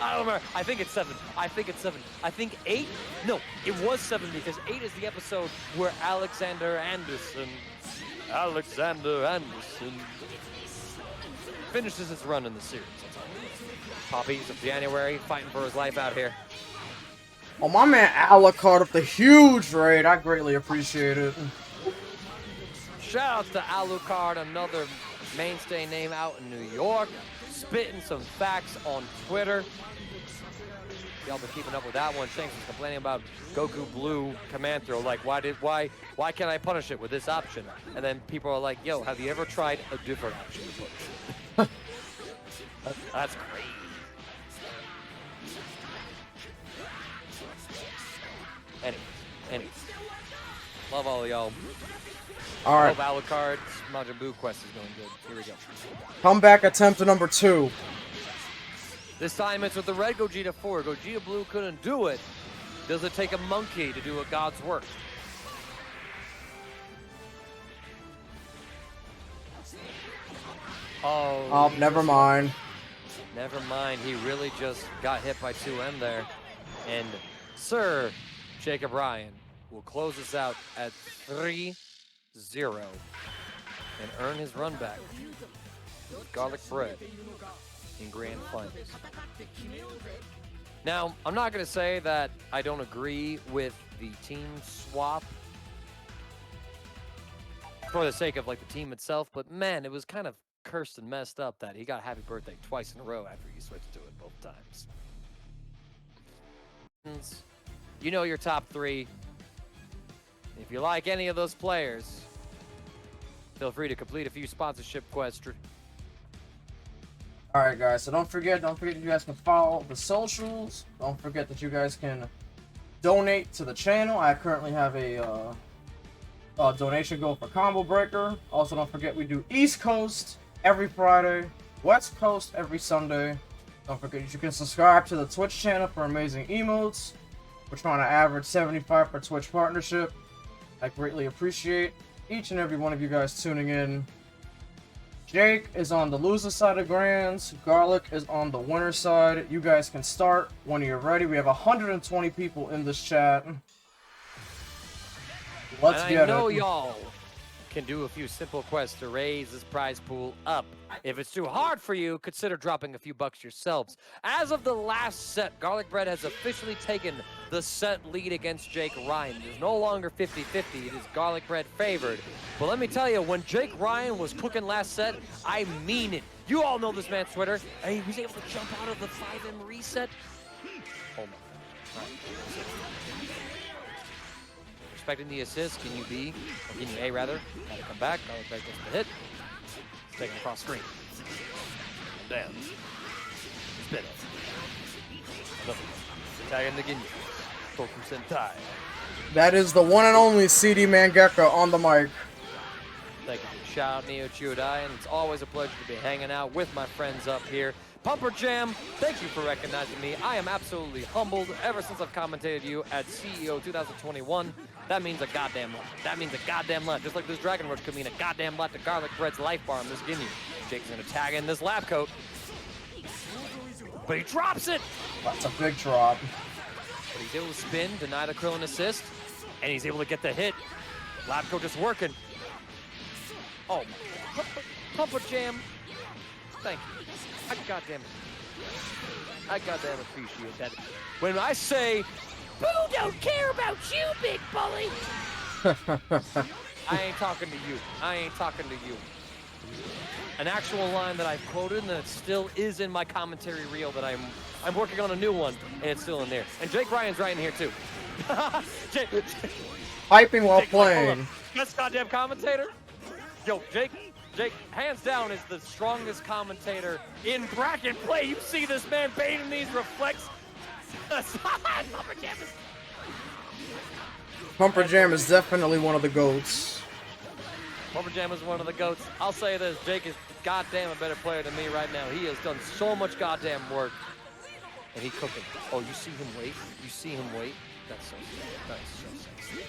S1: I don't remember. I think it's 7. I think it's 7. I think 8? No, it was 7 because 8 is the episode where Alexander Anderson finishes his run in the series. Poppies of January fighting for his life out here.
S2: Oh, my man Alucard with the huge raid. I greatly appreciate it.
S1: Shout out to Alucard, another mainstay name out in New York, spitting some facts on Twitter. Y'all been keeping up with that one. Shanks was complaining about Goku Blue command throw. Like, why can't I punish it with this option? And then people are like, yo, have you ever tried a different option to punish it? That's crazy. Anyways. Love all of y'all.
S2: All right.
S1: Hope Alucard's Majin Buu quest is going good. Here we go.
S2: Comeback attempt number 2.
S1: This time it's with the red Gogeta 4. Gogeta Blue couldn't do it. Does it take a monkey to do a god's work?
S2: Oh, never mind.
S1: Never mind. He really just got hit by 2M there. And Sir Jacob Ryan will close this out at 3-0 and earn his run back with garlic bread in grand finals. Now, I'm not going to say that I don't agree with the team swap for the sake of like the team itself, but man, it was kind of cursed and messed up that he got happy birthday twice in a row after he switched to it both times. You know your top 3. If you like any of those players, feel free to complete a few sponsorship quests
S2: Alright guys, so don't forget that you guys can follow the socials. Don't forget that you guys can donate to the channel. I currently have a donation goal for Combo Breaker. Also, don't forget we do East Coast every Friday, West Coast every Sunday. Don't forget you can subscribe to the Twitch channel for amazing emotes. We're trying to average 75 per Twitch partnership. I greatly appreciate each and every one of you guys tuning in. Jake is on the loser side of Grands. Garlic is on the winner side. You guys can start when you're ready. We have 120 people in this chat. Let's get it.
S1: I know y'all can do a few simple quests to raise this prize pool up. If it's too hard for you, consider dropping a few bucks yourselves. As of the last set, Garlic Bread has officially taken the set lead against Jake Ryan. It is no longer 50-50. It is Garlic Bread favored. But let me tell you, when Jake Ryan was cooking last set, I mean it. You all know this man's Twitter, and he was able to jump out of the 5M reset. Oh my. All right. Expecting the assist. Can you B? Or can you A rather? Gotta come back. Garlic Bread gets the hit. Taking across screen. Damn. Spin it. Tagging the Ginyu. Toku Sentai.
S2: That is the one and only CD Mangeka on the mic.
S1: Thank you. Shout out NeoJudai, and it's always a pleasure to be hanging out with my friends up here. Pumper Jam, thank you for recognizing me. I am absolutely humbled ever since I've commentated you at CEO 2021. That means a goddamn lot. That means a goddamn lot. Just like this Dragon Rush could mean a goddamn lot to Garlic Bread's life bar on this Ginyu. Jake's gonna tag in this lab coat. But he drops it!
S2: That's a big drop.
S1: But he's able to spin, deny the Krillin assist, and he's able to get the hit. Lab coat just working. Oh my God. Pumper Jam, thank you. I goddamn appreciate that. When I say, "Who don't care about you, big bully?" I ain't talking to you. I ain't talking to you. An actual line that I've quoted and that still is in my commentary reel that I'm working on a new one, and it's still in there. And Jake Ryan's right in here too.
S2: Hyping while
S1: Jake,
S2: playing.
S1: Best goddamn commentator. Yo, Jake, hands down, is the strongest commentator in bracket play. You see this man baiting these reflex.
S2: Pumper Jam is definitely one of the GOATs.
S1: Pumper Jam is one of the GOATs. I'll say this, Jake is goddamn a better player than me right now. He has done so much goddamn work. And he cooking. Oh, you see him wait? You see him wait? That's so sick. That is so sexy.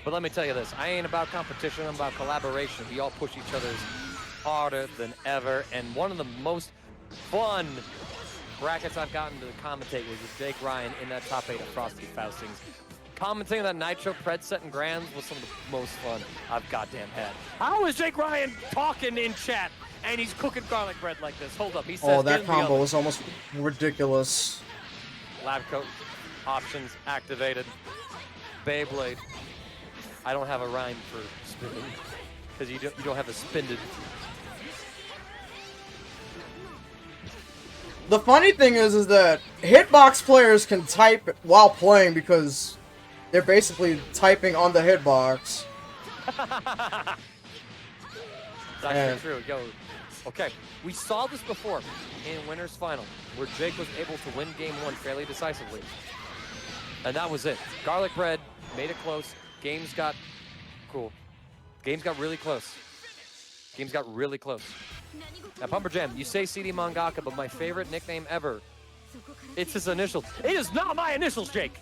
S1: But let me tell you this, I ain't about competition, I'm about collaboration. We all push each other's harder than ever, and one of the most fun brackets I've gotten to commentate was with Jake Ryan in that top 8 of Frosty Faustings. Commentating that Nitro Pred set and Grands was some of the most fun I've goddamn had. How is Jake Ryan talking in chat, and he's cooking Garlic Bread like this? Hold up, he says,
S2: Oh, that combo was almost ridiculous.
S1: Lab coat, options activated, Beyblade. I don't have a rhyme for spinning, because you don't have a spinded.
S2: The funny thing is that hitbox players can type while playing because they're basically typing on the hitbox.
S1: That's actually true. Yo, okay, we saw this before in Winners Final, where Jake was able to win Game 1 fairly decisively. And that was it. Garlic Bread made it close. Games got cool. Games got really close. Games got really close. Now, Pumper Jam, you say CD Mangaka, but my favorite nickname ever, it's his initials. It is not my initials, Jake.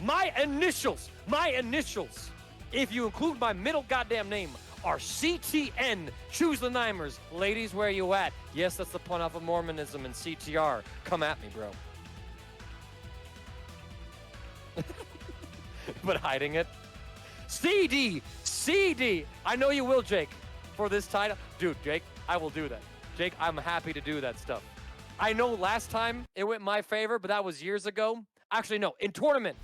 S1: My initials. My initials. If you include my middle goddamn name, are CTN. Choose the Nimers. Ladies, where you at? Yes, that's the pun off of Mormonism and CTR. Come at me, bro. But hiding it. CD. I know you will, Jake, for this title. Dude, Jake, I will do that. Jake, I'm happy to do that stuff. I know last time it went my favor, but that was years ago. Actually, no, in tournament.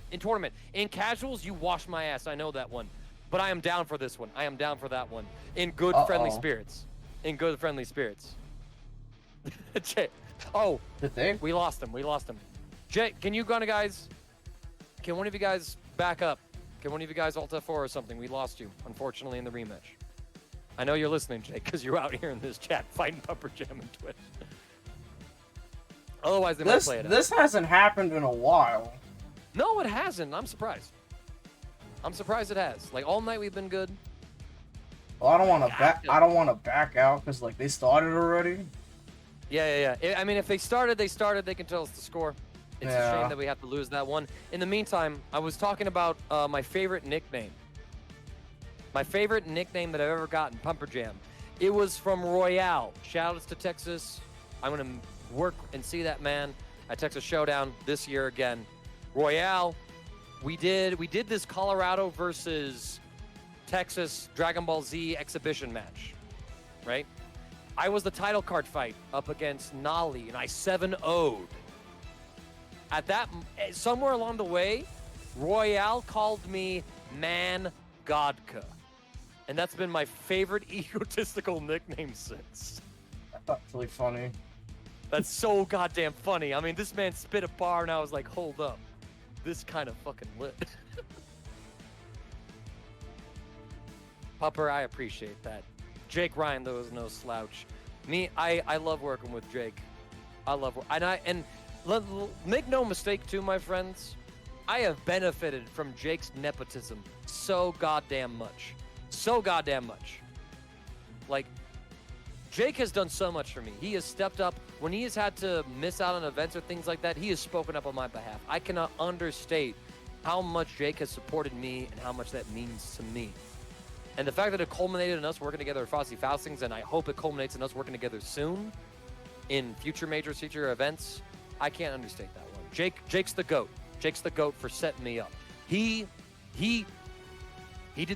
S1: In casuals, you washed my ass. I know that one. But I am down for this one. I am down for that one. In good, friendly spirits. In good, friendly spirits. Jake. Oh,
S2: did they?
S1: We lost him. Jake, can you guys, can one of you guys back up? Can one of you guys Alt F4 or something? We lost you, unfortunately, in the rematch. I know you're listening, Jake, because you're out here in this chat fighting Pumper Jam and Twitch. Otherwise, they might play it out.
S2: This hasn't happened in a while.
S1: No, it hasn't. I'm surprised. I'm surprised it has. Like, all night we've been good.
S2: Well, I don't want to back out because like they started already.
S1: Yeah. I mean, if they started, they can tell us the score. It's a shame that we have to lose that one. In the meantime, I was talking about my favorite nickname. My favorite nickname that I've ever gotten, Pumper Jam. It was from Royale. Shout-outs to Texas. I'm going to work and see that man at Texas Showdown this year again. Royale, we did this Colorado versus Texas Dragon Ball Z exhibition match, right? I was the title card fight up against Nolly, and I 7-0'd. At that, somewhere along the way, Royale called me Man Godka. And that's been my favorite egotistical nickname since.
S2: That's really funny.
S1: That's so goddamn funny. I mean, this man spit a bar, and I was like, hold up. This kind of fucking lit. Pupper, I appreciate that. Jake Ryan, though, is no slouch. Me, I love working with Jake. I love make no mistake, too, my friends. I have benefited from Jake's nepotism so goddamn much. So goddamn much. Like, Jake has done so much for me. He has stepped up. When he has had to miss out on events or things like that, he has spoken up on my behalf. I cannot understate how much Jake has supported me and how much that means to me. And the fact that it culminated in us working together at Frosty Faustings, and I hope it culminates in us working together soon in future events, I can't understate that one. Jake's the GOAT. Jake's the GOAT for setting me up. He did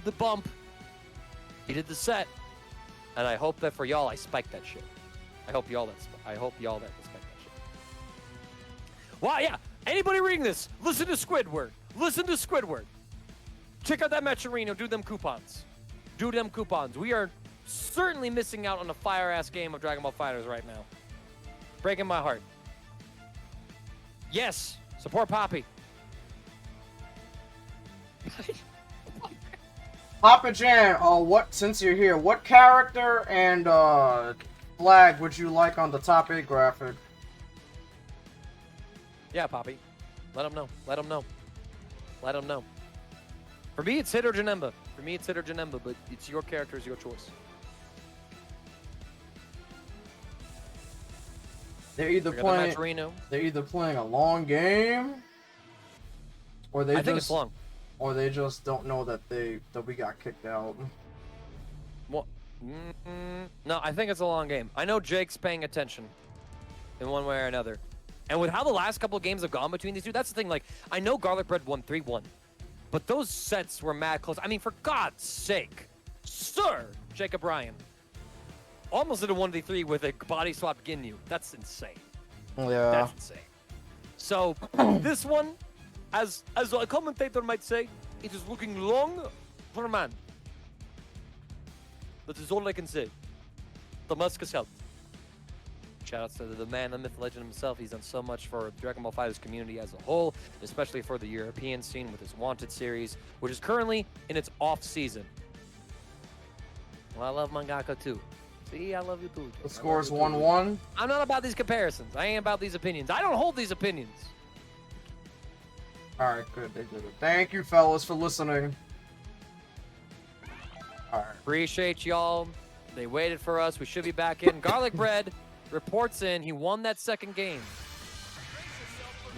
S1: the bump. He did the set. And I hope that for y'all, I spiked that shit. I hope y'all that spiked that shit. Wow, yeah. Anybody reading this, listen to Squidward. Listen to Squidward. Check out that Matcherino. Do them coupons. We are certainly missing out on a fire-ass game of Dragon Ball FighterZ right now. Breaking my heart. Yes, support Poppy.
S2: Papa Jam, since you're here, what character and flag would you like on the top 8 graphic?
S1: Yeah, Poppy. Let him know. For me, it's Hit or Janemba. But it's your character, it's your choice.
S2: They're either playing a long game, or
S1: I think it's long.
S2: Or they just don't know that we got kicked out.
S1: Well, no, I think it's a long game. I know Jake's paying attention in one way or another. And with how the last couple of games have gone between these two, that's the thing. Like, I know Garlic Bread won 3-1, but those sets were mad close. I mean, for God's sake, Sir Jacob Ryan almost did a 1v3 with a body swap Ginyu. That's insane.
S2: Yeah.
S1: That's insane. So, this one, as a commentator might say, it is looking long for a man. That is all I can say. Damascus helped. Shoutouts to the man, the myth, legend himself. He's done so much for the Dragon Ball FighterZ community as a whole, especially for the European scene with his Wanted series, which is currently in its off season. Well, I love mangaka too. See, I love you too.
S2: The score is 1-1.
S1: I'm not about these comparisons. I ain't about these opinions. I don't hold these opinions.
S2: Alright, good. They did it. Thank you, fellas, for listening. Alright.
S1: Appreciate y'all. They waited for us. We should be back in. Garlic Bread reports in. He won that second game.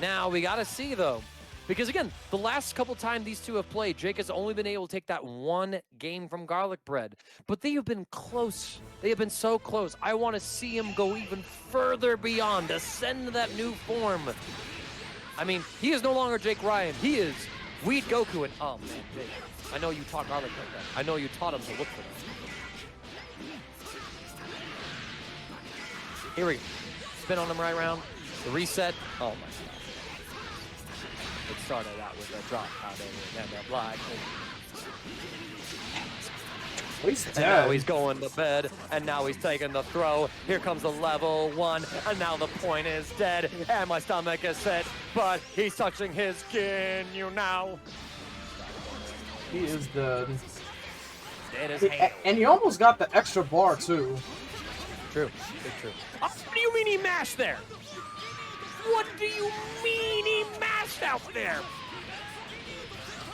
S1: Now, we got to see, though. Because, again, the last couple times these two have played, Jake has only been able to take that one game from Garlic Bread. But they have been close. They have been so close. I want to see him go even further beyond, ascend to that new form. I mean, he is no longer Jake Ryan. He is Weed Goku. And, oh, man, Jake, I know you taught Garlic Bread that. I know you taught him to look for that. Here we go. Spin on him right around. The reset. Oh, my God. It started out with a drop out and a block.
S2: He's dead.
S1: And now he's going to bed, and now he's taking the throw. Here comes the level 1, and now the point is dead, and my stomach is set, but he's touching his Ginyu now.
S2: He is dead.
S1: dead as hell.
S2: And he almost got the extra bar, too.
S1: True. Big true. Oh, what do you mean he mashed there? What do you mean he mashed out there?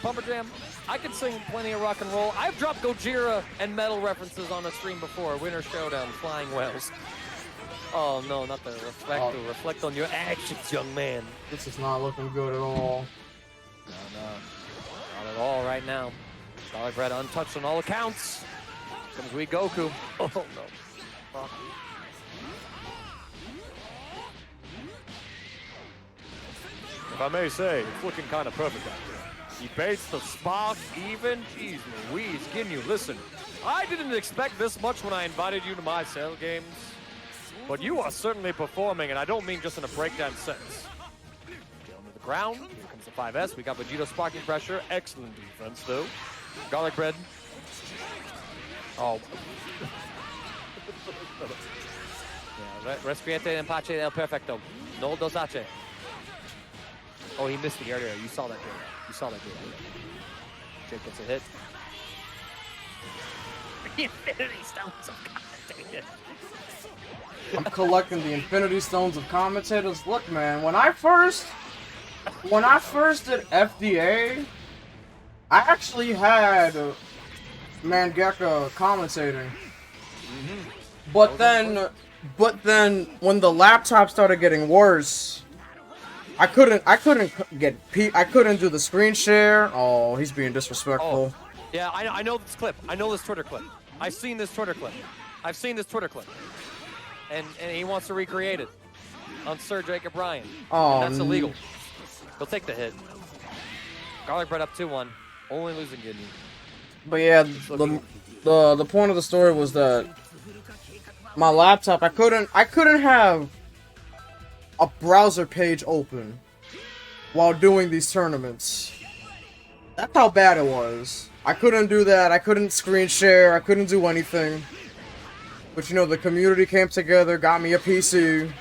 S1: Bumper Jam, I can sing plenty of rock and roll. I've dropped Gojira and metal references on the stream before. Winter Showdown, Flying Wells. Oh no, not the reflect. Reflect on your actions, young man.
S2: This is not looking good at all.
S1: No, not at all right now. Garlic Bread untouched on all accounts. Comes we Goku. Oh no. Fuck. If I may say, it's looking kind of perfect out there. He baits the spark even. Jeez Louise, Ginyu, listen. I didn't expect this much when I invited you to my cell games. But you are certainly performing, and I don't mean just in a breakdown sense. Down to the ground. Here comes the 5S. We got Vegito sparking pressure. Excellent defense, though. Garlic Bread. Oh. Yeah, Respiete empache el perfecto. No dosache. Oh, he missed the area. You saw that game. You saw that game. Jake gets a hit. The Infinity Stones of Commentators.
S2: I'm collecting the Infinity Stones of Commentators. Look, man, when I first did FDA, I actually had Mangeka commentating. But then when the laptop started getting worse, I couldn't do the screen share. Oh, he's being disrespectful.
S1: Oh, yeah, I know this clip. I know this Twitter clip. I've seen this Twitter clip. And he wants to recreate it on Sir Jacob Ryan.
S2: Oh,
S1: and that's illegal. He'll take the hit. Garlic Bread up 2-1. Only losing Ginyu.
S2: But yeah, the point of the story was that my laptop, I couldn't have a browser page open while doing these tournaments. That's how bad it was. I couldn't do that. I couldn't screen share. I couldn't do anything. But you know, the community came together, got me a PC.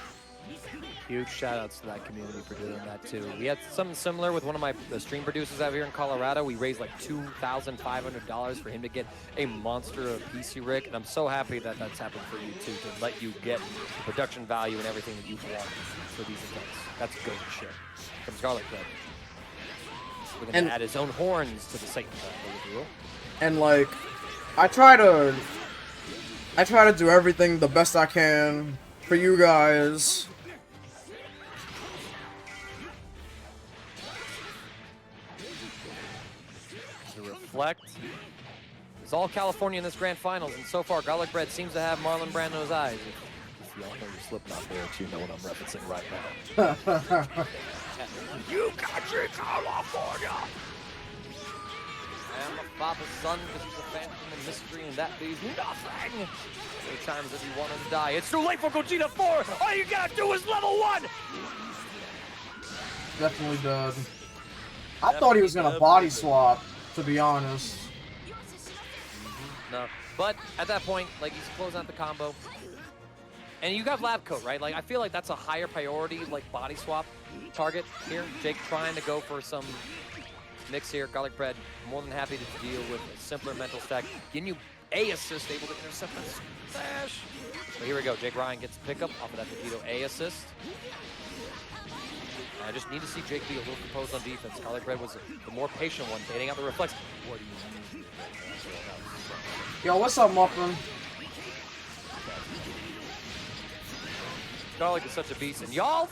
S1: Huge shout-outs to that community for doing that, too. We had something similar with one of the stream producers out here in Colorado. We raised like $2,500 for him to get a monster of PC rig, and I'm so happy that that's happened for you, too, to let you get the production value and everything that you want for these events. That's good shit. Comes Garlic Bread. We're going to add his own horns to the Satan Duel.
S2: And, like, I try to do everything the best I can for you guys.
S1: Reflect. It's all California in this grand finals, and so far Garlic Bread seems to have Marlon Brando's eyes. If y'all know you're slipping out there, you know what I'm referencing right now. You got your California! I am the father's son, because he's a phantom and mystery, and that means nothing! Many times that you want him to die. It's too late for Gogeta 4! All you gotta do is level 1!
S2: Definitely did. I thought he was gonna body swap, to be honest.
S1: No, but at that point, like, he's closing out the combo. And you got lab coat, right? Like, I feel like that's a higher priority, like, body swap target here. Jake trying to go for some mix here. Garlic Bread, more than happy to deal with a simpler mental stack. Ginyu A assist, able to intercept that smash. So here we go. Jake Ryan gets a pickup off of that Vegito A assist. I just need to see Jake be a little composed on defense. Garlic Bread was the more patient one, baiting out the reflex. What do you mean?
S2: Yo, what's up, Muffin?
S1: Garlic is such a beast, and y'all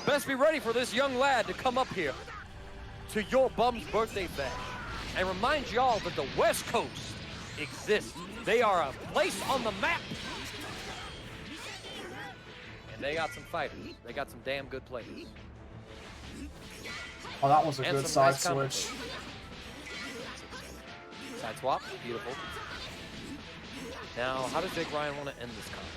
S1: best be ready for this young lad to come up here to your bum's birthday bash and remind y'all that the West Coast exists. They are a place on the map. And they got some fighters. They got some damn good players.
S2: Oh, that was a good side switch.
S1: Side swap, beautiful. Now, how does Jake Ryan want to end this combo?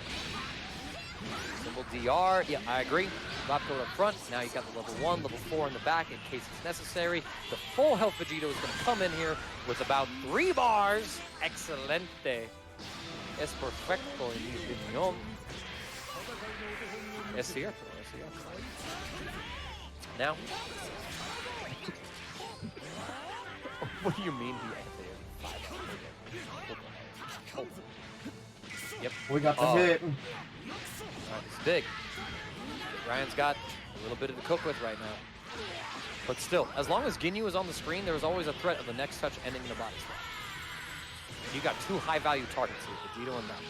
S1: Simple DR, yeah, I agree. Lap code up front, now you got the level 1, level 4 in the back in case it's necessary. The full health Vegito is going to come in here with about 3 bars. Excelente. Es perfecto, en mi opinión. Es cierto, es cierto. Now, what do you mean he activated 5? Yep.
S2: We got the hit.
S1: All right, it's big. Ryan's got a little bit of the cook with right now. But still, as long as Ginyu is on the screen, there is always a threat of the next touch ending in the body slap. You got two high-value targets here, Vegito and Malcolm.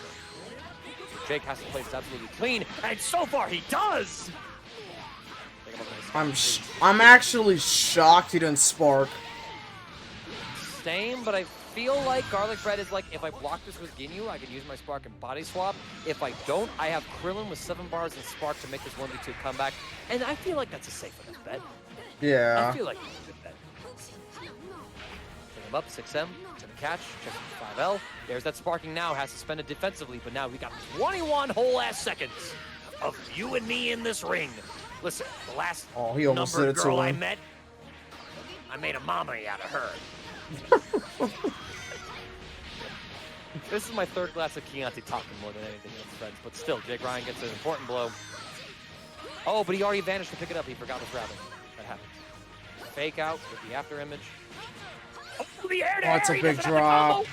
S1: So Jake has to play this absolutely clean, and so far he does!
S2: I'm actually shocked he didn't spark.
S1: Same, but I feel like Garlic Bread is like, if I block this with Ginyu, I can use my Spark and Body Swap. If I don't, I have Krillin with 7 bars and Spark to make this 1v2 comeback, and I feel like that's a safe enough bet.
S2: Yeah.
S1: I feel like it's a good bet. Pick him up, 6M, gonna catch, check the 5L. There's that sparking now, has suspended defensively, but now we got 21 whole ass seconds of you and me in this ring. Listen, the last
S2: he almost did
S1: number
S2: it to
S1: girl I
S2: him.
S1: met, I made a mommy out of her. This is my 3rd glass of Chianti talking more than anything else, friends, but still, Jake Ryan gets an important blow. Oh, but he already vanished to pick it up. He forgot his rabbit. That happens. Fake out with the after image. Oh, the air to
S2: That's
S1: air,
S2: a big drop.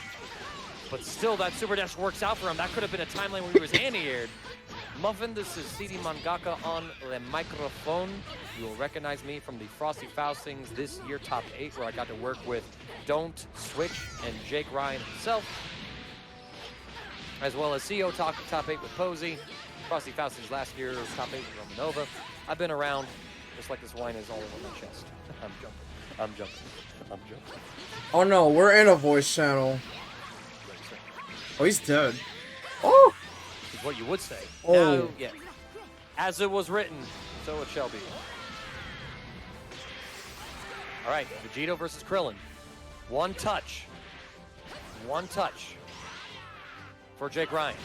S1: But still, that super dash works out for him. That could have been a timeline where he was anti-aired. Muffin, this is CD Mangaka on the microphone. You will recognize me from the Frosty Faustings this year top 8, where I got to work with Don't Switch and Jake Ryan himself, as well as CEO top 8 with Posey. Frosty Faustings last year top 8 with Romanova. I've been around just like this wine is all over my chest. I'm jumping.
S2: Oh no, we're in a voice channel. Oh, he's dead. Oh!
S1: Is what you would say.
S2: Oh.
S1: Now, yeah. As it was written, so it shall be. All right, Vegito versus Krillin. One touch for Jake Ryan.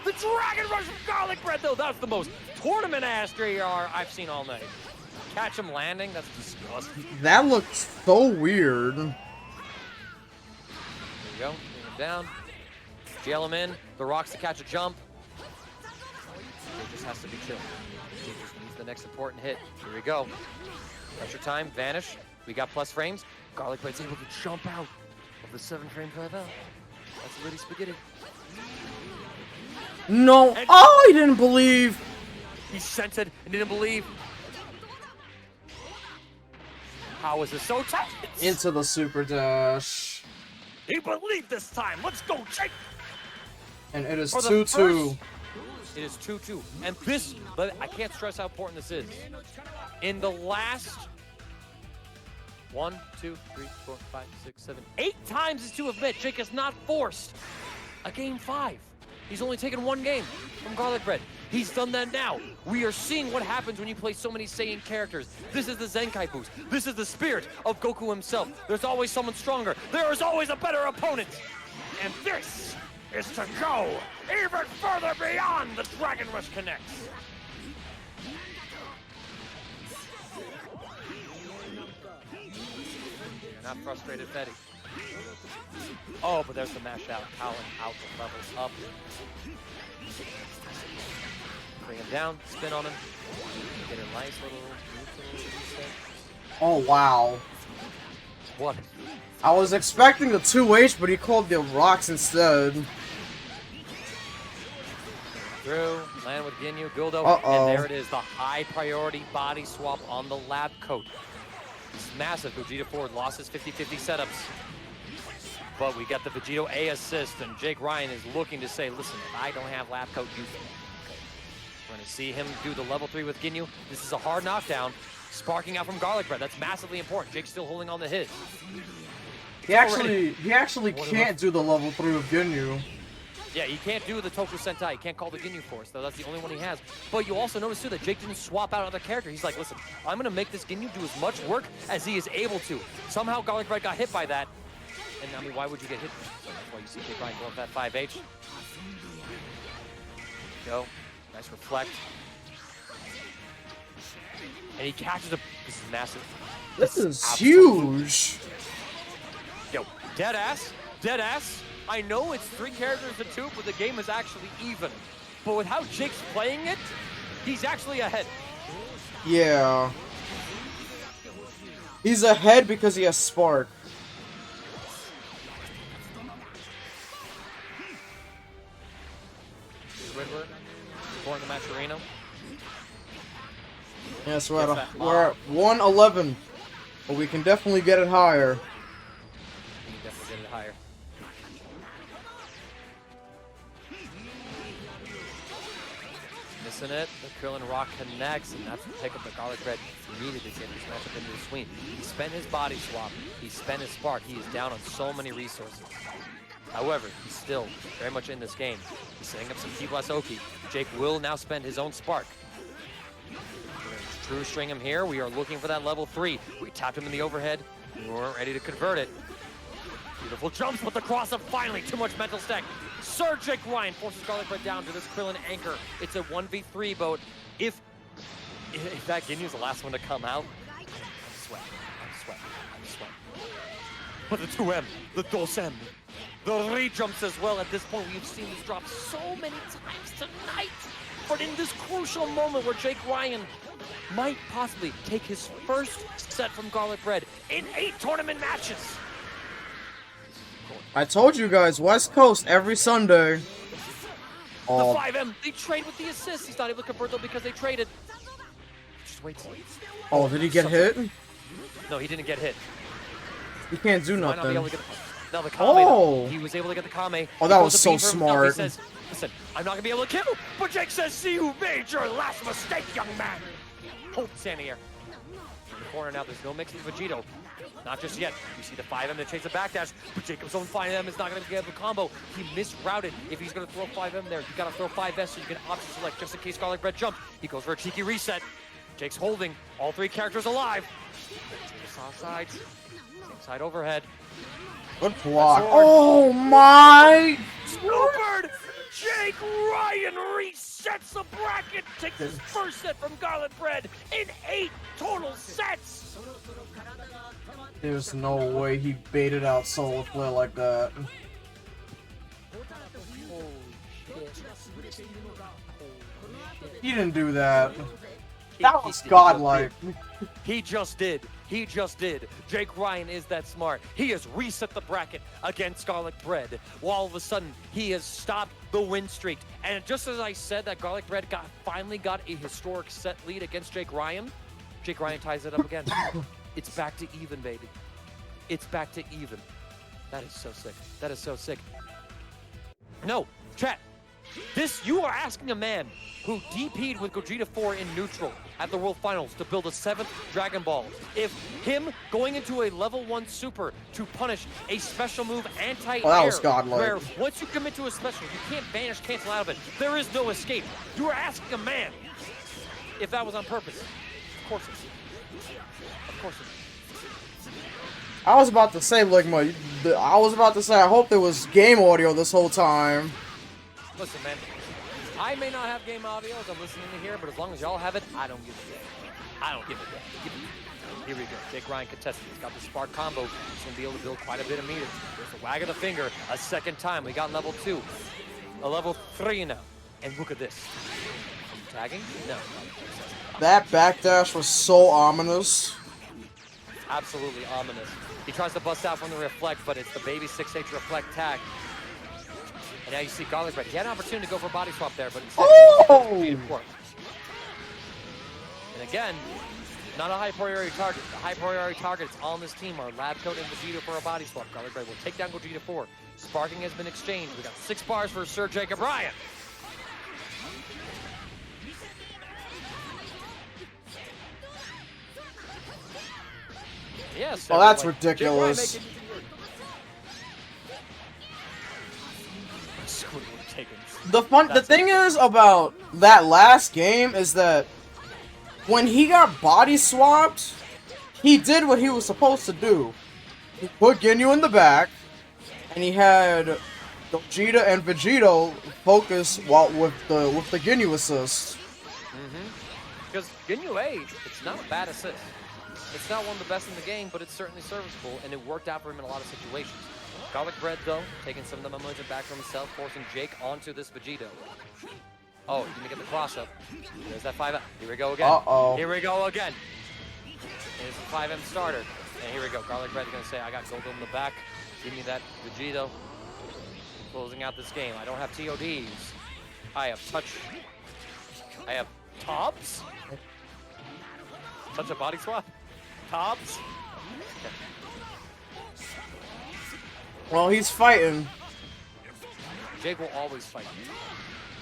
S1: The Dragon Rush from Garlic Bread, though, that's the most tournament-ass JR I've seen all night. Catch him landing, that's disgusting.
S2: That looks so weird.
S1: There you go, bring him down. Jail him in, the rocks to catch a jump. It just has to be chill. He just needs the next important hit. Here we go. Pressure time, vanish. We got plus frames. Garlic Bread's able to jump out of the 7-frame 5L. That's Liddy Spaghetti.
S2: No.
S1: And
S2: Oh, he didn't believe.
S1: he sent it and didn't believe. How is this so tight?
S2: Into the super dash.
S1: He believed this time. Let's go, Jake.
S2: And it is
S1: For the
S2: 2-2.
S1: It is 2-2. And this, but I can't stress how important this is. In the last 1, 2, 3, 4, 5, 6, 7, 8 times to have met, Jake has not forced a game 5. He's only taken 1 game from Garlic Bread. He's done that now. We are seeing what happens when you play so many Saiyan characters. This is the Zenkai boost. This is the spirit of Goku himself. There's always someone stronger. There is always a better opponent. And this is to go even further beyond the Dragon Rush connects. You're not frustrated, Fetty. Oh, but there's the mash out. Colin out the levels up. Bring him down, spin on him. Get a nice little reset.
S2: Oh, wow.
S1: What?
S2: I was expecting the 2H, but he called the rocks instead.
S1: Through, land with Ginyu, Guldo,
S2: Uh-oh.
S1: and there it is, the high priority body swap on the lab coat. It's massive. Vegeta forward lost his 50-50 setups. But we got the Vegito A assist, and Jake Ryan is looking to say, listen, if I don't have lab coat, you can. Okay. We're going to see him do the level 3 with Ginyu. This is a hard knockdown. Sparking out from Garlic Bread. That's massively important. Jake's still holding on to his.
S2: He actually can't do the level 3 with Ginyu.
S1: Yeah, he can't do the Toku Sentai. He can't call the Ginyu Force, though. That's the only one he has. But you also notice, too, that Jake didn't swap out another character. He's like, listen, I'm going to make this Ginyu do as much work as he is able to. Somehow Garlic Bread got hit by that. And, I mean, why would you get hit? So that's why you see Jake Ryan going for that 5H. Go. Nice reflect. And he catches a... This is massive.
S2: This is huge.
S1: Yo, dead ass. I know it's 3 characters to 2, but the game is actually even. But with how Jake's playing it, he's actually ahead.
S2: Yeah. He's ahead because he has Spark.
S1: Sereno.
S2: Yes, we're at 111, but we can definitely get it higher.
S1: You can definitely get it higher. Missing it. The Krillin Rock connects, and that's the pick up the Garlic Bread needed to get this matchup into the swing. He spent his body swap. He spent his spark. He is down on so many resources. However, he's still very much in this game. He's setting up some Ki Blast Oki. Jake will now spend his own spark. True string him here. We are looking for that level 3. We tapped him in the overhead. We weren't ready to convert it. Beautiful jumps, but the cross-up finally. Too much mental stack. Sir Jake Ryan forces Garlic Bread down to this Krillin anchor. It's a 1v3 boat. If that Ginyu's the last one to come out, I'm sweat. But the 2M, the Dosem, the re-jumps as well. At this point, we've seen this drop so many times tonight. But in this crucial moment where Jake Ryan might possibly take his first set from Garlic Bread in 8 tournament matches.
S2: I told you guys, West Coast every Sunday.
S1: Oh. The 5M, they trade with the assist. He's not able to convert though because they traded. Just wait.
S2: Oh, did he get hit?
S1: No, he didn't get hit.
S2: He can't do nothing.
S1: No, the Kame,
S2: oh!
S1: He was able to get the Kame.
S2: Oh, that was so smart.
S1: He says, listen, I'm not going to be able to kill. But Jake says, see you made your last mistake, young man. Hold standing here. In the corner now, there's no mixing Vegito. Not just yet. You see the 5M that chase the backdash, but Jacob's own 5M is not going to get the combo. He misrouted. If he's going to throw 5M there, you got to throw 5S so you can option select just in case Garlic Bread jumps. He goes for a cheeky reset. Jake's holding all 3 characters alive. Sides. Same side overhead.
S2: Good block. Oh my!
S1: Snowbird! Jake Ryan resets the bracket, takes his first set from Garlic Bread in 8 total sets.
S2: There's no way he baited out Solo Flare like that. He didn't do that. That was godlike.
S1: He just did. He just did. Jake Ryan is that smart. He has reset the bracket against Garlic Bread. While all of a sudden, he has stopped the win streak. And just as I said that Garlic Bread finally got a historic set lead against Jake Ryan ties it up again. It's back to even, baby. It's back to even. That is so sick. That is so sick. No, chat. You are asking a man who DP'd with Gogeta 4 in neutral at the World Finals to build a 7th Dragon Ball. If him going into a level 1 super to punish a special move anti-air,
S2: that was godlike.
S1: where once you commit to a special, you can't vanish, cancel out of it. There is no escape. You are asking a man if that was on purpose. Of course it is. Of course it is.
S2: I was about to say, Ligma, I hope there was game audio this whole time.
S1: Listen, man, I may not have game audio as I'm listening to here, but as long as y'all have it, I don't give a damn. I don't give a damn. Here we go. Jake Ryan contested. He's got the spark combo. He's going to be able to build quite a bit of meters. There's the wag of the finger a second time. We got level 2. A level 3 now. And look at this. Are you tagging? No.
S2: That backdash was so ominous.
S1: Absolutely ominous. He tries to bust out from the reflect, but it's the baby 6H reflect tag. And now you see Garlic Bread. He had an opportunity to go for a body swap there, but instead he went for it. And again, not a high priority target. The high priority targets on this team are Lab Coat and Vegeta for a body swap. Garlic Bread will take down Gogeta 4. Sparking has been exchanged. We got 6 bars for Sir Jacob Ryan. Yes.
S2: Oh, that's ridiculous. The thing is about that last game is that when he got body swapped, he did what he was supposed to do. He put Ginyu in the back, and he had Gogeta and Vegito focus with the Ginyu assist.
S1: Because Ginyu A, it's not a bad assist. It's not one of the best in the game, but it's certainly serviceable, and it worked out for him in a lot of situations. Garlic Bread, though, taking some of the momentum back from himself, forcing Jake onto this Vegito. Oh, he didn't get the cross-up. There's that 5M. Here we go again.
S2: Uh-oh.
S1: Here we go again. Here's the 5M starter. And here we go. Garlic Bread is going to say, I got Gogo in the back. Give me that Vegito. Closing out this game. I don't have TODs. I have touch. I have Tops. Such a body swap. Tops.
S2: Well, he's fighting.
S1: Jake will always fight you.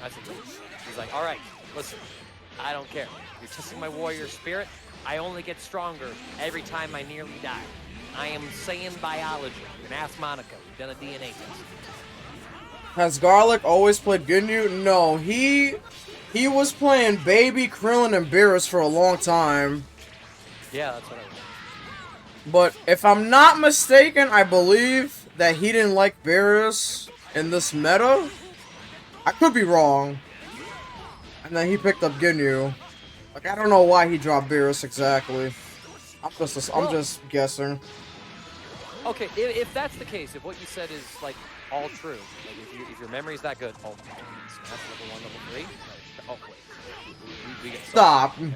S1: That's the thing. He's like, all right, listen, I don't care. You're testing my warrior spirit. I only get stronger every time I nearly die. I am saying biology. You can ask Monica. We've done a DNA test.
S2: Has Garlic always played Ginyu? No, he was playing Baby, Krillin, and Beerus for a long time.
S1: Yeah, that's what I want.
S2: But if I'm not mistaken, I believe that he didn't like Beerus in this meta. I could be wrong. And then he picked up Ginyu. Like, I don't know why he dropped Beerus exactly. I'm just guessing.
S1: Okay, if that's the case, if what you said is like all true, like if your memory's that good, oh, that's level 1, level 3. Oh wait, we get
S2: Stop.
S1: No,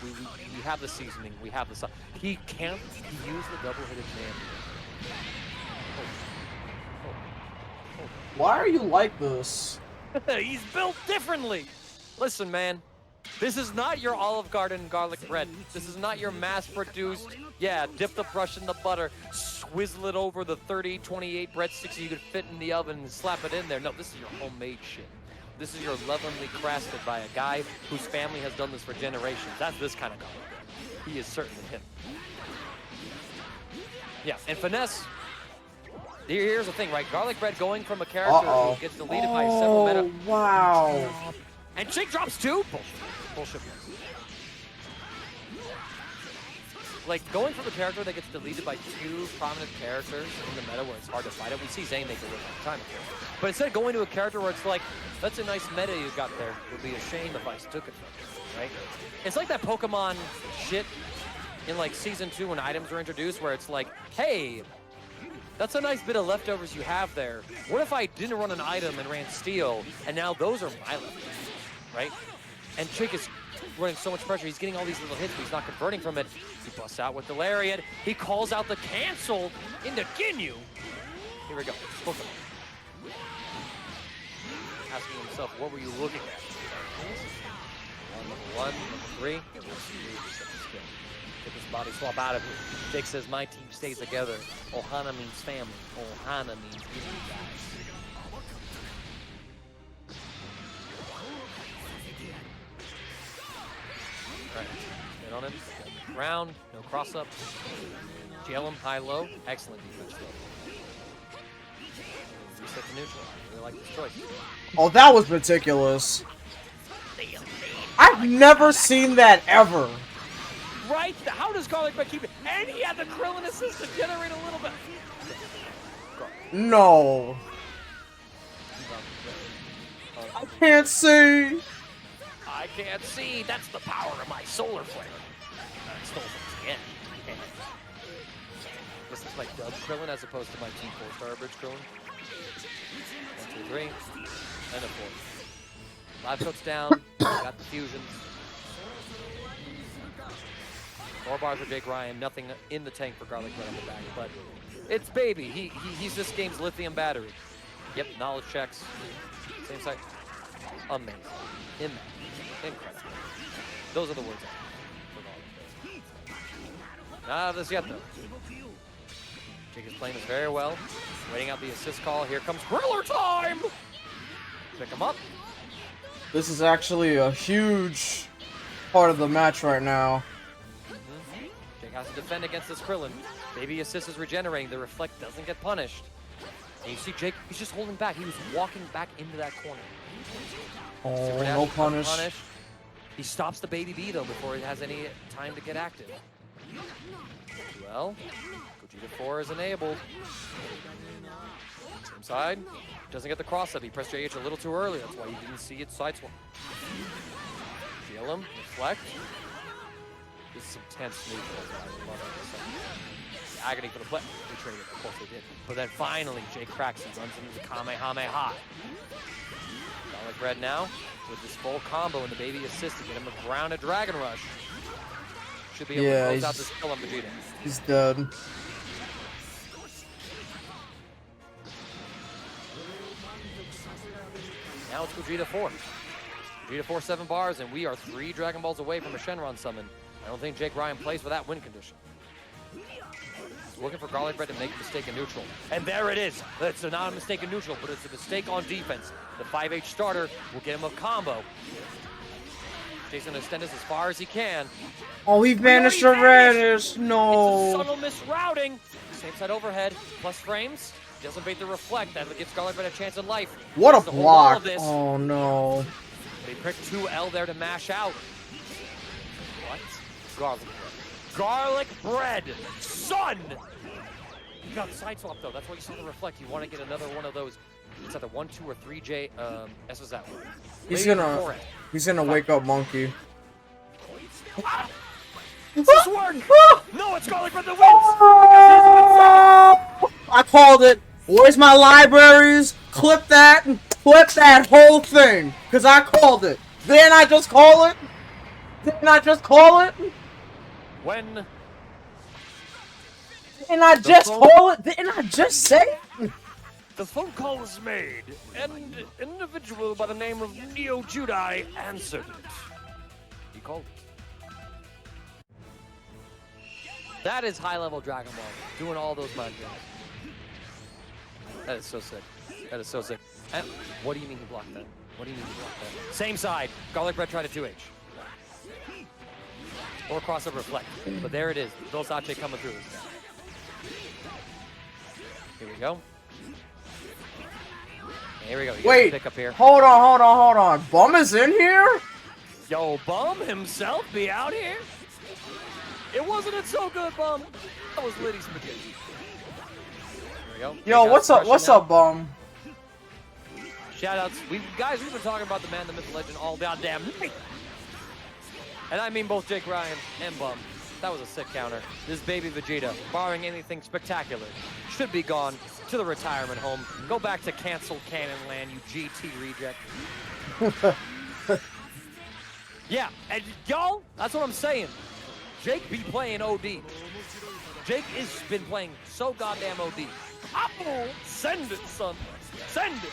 S1: we have the seasoning, we have the sauce. He can't use the double-headed man.
S2: Why are you like this?
S1: He's built differently. Listen, man. This is not your Olive Garden garlic bread. This is not your mass-produced, yeah, dip the brush in the butter, swizzle it over the 30-28 breadsticks you could fit in the oven and slap it in there. No, this is your homemade shit. This is your lovingly crafted by a guy whose family has done this for generations. That's this kind of garlic bread. He is certainly him. Yeah, and finesse. Here's the thing, right? Garlic bread going from a character who gets deleted by several meta.
S2: Wow.
S1: And Jake drops 2? Bullshit. Like, going from a character that gets deleted by 2 prominent characters in the meta where it's hard to fight it. We see Zane make it work all the time. But instead of going to a character where it's like, that's a nice meta you got there. It would be a shame if I took it from you, right? It's like that Pokemon shit in, like, Season 2 when items were introduced where it's like, hey, that's a nice bit of leftovers you have there. What if I didn't run an item and ran Steel, and now those are my leftovers, right? And Chick is running so much pressure. He's getting all these little hits, but he's not converting from it. He busts out with the Lariat. He calls out the cancel into Ginyu. Here we go. Pokemon. Asking himself, what were you looking at? Level 1, level 3. Get this body swap out of here. Jake says, my team stays together. Ohana means family. Ohana means Ginyu, guys. Right. Get on him. Ground. No cross up. Jail him high-low. Excellent defense, though. Reset to neutral. I really like this choice.
S2: Oh, that was ridiculous. I've never seen that ever.
S1: Right? How does Garlic Bread keep it? And he had the Krillin assist to generate a little bit.
S2: No. I can't see.
S1: I can't see. That's the power of my solar flare. I stole things again. This is my dub Krillin as opposed to my Team 4-star bridge Krillin. 1, 2, 3, and a 4. 5 coats down. Got the fusions. 4 bars for Jake Ryan. Nothing in the tank for Garlic Bread on the back, but it's baby. He's this game's lithium battery. Yep, knowledge checks. Same side. Amazing. Incredible. Those are the words I use for Garlic Bread. Not this yet, though. Jake is playing this very well. Waiting out the assist call. Here comes Griller time! Pick him up.
S2: This is actually a huge part of the match right now.
S1: Jake has to defend against this Krillin. Baby assist is regenerating. The reflect doesn't get punished. And you see Jake, he's just holding back. He was walking back into that corner.
S2: Oh, no punish.
S1: He stops the Baby B, though, before he has any time to get active. Well, Gogeta 4 is enabled. Same side. Doesn't get the cross-up. He pressed JH a little too early. That's why you didn't see it sideswipe. Feel him. Reflect. This is some tense neutral. I love it. Agony for the play. They traded it. Of course they did. But then finally, Jake cracks and runs into the Kamehameha. Garlic Bread now with this full combo and the Baby assist to get him a grounded Dragon Rush. Should be able to close out this kill on Vegeta.
S2: He's dead.
S1: Now it's Gogeta 4. Gogeta 4, 7 bars, and we are 3 Dragon Balls away from a Shenron summon. I don't think Jake Ryan plays for that win condition. He's looking for Garlic Bread to make a mistake in neutral. And there it is. It's not a mistake in neutral, but it's a mistake on defense. The 5H starter will get him a combo. Jake's gonna extend this as far as he can.
S2: Oh, he vanished already. No.
S1: It's a subtle misrouting. Same side overhead, plus frames. Doesn't bait the reflect. That gives Garlic Bread a chance in life.
S2: What a
S1: That's the whole goal of
S2: block.
S1: this.
S2: Oh, no.
S1: They picked 2L there to mash out. What? Garlic Bread. Garlic Bread! Son! You got side swap though. That's why you saw the reflect. You want to get another one of those. It's either 1, 2, or 3J. S was that one.
S2: He's gonna wake up Monkey.
S1: Ah! Does this work? No, it's Garlic Bread that wins!
S2: I called it. Where's my libraries? Clip that and clip that whole thing. Cause I called it. Didn't I just call it? Didn't I just call it?
S1: When?
S2: Didn't I just call it? Didn't I just say it?
S1: The phone call was made, and an individual by the name of NeoJudai answered it. He called it. That is high-level Dragon Ball, doing all those mind games. That is so sick. That is so sick. And what do you mean he blocked that? What do you mean he blocked that? Same side. Garlic Bread tried a 2H. Or crossover reflect. But there it is. Dulce coming through. Here we go. Here we go.
S2: Wait.
S1: Pick up here.
S2: Hold on. Bum is in here?
S1: Yo, Bum himself be out here? It wasn't so good, Bum. That was Liddy Spaghetti. Here we go.
S2: Yo, what's up, Bum?
S1: Shoutouts. Guys, we've been talking about the man, the myth, the legend all goddamn night. And I mean both Jake Ryan and Bum. That was a sick counter. This baby Vegeta, barring anything spectacular, should be gone to the retirement home. Go back to canceled canon land, you GT reject. Yeah, and y'all, that's what I'm saying. Jake be playing OD. Jake has been playing so goddamn OD. Apple, send it, son. Send it.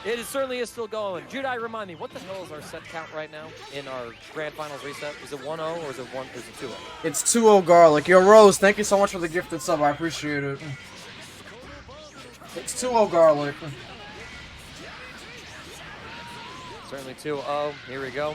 S1: It certainly is still going. Judai, remind me, what the hell is our set count right now in our Grand Finals reset? Is it 1-0 or is it 2-0?
S2: It's 2-0 Garlic. Yo, Rose, thank you so much for the gifted sub. I appreciate it. It's 2-0 Garlic.
S1: Certainly 2-0. Here we go.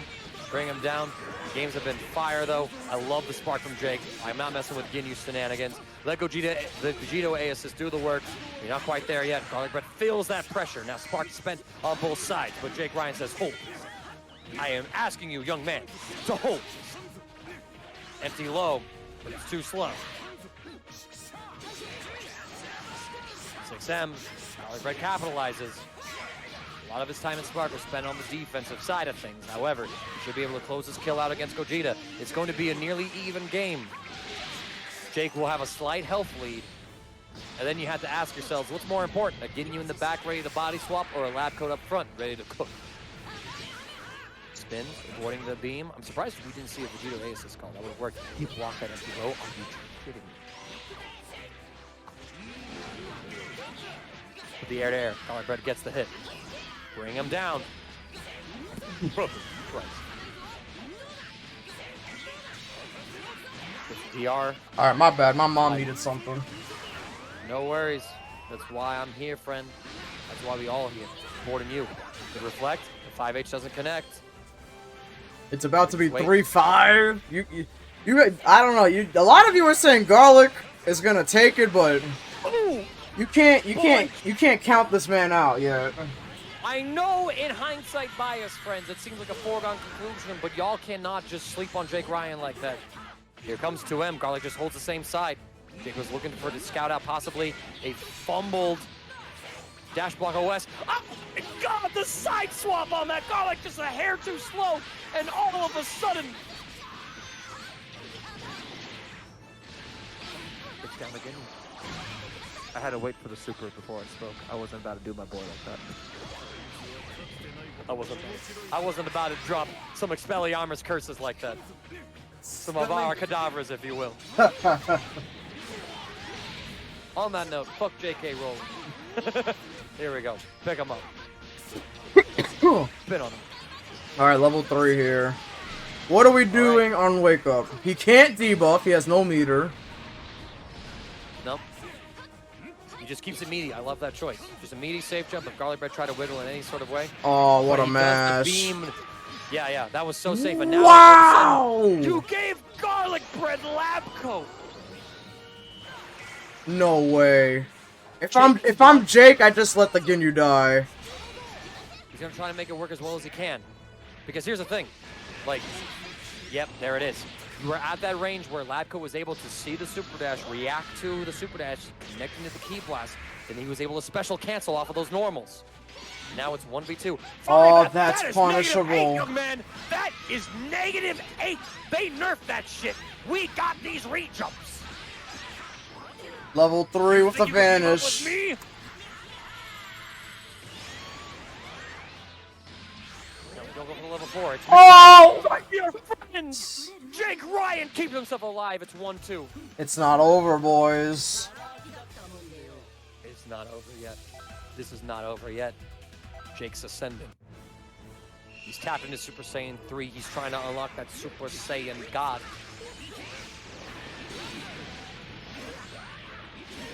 S1: Bring him down. Games have been fire, though. I love the spark from Jake. I'm not messing with Ginyu shenanigans. Let Gogeta, the Vegito A assist do the work. You're not quite there yet. Garlic Bread feels that pressure. Now Spark spent on both sides, but Jake Ryan says, hold. I am asking you, young man, to hold. Empty low, but it's too slow. 6M, Garlic Bread capitalizes. A lot of his time in Spark was spent on the defensive side of things. However, he should be able to close his kill out against Gogeta. It's going to be a nearly even game. Jake will have a slight health lead. And then you have to ask yourselves, what's more important? Getting you in the back ready to body swap or a lab coat up front ready to cook? Spins, avoiding the beam. I'm surprised we didn't see a Vegito A assist call. That would have worked. He blocked that empty low. Are you kidding me? With the air-to-air, Garlic Bread gets the hit. Bring him down. Christ. DR.
S2: Alright, my bad. My mom needed something.
S1: No worries. That's why I'm here, friend. That's why we all here. Supporting you. The reflect. The 5H doesn't connect.
S2: It's about to be 3-5. You I don't know. A lot of you were saying Garlic is gonna take it, but you can't count this man out yet.
S1: I know in hindsight bias, friends, it seems like a foregone conclusion, but y'all cannot just sleep on Jake Ryan like that. Here comes 2M. Garlic just holds the same side. Jake was looking for to scout out possibly a fumbled dash block OS. Oh my god, the side swap on that Garlic just a hair too slow, and all of a sudden it's down again.
S4: I had to wait for the super before I spoke. I wasn't about to do my boy like that.
S1: I wasn't about to drop some Expelliarmus curses like that. Some Avara Cadavras, if you will. On that note, fuck JK Rowling. Here we go. Pick him up. spin on him.
S2: Alright, level 3 here. What are we doing on Wake Up? He can't debuff, he has no meter.
S1: Nope. He just keeps it meaty. I love that choice. Just a meaty safe jump if Garlic Bread tried to wiggle in any sort of way.
S2: Oh, what
S1: But
S2: a
S1: he
S2: mess.
S1: does the beam. Yeah, that was so safe. And now
S2: Wow!
S1: you gave Garlic Bread lab coat.
S2: No way. If I'm Jake, I just let the Ginyu die.
S1: He's gonna try to make it work as well as he can. Because here's the thing. Like, yep, there it is. You were at that range where Labco was able to see the Super Dash, react to the Super Dash, connecting to the Ki Blast, and he was able to special cancel off of those normals. Now it's 1v2.
S2: Oh, that's
S1: that is
S2: punishable.
S1: -8, young man. That is -8. They nerfed that shit. We got these re-jumps.
S2: Level 3 with the
S1: Think you can keep up
S2: vanish.
S1: with me? No, don't go for the level 4. It's
S2: Oh!
S1: your friends. Jake Ryan keeps himself alive. It's 1-2.
S2: It's not over, boys.
S1: It's not over yet. This is not over yet. Jake's ascending. He's tapping his Super Saiyan 3. He's trying to unlock that Super Saiyan God.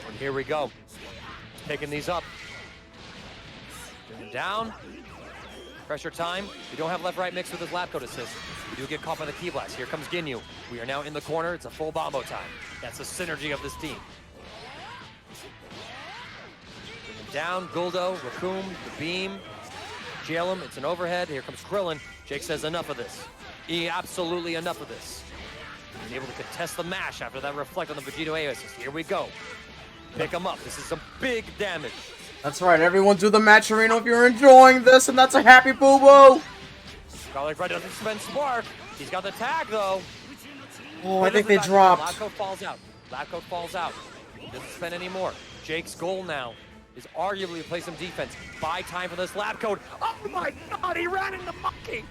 S1: And here we go. Picking these up. Down. Pressure time. We don't have left-right mix with his lap code assist. We do get caught by the Ki Blast. Here comes Ginyu. We are now in the corner. It's a full Bombo time. That's the synergy of this team. Down, Guldo, Raccoon, the beam, jail him, it's an overhead, here comes Krillin. Jake says enough of this. Absolutely enough of this. He's able to contest the mash after that reflect on the Vegito A assist. Here we go. Pick him up, this is some big damage.
S2: That's right, everyone do the match arena if you're enjoying this, and that's a happy boo-boo!
S1: Garlic Bread doesn't spend Spark. He's got the tag though.
S2: Oh, I think they dropped.
S1: Lab code falls out. Lab code falls out. He doesn't spend any more. Jake's goal now is arguably to play some defense. Buy time for this lab code. Oh my god, he ran into Monkey!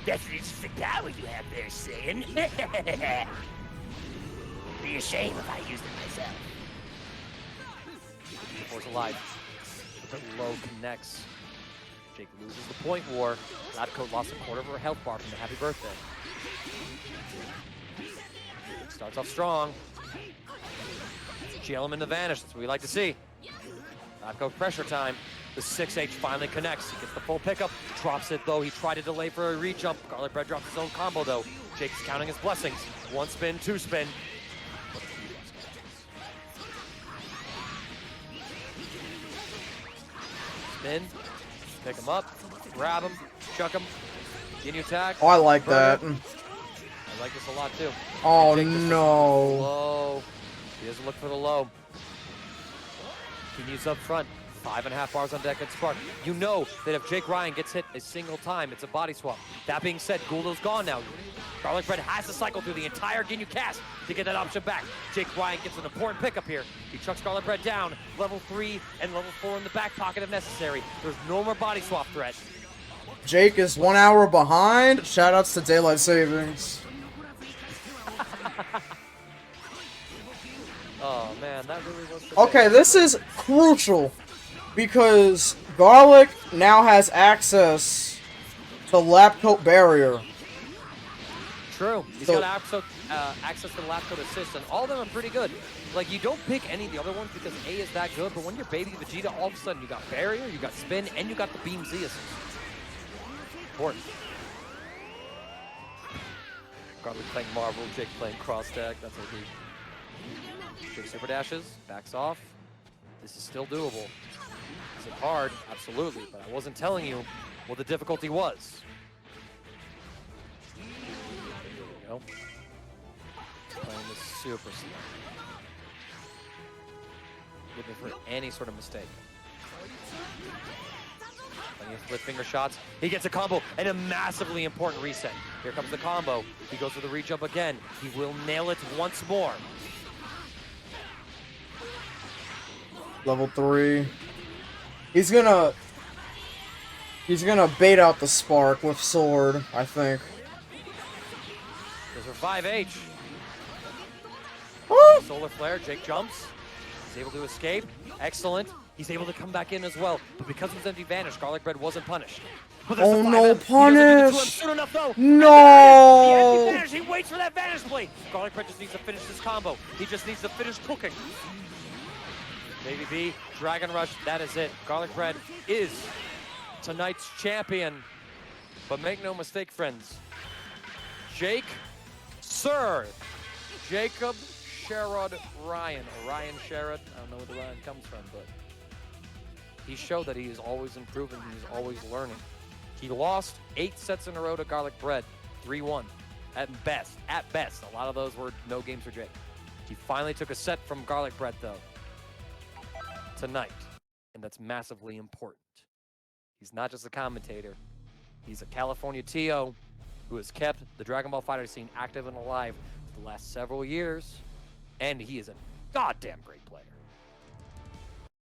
S5: That's just the guy what you have there saying. Be ashamed if I used it myself.
S1: Force alive. The low connects. Jake loses the point war. Lab code lost a quarter of her health bar from the happy birthday. Starts off strong. Jail him in the vanish. That's what we like to see. Lab code pressure time. The 6H finally connects. He gets the full pickup. Drops it though. He tried to delay for a re-jump. Garlic Bread drops his own combo though. Jake's counting his blessings. 1 spin, 2 spin. Spin. Pick him up. Grab him. Chuck him. Ginyu tag.
S2: Oh, I like that.
S1: I like this a lot too.
S2: Oh,
S1: Jake just
S2: no.
S1: Low. He doesn't look for the low. Ginyu's up front. 5.5 bars on deck at Spark. You know that if Jake Ryan gets hit a single time, it's a body swap. That being said, Guldo's gone now. Garlic Bread has to cycle through the entire Ginyu cast to get that option back. Jake Ryan gets an important pickup here. He chucks Garlic Bread down. Level 3 and level 4 in the back pocket if necessary. There's no more body swap threat.
S2: Jake is 1 hour behind. Shoutouts to Daylight Savings.
S1: Oh man, that really was the
S2: Okay, this is crucial because Garlic now has access to Lab Coat Barrier.
S1: True. He's
S2: So-
S1: got access to the lap code assist, and all of them are pretty good. Like, you don't pick any of the other ones because A is that good, but when you're baby Vegeta, all of a sudden you got Barrier, you got Spin, and you got the Beam Z assist. Important. Garlic playing Marvel, Jake playing Cross Tag, that's what he... Jake super dashes, backs off. This is still doable. Is it hard? Absolutely, but I wasn't telling you what the difficulty was. There we go. Playing this super slow. Looking for any sort of mistake. Plenty of split finger shots. He gets a combo and a massively important reset. Here comes the combo. He goes for the reach up again. He will nail it once more.
S2: Level 3. He's gonna bait out the Spark with Sword, I think.
S1: Goes for 5H.
S2: Woo!
S1: Solar Flare, Jake jumps. He's able to escape. Excellent. He's able to come back in as well. But because of his empty vanish, Garlic Bread wasn't punished.
S2: Oh no, punish!
S1: Soon enough, though.
S2: No!
S1: The he waits for that vanish play. Garlic Bread just needs to finish this combo. He just needs to finish cooking. Baby B, Dragon Rush, that is it. Garlic Bread is tonight's champion. But make no mistake, friends. Jacob Sherrod Ryan, or Ryan Sherrod. I don't know where the Ryan comes from, but he showed that he is always improving, he's always learning. He lost 8 sets in a row to Garlic Bread, 3-1 at best. At best, a lot of those were no games for Jake. He finally took a set from Garlic Bread though, tonight, and that's massively important. He's not just a commentator, he's a California TO who has kept the Dragon Ball Fighter scene active and alive for the last several years, and he is a goddamn great player.